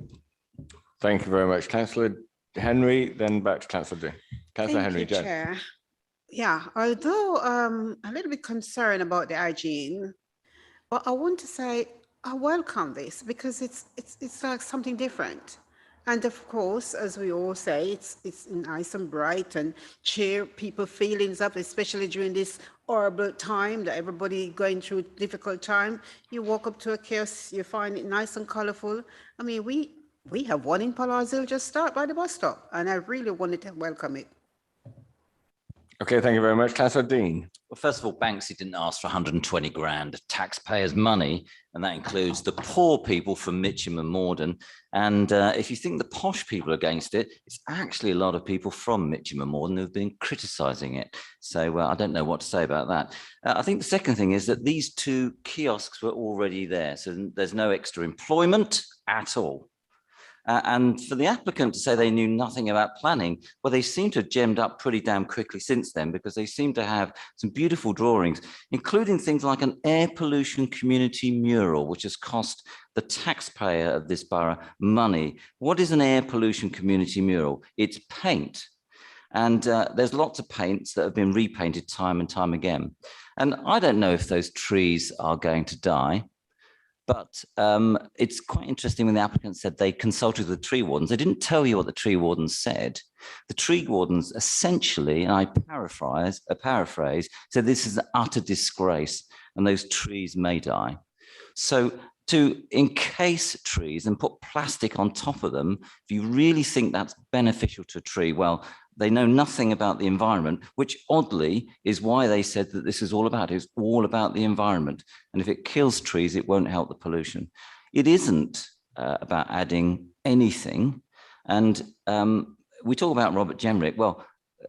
Thank you very much. Councillor Henry, then back to Councillor Dean. Councillor Henry Jones. Chair. Yeah, although a little bit concerned about the hygiene, but I want to say I welcome this because it's like something different. And of course, as we all say, it's nice and bright and cheer people's feelings up, especially during this horrible time that everybody going through a difficult time. You walk up to a kiosk, you find it nice and colorful. I mean, we have one in Palazzo just start by the bus stop, and I really wanted to welcome it. Okay, thank you very much. Councillor Dean. Well, first of all, Banksy didn't ask for 120 grand of taxpayers' money, and that includes the poor people from Mitcham and Morden. And if you think the posh people are against it, it's actually a lot of people from Mitcham and Morden who've been criticising it. So I don't know what to say about that. I think the second thing is that these two kiosks were already there, so there's no extra employment at all. And for the applicant to say they knew nothing about planning, well, they seem to have gemmed up pretty damn quickly since then, because they seem to have some beautiful drawings, including things like an air pollution community mural, which has cost the taxpayer of this borough money. What is an air pollution community mural? It's paint. And there's lots of paints that have been repainted time and time again. And I don't know if those trees are going to die. But it's quite interesting when the applicant said they consulted the tree wardens. They didn't tell you what the tree wardens said. The tree wardens essentially, and I paraphrase, said this is an utter disgrace and those trees may die. So to encase trees and put plastic on top of them, if you really think that's beneficial to a tree, well, they know nothing about the environment, which oddly is why they said that this is all about. It's all about the environment. And if it kills trees, it won't help the pollution. It isn't about adding anything. And we talk about Robert Jenrick. Well,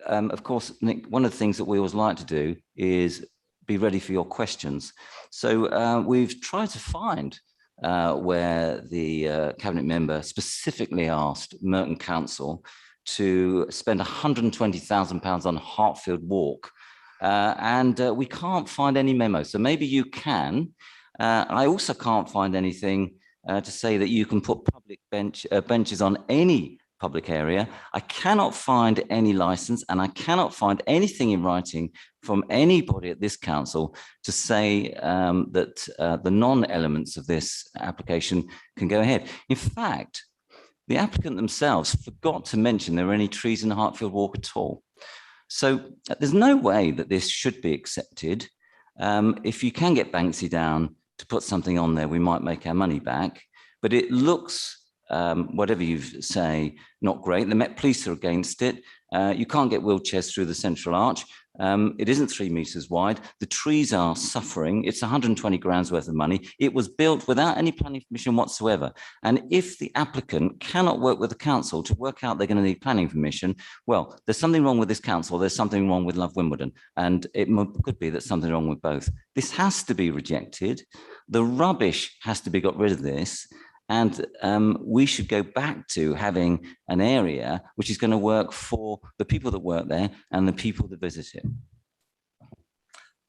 of course, Nick, one of the things that we always like to do is be ready for your questions. So we've tried to find where the cabinet member specifically asked Merton Council to spend £120,000 on Hartfield Walk. And we can't find any memos. So maybe you can. I also can't find anything to say that you can put public benches on any public area. I cannot find any license, and I cannot find anything in writing from anybody at this council to say that the non-elements of this application can go ahead. In fact, the applicant themselves forgot to mention there were any trees in the Hartfield Walk at all. So there's no way that this should be accepted. If you can get Banksy down, to put something on there, we might make our money back. But it looks, whatever you say, not great. The Met Police are against it. You can't get wheelchairs through the central arch. It isn't 3 meters wide. The trees are suffering. It's 120 grand's worth of money. It was built without any planning permission whatsoever. And if the applicant cannot work with the council to work out they're going to need planning permission, well, there's something wrong with this council. There's something wrong with Love Wimbledon. And it could be that something wrong with both. This has to be rejected. The rubbish has to be got rid of this. And we should go back to having an area which is going to work for the people that work there and the people that visit it.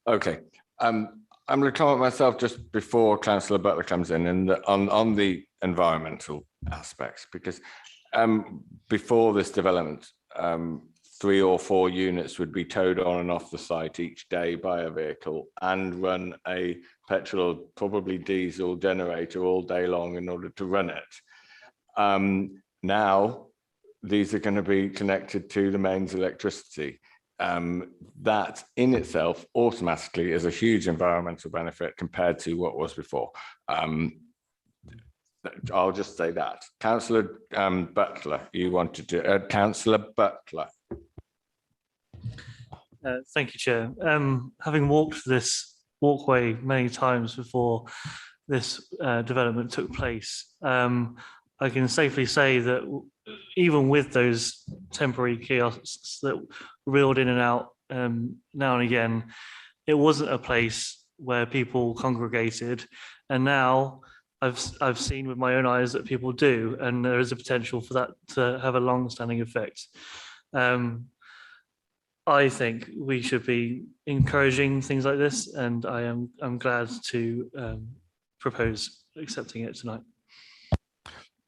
Okay, I'm going to comment myself just before Councillor Butler comes in and on the environmental aspects, because before this development, 3 or 4 units would be towed on and off the site each day by a vehicle and run a petrol, probably diesel generator all day long in order to run it. Now, these are going to be connected to the mains electricity. That in itself automatically is a huge environmental benefit compared to what was before. I'll just say that. Councillor Butler, you wanted to, Councillor Butler. Thank you, Chair. Having walked this walkway many times before this development took place, I can safely say that even with those temporary kiosks that reeled in and out now and again, it wasn't a place where people congregated. And now I've seen with my own eyes that people do, and there is a potential for that to have a long-standing effect. I think we should be encouraging things like this, and I'm glad to propose accepting it tonight.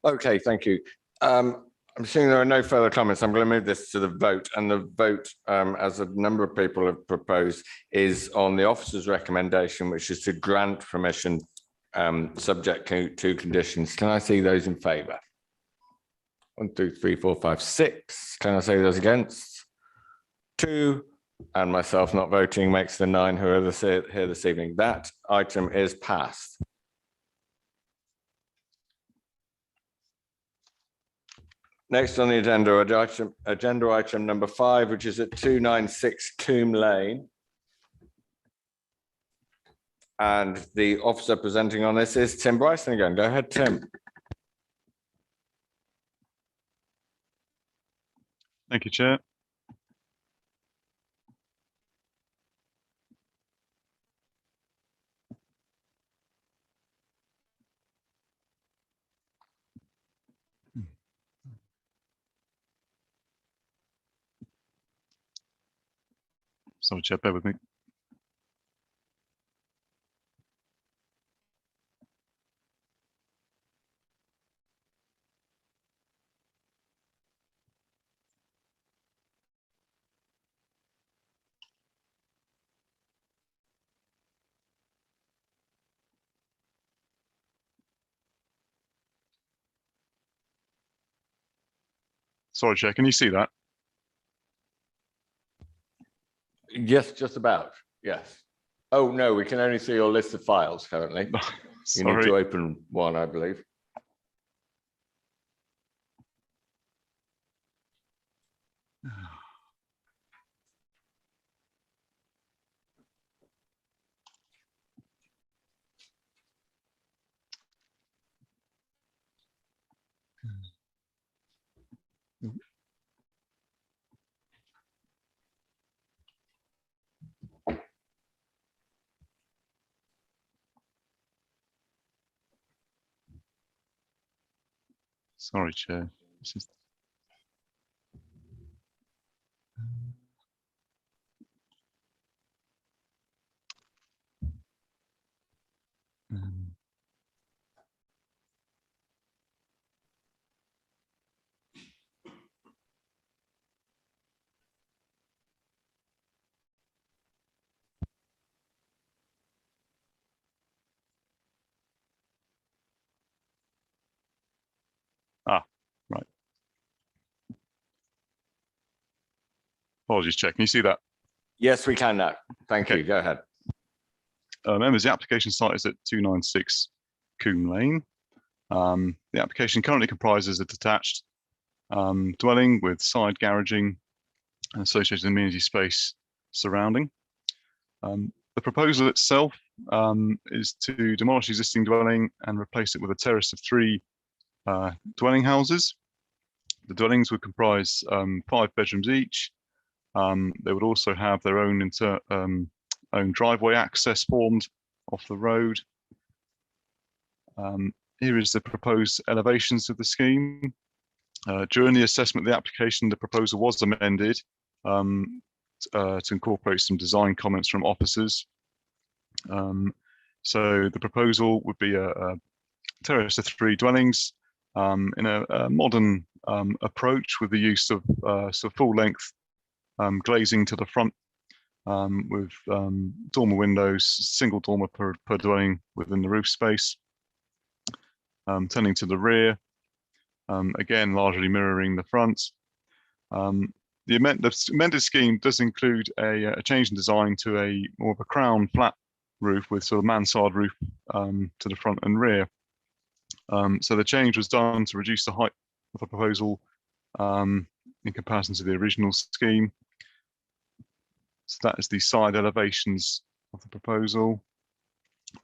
Okay, thank you. I'm seeing there are no further comments. I'm going to move this to the vote, and the vote, as a number of people have proposed, is on the officer's recommendation, which is to grant permission subject to conditions. Can I see those in favour? 1, 2, 3, 4, 5, 6. Can I see those against? 2, and myself not voting makes the 9 who are here this evening. That item is passed. Next on the agenda item number 5, which is at 296 Coombe Lane. And the officer presenting on this is Tim Bryson again. Go ahead, Tim. Thank you, Chair. Sorry, Chair, bear with me. Sorry, Chair, can you see that? Yes, just about. Yes. Oh, no, we can only see your list of files currently. You need to open one, I believe. Sorry, Chair. This is... right. Apologies, Chair. Can you see that? Yes, we can now. Thank you. Go ahead. Members, the application site is at 296 Coombe Lane. The application currently comprises a detached dwelling with side garaging and associated amenity space surrounding. The proposal itself is to demolish the existing dwelling and replace it with a terrace of 3 dwelling houses. The dwellings would comprise 5 bedrooms each. They would also have their own own driveway access formed off the road. Here is the proposed elevations of the scheme. During the assessment of the application, the proposal was amended to incorporate some design comments from officers. So the proposal would be a terrace of 3 dwellings in a modern approach with the use of sort of full-length glazing to the front with dormer windows, single dormer per dwelling within the roof space. Turning to the rear, again, largely mirroring the front. The amended scheme does include a change in design to a more of a crown flat roof with sort of mansard roof to the front and rear. So the change was done to reduce the height of the proposal in comparison to the original scheme. So that is the side elevations of the proposal.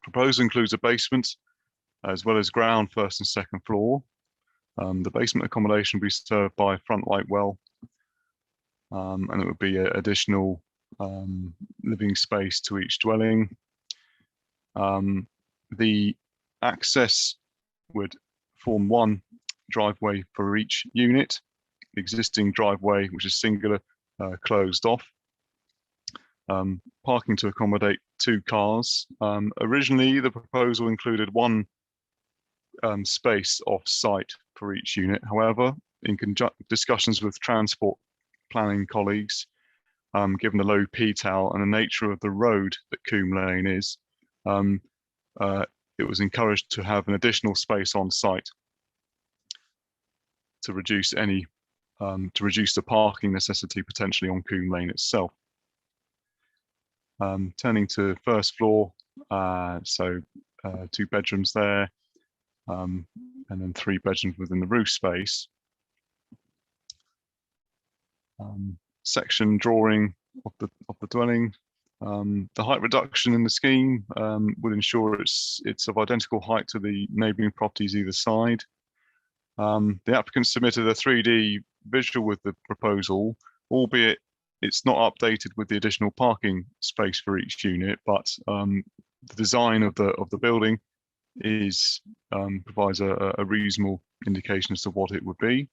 Proposal includes a basement as well as ground, first and second floor. The basement accommodation will be served by a front light well, and it would be an additional living space to each dwelling. The access would form 1 driveway for each unit. The existing driveway, which is singular, closed off. Parking to accommodate 2 cars. Originally, the proposal included 1 space off-site for each unit. However, in discussions with transport planning colleagues, given the low PTAL and the nature of the road that Coombe Lane is, it was encouraged to have an additional space on site to reduce the parking necessity potentially on Coombe Lane itself. Turning to first floor, so 2 bedrooms there, and then 3 bedrooms within the roof space. Section drawing of the dwelling. The height reduction in the scheme would ensure it's of identical height to the neighbouring properties either side. The applicant submitted a 3D visual with the proposal, albeit it's not updated with the additional parking space for each unit, but the design of the building provides a reasonable indication as to what it would be.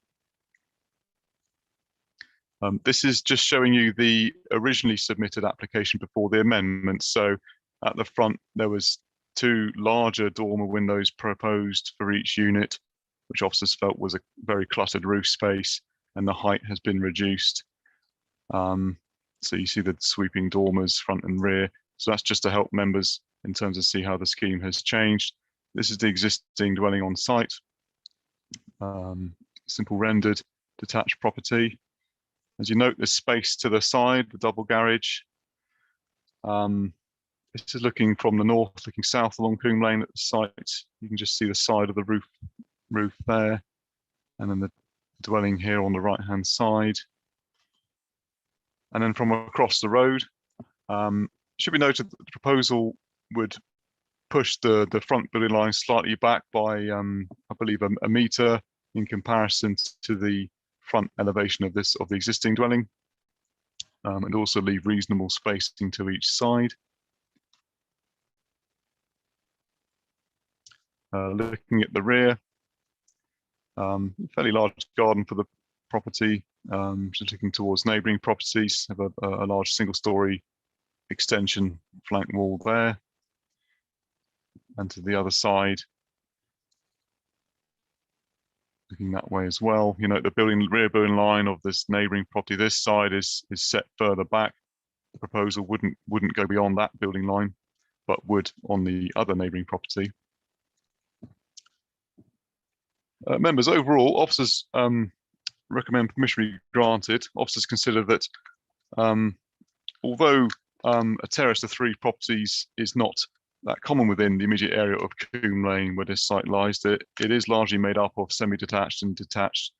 This is just showing you the originally submitted application before the amendment. So at the front, there was 2 larger dormer windows proposed for each unit, which officers felt was a very cluttered roof space, and the height has been reduced. So you see the sweeping dormers front and rear. So that's just to help members in terms of see how the scheme has changed. This is the existing dwelling on site. Simple rendered detached property. As you note, there's space to the side, the double garage. This is looking from the north, looking south along Coombe Lane at the site. You can just see the side of the roof there, and then the dwelling here on the right-hand side. And then from across the road, should be noted that the proposal would push the front building line slightly back by, I believe, a metre in comparison to the front elevation of the existing dwelling, and also leave reasonable spacing to each side. Looking at the rear, fairly large garden for the property, just looking towards neighbouring properties, have a large single-storey extension flank wall there, and to the other side, looking that way as well. You know, the rear building line of this neighbouring property, this side is set further back. The proposal wouldn't go beyond that building line, but would on the other neighbouring property. Members, overall, officers recommend permission be granted. Officers consider that although a terrace of 3 properties is not that common within the immediate area of Coombe Lane where this site lies. It is largely made up of semi-detached and detached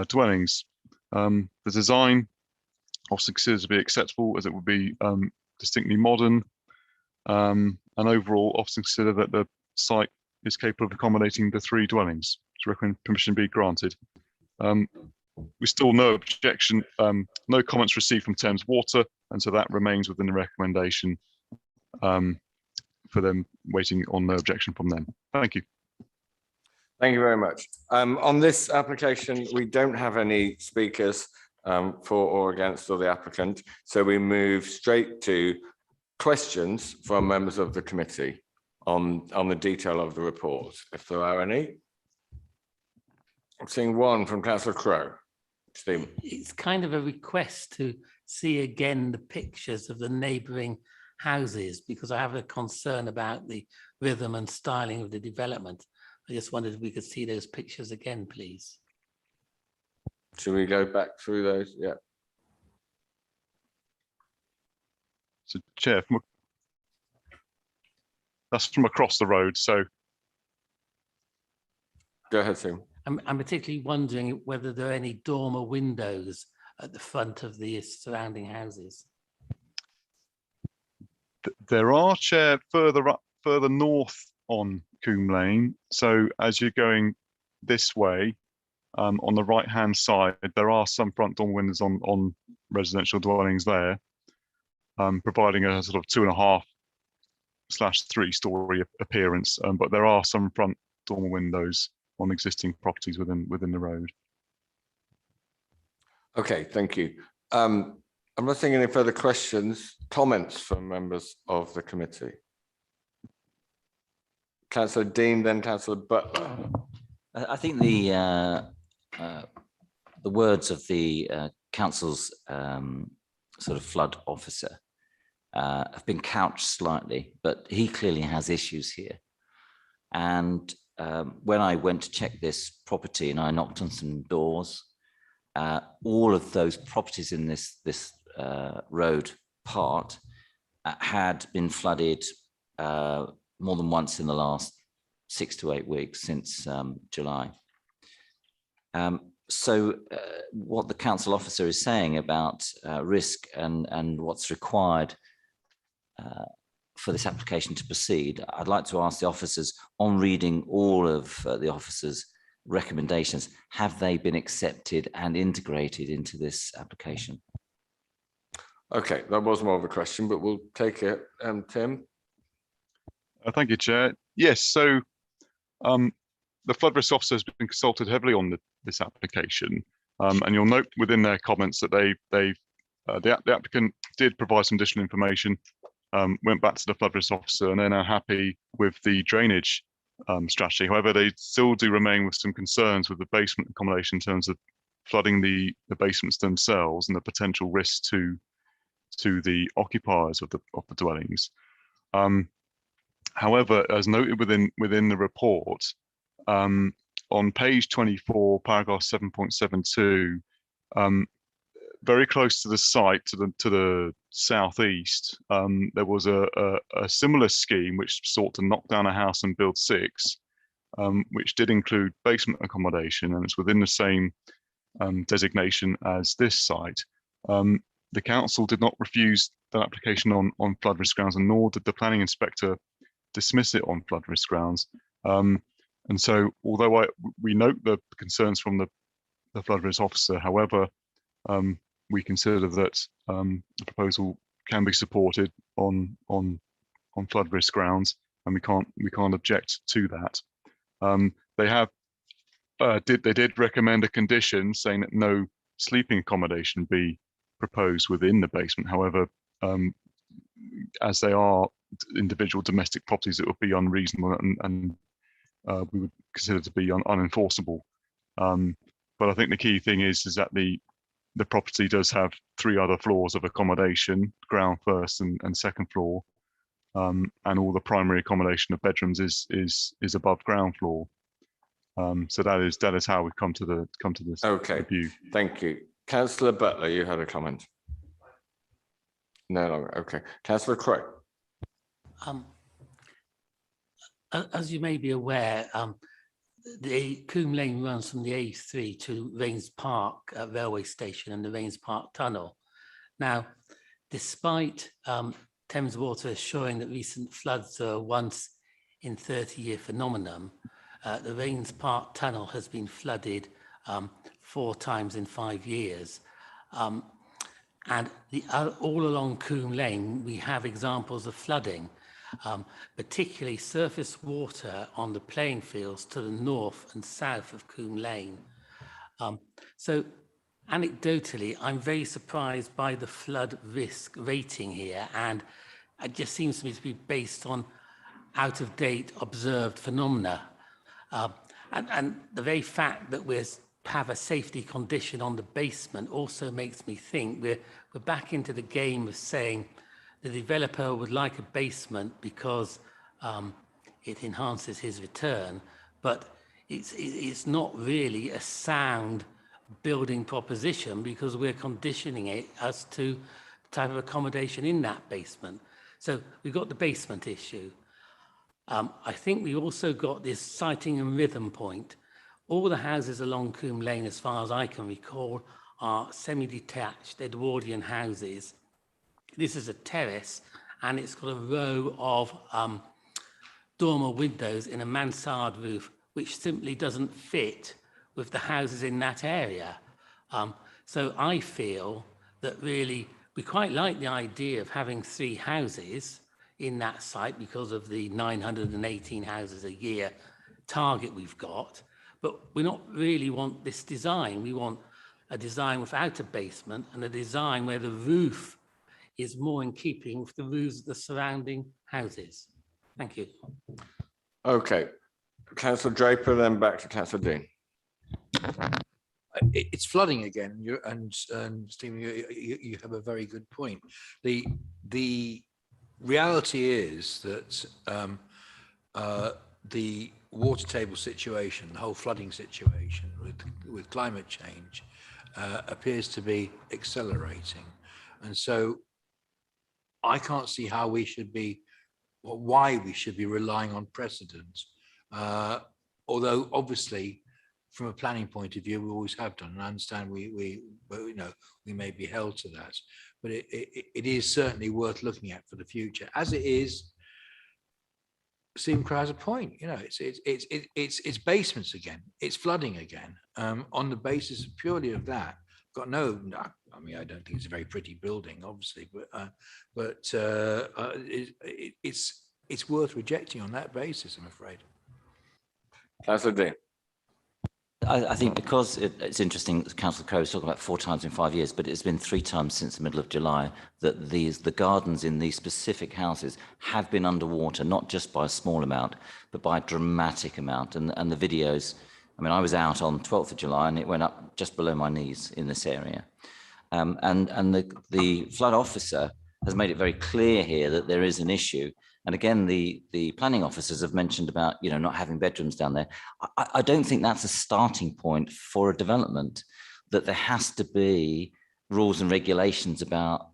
dwellings. The design often considered to be acceptable as it would be distinctly modern, and overall often consider that the site is capable of accommodating the 3 dwellings. To recommend permission be granted. We still no objection, no comments received from Thames Water, and so that remains within the recommendation for them, waiting on no objection from them. Thank you. Thank you very much. On this application, we don't have any speakers for or against or the applicant, so we move straight to questions from members of the committee on the detail of the report, if there are any. I'm seeing one from Councillor Crowe. Stephen. It's kind of a request to see again the pictures of the neighbouring houses, because I have a concern about the rhythm and styling of the development. I just wondered if we could see those pictures again, please. Should we go back through those? Yeah. So, Chair, that's from across the road. So, go ahead, Tim. I'm particularly wondering whether there are any dormer windows at the front of the surrounding houses. There are, Chair, further north on Coombe Lane. So as you're going this way, on the right-hand side, there are some front door windows on residential dwellings there, providing a sort of 2.5/3-story appearance. But there are some front dormer windows on existing properties within the road. Okay, thank you. I'm not seeing any further questions, comments from members of the committee. Councillor Dean, then Councillor Butler. I think the words of the council's sort of flood officer have been couched slightly, but he clearly has issues here. And when I went to check this property and I knocked on some doors, all of those properties in this road part had been flooded more than once in the last 6 to 8 weeks since July. So what the council officer is saying about risk and what's required for this application to proceed, I'd like to ask the officers, on reading all of the officers' recommendations, have they been accepted and integrated into this application? Okay, that was more of a question, but we'll take it. Tim? Thank you, Chair. Yes, so the flood risk officer has been consulted heavily on this application, and you'll note within their comments that the applicant did provide some additional information, went back to the flood risk officer, and they're now happy with the drainage strategy. However, they still do remain with some concerns with the basement accommodation in terms of flooding the basements themselves and the potential risk to the occupiers of the dwellings. However, as noted within the report, on page 24, paragraph 7.72, very close to the site, to the southeast, there was a similar scheme which sought to knock down a house and build 6, which did include basement accommodation, and it's within the same designation as this site. The council did not refuse that application on flood risk grounds, and nor did the planning inspector dismiss it on flood risk grounds. And so, although we note the concerns from the flood risk officer, however, we consider that the proposal can be supported on flood risk grounds, and we can't object to that. They did recommend a condition saying that no sleeping accommodation be proposed within the basement. However, as they are individual domestic properties, it would be unreasonable and we would consider to be unenforceable. But I think the key thing is that the property does have 3 other floors of accommodation, ground, first and second floor, and all the primary accommodation of bedrooms is above ground floor. So that is how we've come to this okay review. Thank you. Councillor Butler, you had a comment. No longer. Okay. Councillor Croy. As you may be aware, the Coombe Lane runs from the A3 to Rains Park railway station and the Rains Park tunnel. Now, despite Thames Water assuring that recent floods are a once in 30-year phenomenon, the Rains Park tunnel has been flooded 4 times in 5 years. And all along Coombe Lane, we have examples of flooding, particularly surface water on the playing fields to the north and south of Coombe Lane. So anecdotally, I'm very surprised by the flood risk rating here, and it just seems to me to be based on out-of-date observed phenomena. And the very fact that we have a safety condition on the basement also makes me think we're back into the game of saying the developer would like a basement because it enhances his return, but it's not really a sound building proposition because we're conditioning it as to the type of accommodation in that basement. So we've got the basement issue. I think we also got this sighting and rhythm point. All the houses along Coombe Lane, as far as I can recall, are semi-detached Edwardian houses. This is a terrace, and it's got a row of dormer windows in a mansard roof, which simply doesn't fit with the houses in that area. So I feel that really we quite like the idea of having 3 houses in that site because of the 918 houses a year target we've got, but we not really want this design. We want a design without a basement and a design where the roof is more in keeping with the roofs of the surrounding houses. Thank you. Okay. Councillor Draper, then back to Councillor Dean. It's flooding again, and Stephen, you have a very good point. The reality is that the water table situation, the whole flooding situation with climate change appears to be accelerating. And so I can't see how we should be, or why we should be relying on precedent. Although obviously from a planning point of view, we always have done, and I understand we may be held to that, but it is certainly worth looking at for the future. As it is, Stephen Crow has a point. It's basements again, it's flooding again. On the basis purely of that, got no. I mean, I don't think it's a very pretty building, obviously, but it's worth rejecting on that basis, I'm afraid. Councillor Dean. I think because it's interesting that Councillor Crowe is talking about 4 times in 5 years, but it's been 3 times since the middle of July that the gardens in these specific houses have been underwater, not just by a small amount, but by a dramatic amount. And the videos, I mean, I was out on 12th of July and it went up just below my knees in this area. And the flood officer has made it very clear here that there is an issue. And again, the planning officers have mentioned about, not having bedrooms down there. I don't think that's a starting point for a development, that there has to be rules and regulations about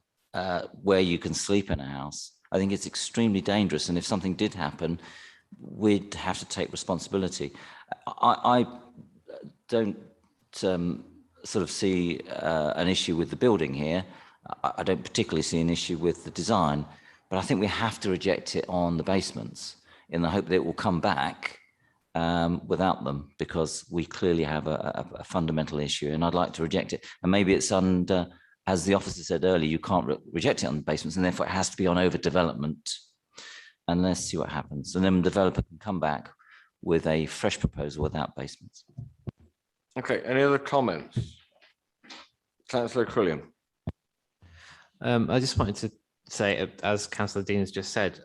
where you can sleep in a house. I think it's extremely dangerous. And if something did happen, we'd have to take responsibility. I don't sort of see an issue with the building here. I don't particularly see an issue with the design. But I think we have to reject it on the basements in the hope that it will come back without them, because we clearly have a fundamental issue, and I'd like to reject it. And maybe it's under, as the officer said earlier, you can't reject it on the basements, and therefore it has to be on overdevelopment. And let's see what happens. And then the developer can come back with a fresh proposal without basements. Okay, any other comments? Councillor Quilliam. I just wanted to say, as Councillor Dean has just said,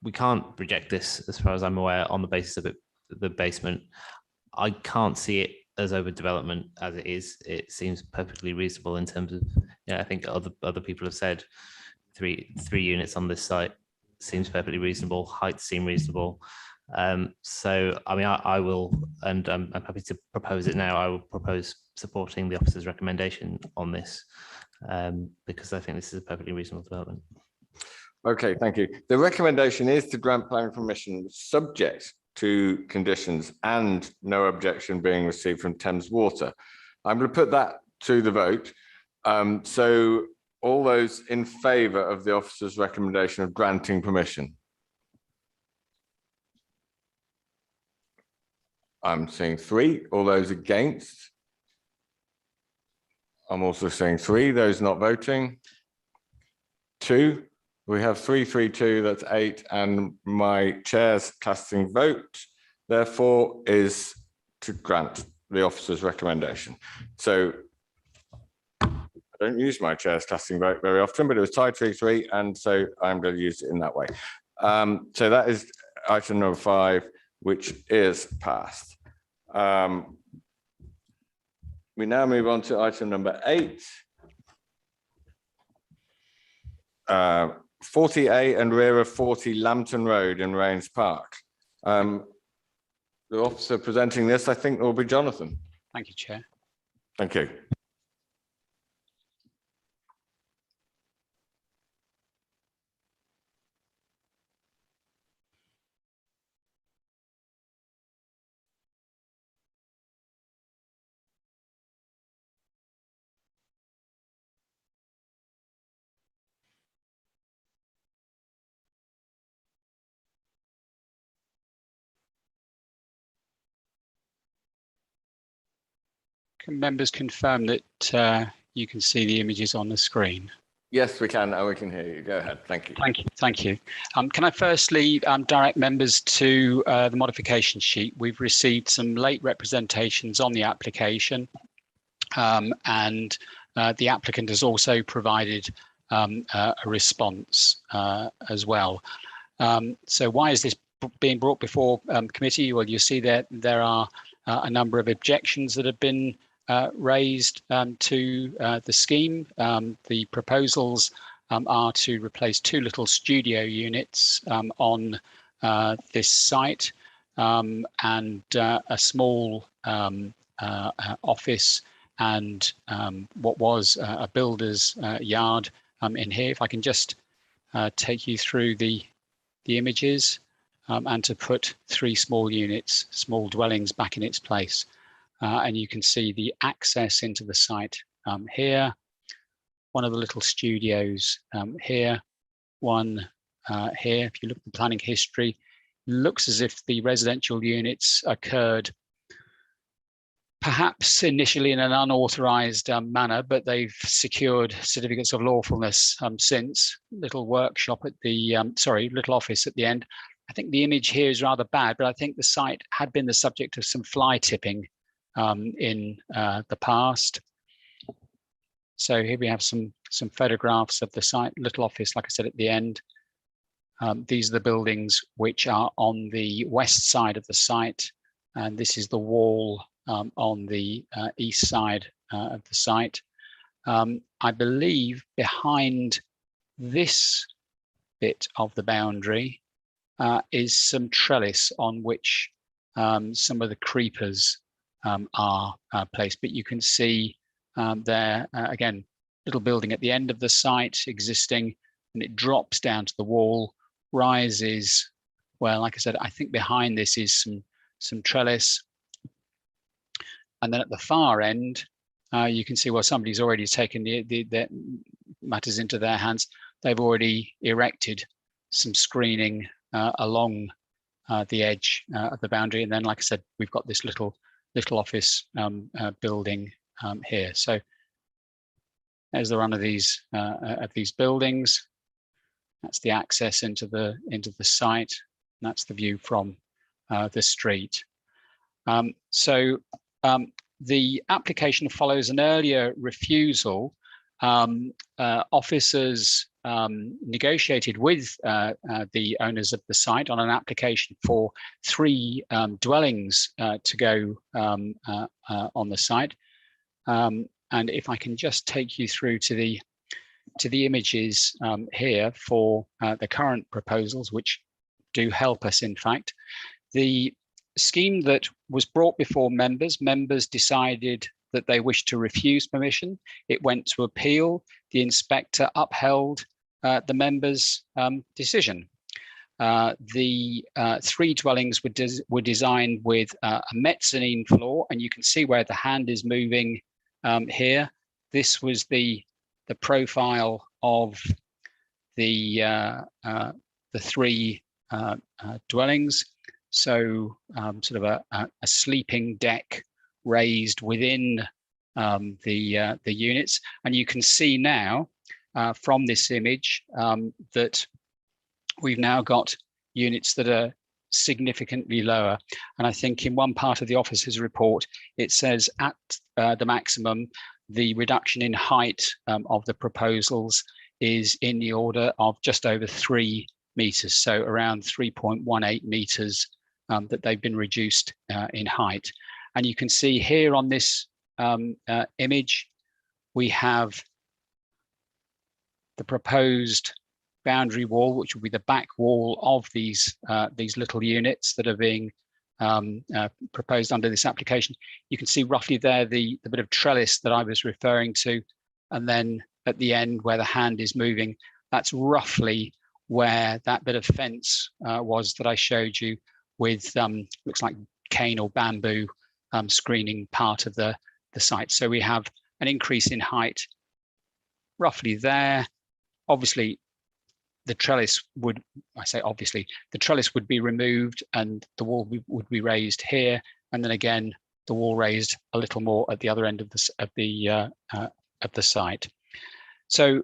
we can't reject this, as far as I'm aware, on the basis of the basement. I can't see it as overdevelopment as it is. It seems perfectly reasonable in terms of, I think other people have said 3 units on this site seems perfectly reasonable. Heights seem reasonable. So, I mean, I will, and I'm happy to propose it now. I will propose supporting the officer's recommendation on this. because I think this is a perfectly reasonable development. Okay, thank you. The recommendation is to grant planning permission subject to conditions and no objection being received from Thames Water. I'm going to put that to the vote. So all those in favour of the officer's recommendation of granting permission? I'm seeing 3. All those against? I'm also seeing 3. Those not voting? 2. We have 3, 3, 2, that's 8, and my chair's casting vote, therefore, is to grant the officer's recommendation. So I don't use my chair's casting vote very often, but it was tied 3-3, and so I'm going to use it in that way. So that is item number 5, which is passed. We now move on to item number 8. 40A and rear of 40 Lambton Road in Rains Park. The officer presenting this, I think, will be Jonathan. Thank you, Chair. Thank you. Can members confirm that you can see the images on the screen? Yes, we can, and we can hear you. Go ahead. Thank you. Thank you. Thank you. Can I firstly direct members to the modification sheet? We've received some late representations on the application, and the applicant has also provided a response as well. So why is this being brought before committee? Well, you see that there are a number of objections that have been raised to the scheme. The proposals are to replace 2 little studio units on this site and a small office and what was a builder's yard in here. If I can just take you through the images and to put 3 small units, small dwellings back in its place. And you can see the access into the site here, one of the little studios here, one here. If you look at the planning history, it looks as if the residential units occurred perhaps initially in an unauthorized manner, but they've secured certificates of lawfulness since. Little workshop at the, little office at the end. I think the image here is rather bad, but I think the site had been the subject of some fly tipping in the past. So here we have some photographs of the site, little office, like I said, at the end. These are the buildings which are on the west side of the site, and this is the wall on the east side of the site. I believe behind this bit of the boundary is some trellis on which some of the creepers are placed, but you can see there again, little building at the end of the site existing, and it drops down to the wall, rises. Well, like I said, I think behind this is some trellis, and then at the far end, you can see, well, somebody's already taken the matters into their hands. They've already erected some screening along the edge of the boundary, and then, like I said, we've got this little office building here. So there's the run of these buildings. That's the access into the site. And that's the view from the street. The application follows an earlier refusal. Officers negotiated with the owners of the site on an application for 3 dwellings to go on the site. And if I can just take you through to the images here for the current proposals, which do help us, in fact. The scheme that was brought before members decided that they wished to refuse permission. It went to appeal. The inspector upheld the members' decision. The 3 dwellings were designed with a mezzanine floor, and you can see where the hand is moving here. This was the profile of the 3 dwellings. So sort of a sleeping deck raised within the units, and you can see now from this image that we've now got units that are significantly lower. And I think in one part of the officer's report, it says at the maximum, the reduction in height of the proposals is in the order of just over 3 meters, so around 3.18 meters that they've been reduced in height. And you can see here on this image, we have the proposed boundary wall, which will be the back wall of these little units that are being proposed under this application. You can see roughly there the bit of trellis that I was referring to, and then at the end where the hand is moving, that's roughly where that bit of fence was that I showed you with looks like cane or bamboo screening part of the site. So we have an increase in height roughly there. Obviously, the trellis would, I say obviously, the trellis would be removed and the wall would be raised here, and then again the wall raised a little more at the other end of the site. So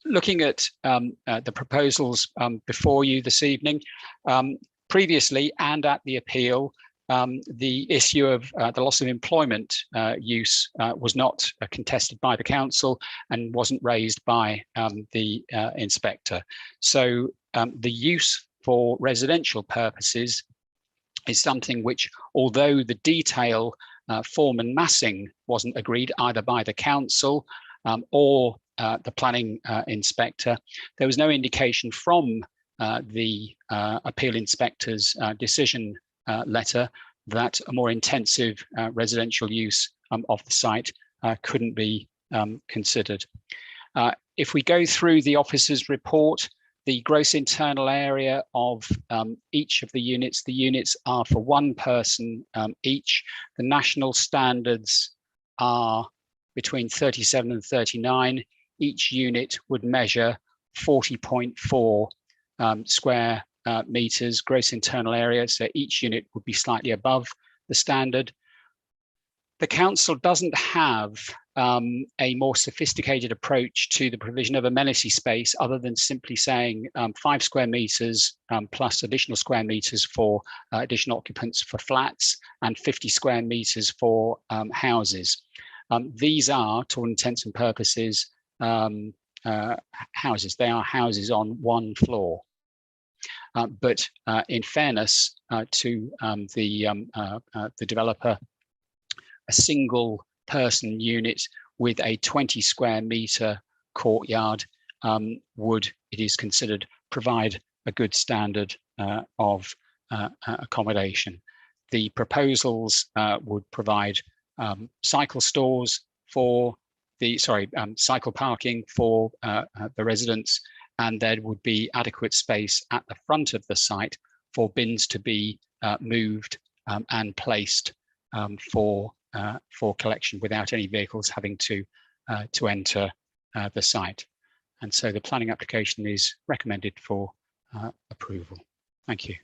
looking at the proposals before you this evening, previously and at the appeal, the issue of the loss of employment use was not contested by the council and wasn't raised by the inspector. So the use for residential purposes is something which, although the detail, form and massing wasn't agreed either by the council or the planning inspector, there was no indication from the appeal inspector's decision letter that a more intensive residential use of the site couldn't be considered. If we go through the officer's report, the gross internal area of each of the units are for 1 person each. The national standards are between 37 and 39. Each unit would measure 40.4 square meters gross internal area, so each unit would be slightly above the standard. The council doesn't have a more sophisticated approach to the provision of amenity space other than simply saying 5 square meters plus additional square meters for additional occupants for flats and 50 square meters for houses. These are, to all intents and purposes, houses. They are houses on 1 floor. But in fairness to the developer, a single person unit with a 20 square meter courtyard would, it is considered, provide a good standard of accommodation. The proposals would provide cycle stores for cycle parking for the residents, and there would be adequate space at the front of the site for bins to be moved and placed for collection without any vehicles having to enter the site. And so the planning application is recommended for approval. Thank you.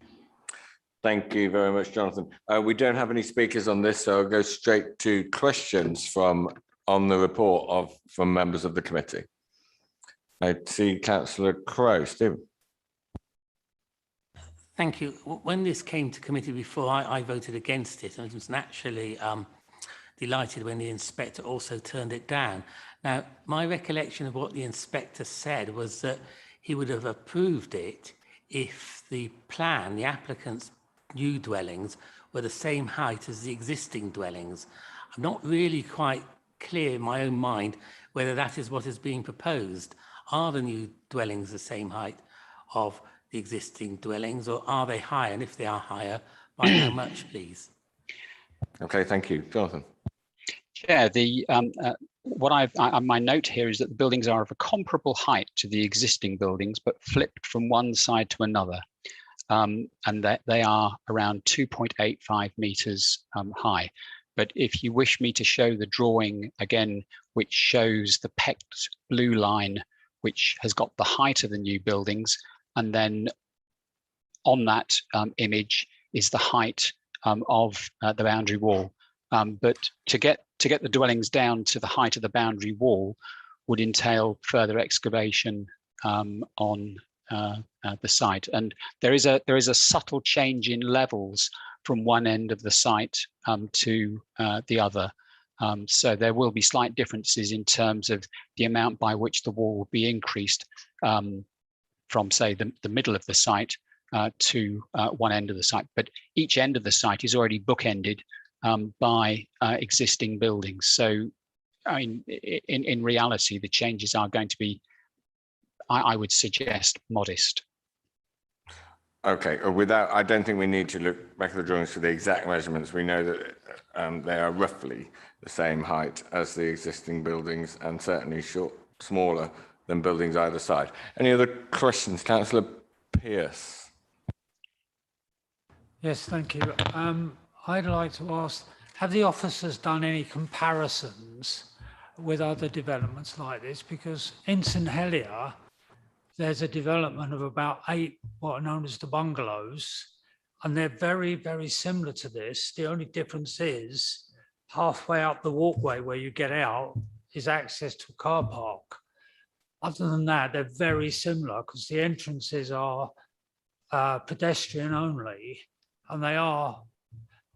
Thank you very much, Jonathan. We don't have any speakers on this, so I'll go straight to questions on the report from members of the committee. I see Councillor Crowe. Stephen. Thank you. When this came to committee before, I voted against it, and I was naturally delighted when the inspector also turned it down. Now, my recollection of what the inspector said was that he would have approved it if the plan, the applicant's new dwellings, were the same height as the existing dwellings. I'm not really quite clear in my own mind whether that is what is being proposed. Are the new dwellings the same height of the existing dwellings, or are they higher? And if they are higher, by how much, please? Okay, thank you. Jonathan. Chair, my note here is that the buildings are of a comparable height to the existing buildings, but flipped from one side to another, and that they are around 2.85 meters high. But if you wish me to show the drawing again, which shows the pecked blue line, which has got the height of the new buildings, and then on that image is the height of the boundary wall. But to get the dwellings down to the height of the boundary wall would entail further excavation on the site. And there is a subtle change in levels from one end of the site to the other. So there will be slight differences in terms of the amount by which the wall will be increased from, say, the middle of the site to one end of the site. But each end of the site is already bookended by existing buildings. So, I mean, in reality, the changes are going to be, I would suggest, modest. Okay, I don't think we need to look back at the drawings for the exact measurements. We know that they are roughly the same height as the existing buildings, and certainly smaller than buildings either side. Any other questions? Councillor Pearce. Yes, thank you. I'd like to ask, have the officers done any comparisons with other developments like this? Because in St Helier, there's a development of about 8 what are known as the bungalows, and they're very, very similar to this. The only difference is halfway up the walkway where you get out is access to a car park. Other than that, they're very similar because the entrances are pedestrian only, and they are,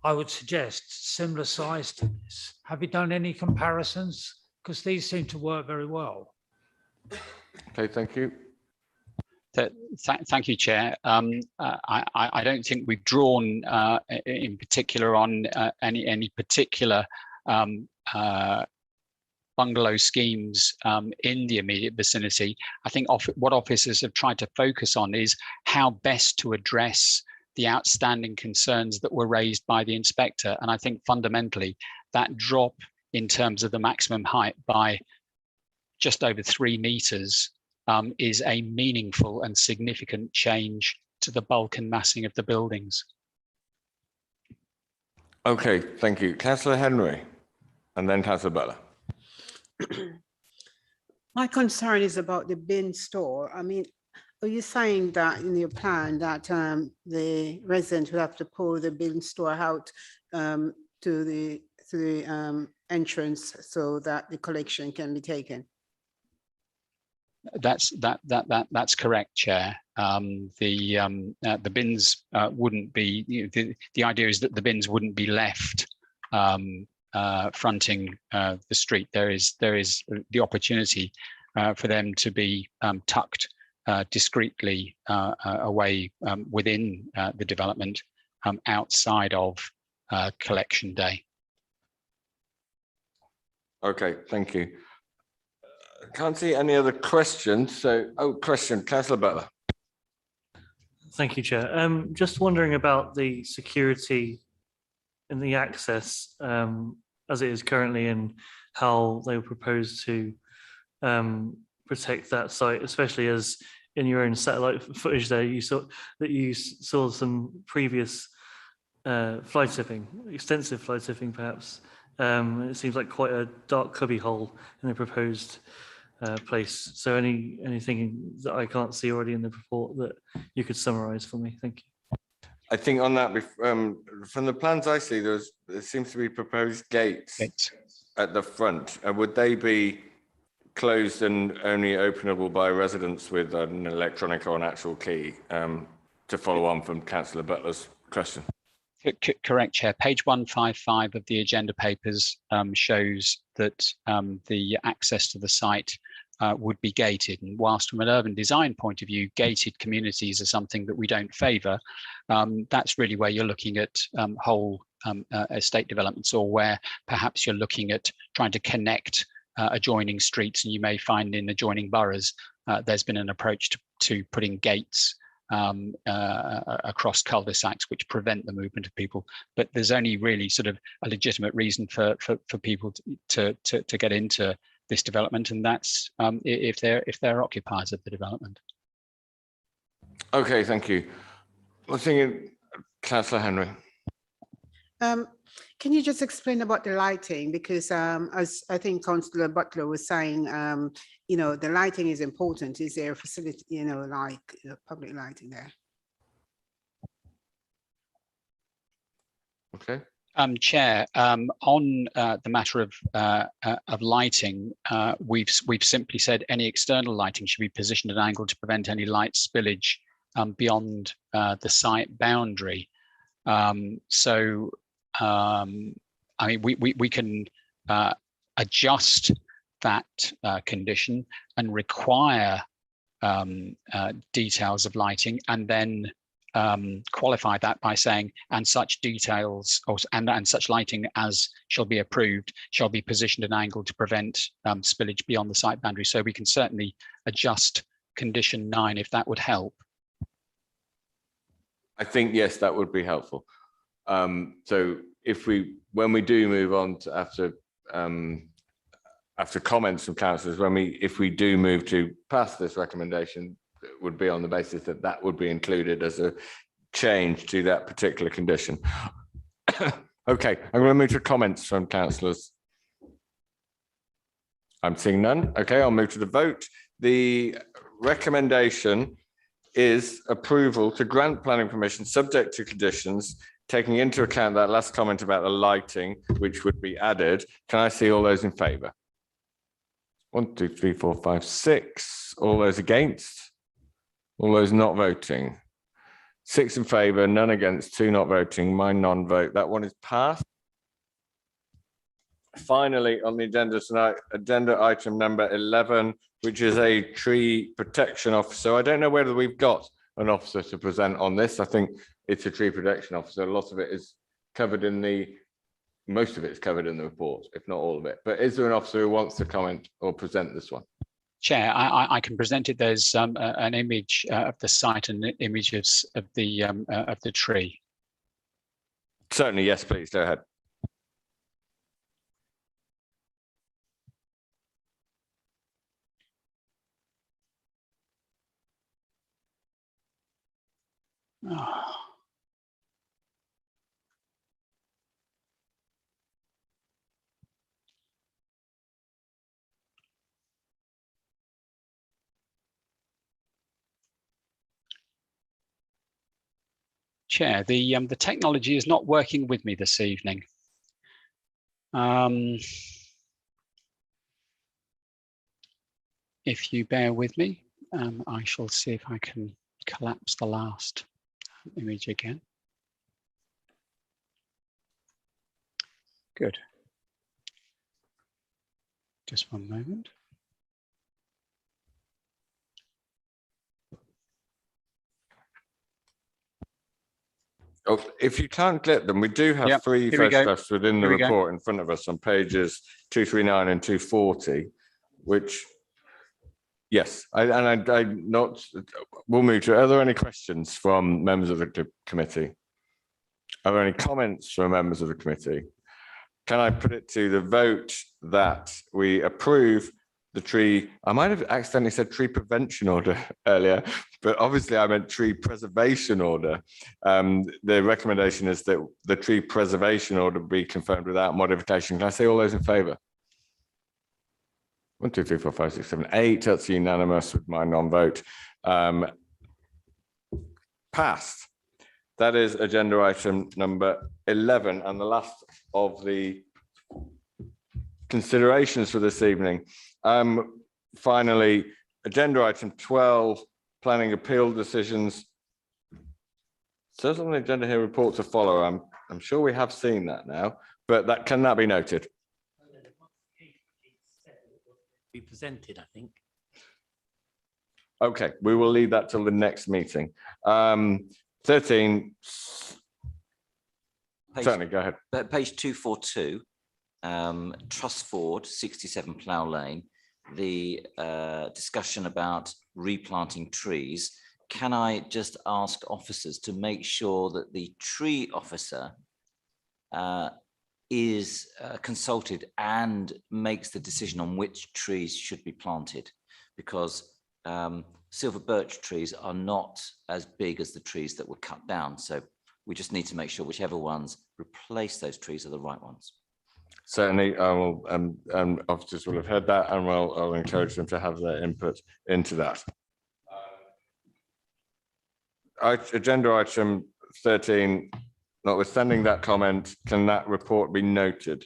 I would suggest, similar size to this. Have you done any comparisons? Because these seem to work very well. Okay, thank you. Thank you, Chair. I don't think we've drawn in particular on any particular bungalow schemes in the immediate vicinity. I think what officers have tried to focus on is how best to address the outstanding concerns that were raised by the inspector. And I think fundamentally that drop in terms of the maximum height by just over 3 meters is a meaningful and significant change to the bulk and massing of the buildings. Okay, thank you. Councillor Henry, and then Councillor Butler. My concern is about the bin store. I mean, are you saying that in your plan that the resident will have to pull the bin store out to the entrance so that the collection can be taken? That's correct, Chair. The bins wouldn't be. The idea is that the bins wouldn't be left fronting the street. There is the opportunity for them to be tucked discreetly away within the development outside of collection day. Okay, thank you. Can't see any other questions. So, question, Councillor Butler. Thank you, Chair. Just wondering about the security and the access as it is currently, and how they propose to protect that site, especially as in your own satellite footage there, you saw some previous fly tipping, extensive fly tipping perhaps. It seems like quite a dark cubby hole in the proposed place. So anything that I can't see already in the report that you could summarize for me? Thank you. I think on that, from the plans I see, there seems to be proposed gates at the front. Would they be closed and only openable by residents with an electronic or an actual key? To follow on from Councillor Butler's question. Correct, Chair. Page 155 of the agenda papers shows that the access to the site would be gated. And whilst from an urban design point of view, gated communities are something that we don't favour, that's really where you're looking at whole estate developments, or where perhaps you're looking at trying to connect adjoining streets. And you may find in adjoining boroughs, there's been an approach to putting gates across cul-de-sacs which prevent the movement of people. But there's only really sort of a legitimate reason for people to get into this development, and that's if they're occupiers of the development. Okay, thank you. I'm thinking, Councillor Henry. Can you just explain about the lighting? Because as I think Councillor Butler was saying, you know, the lighting is important. Is there a facility, you know, like public lighting there? Okay. Chair, on the matter of lighting, we've simply said any external lighting should be positioned at an angle to prevent any light spillage beyond the site boundary. I mean, we can adjust that condition and require details of lighting, and then qualify that by saying, and such details and such lighting as shall be approved shall be positioned at an angle to prevent spillage beyond the site boundary. So we can certainly adjust condition 9 if that would help. I think, yes, that would be helpful. So when we do move on to after comments from councillors, if we do move to pass this recommendation, it would be on the basis that that would be included as a change to that particular condition. Okay, I'm going to move to comments from councillors. I'm seeing none. Okay, I'll move to the vote. The recommendation is approval to grant planning permission subject to conditions, taking into account that last comment about the lighting, which would be added. Can I see all those in favour? 1, 2, 3, 4, 5, 6. All those against? All those not voting? 6 in favour, none against, 2 not voting, my non-vote. That one is passed. Finally, on the agenda tonight, agenda item number 11, which is a tree protection officer. I don't know whether we've got an officer to present on this. I think it's a tree protection officer. A lot of it is covered in most of it is covered in the report, if not all of it. But is there an officer who wants to comment or present this one? Chair, I can present it. There's an image of the site and images of the tree. Certainly, yes, please, go ahead. Oh. Chair, the technology is not working with me this evening. If you bear with me, I shall see if I can collapse the last image again. Good. Just one moment. Oh, if you can't get them, we do have 3 photographs within the report in front of us on pages 239 and 240, which, yes, we'll move to, are there any questions from members of the committee? Are there any comments from members of the committee? Can I put it to the vote that we approve the tree? I might have accidentally said tree prevention order earlier, but obviously I meant tree preservation order. The recommendation is that the tree preservation order be confirmed without modification. Can I see all those in favour? 1, 2, 3, 4, 5, 6, 7, 8. That's unanimous with my non-vote. Passed. That is agenda item number 11 and the last of the considerations for this evening. Finally, agenda item 12, planning appeal decisions. Says on the agenda here, report to follow. I'm sure we have seen that now, but that can that be noted? Be presented, I think. Okay, we will leave that till the next meeting. 13. Certainly, go ahead. Page 242, Trustford, 67 Plough Lane. The discussion about replanting trees can I just ask officers to make sure that the tree officer is consulted and makes the decision on which trees should be planted, because silver birch trees are not as big as the trees that were cut down. So we just need to make sure whichever ones replace those trees are the right ones. Certainly, I will, officers will have heard that, and I'll encourage them to have their input into that. Agenda item 13, notwithstanding that comment, can that report be noted?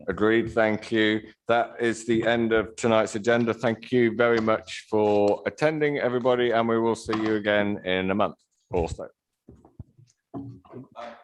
Agreed, thank you. That is the end of tonight's agenda. Thank you very much for attending, everybody, and we will see you again in a month or so.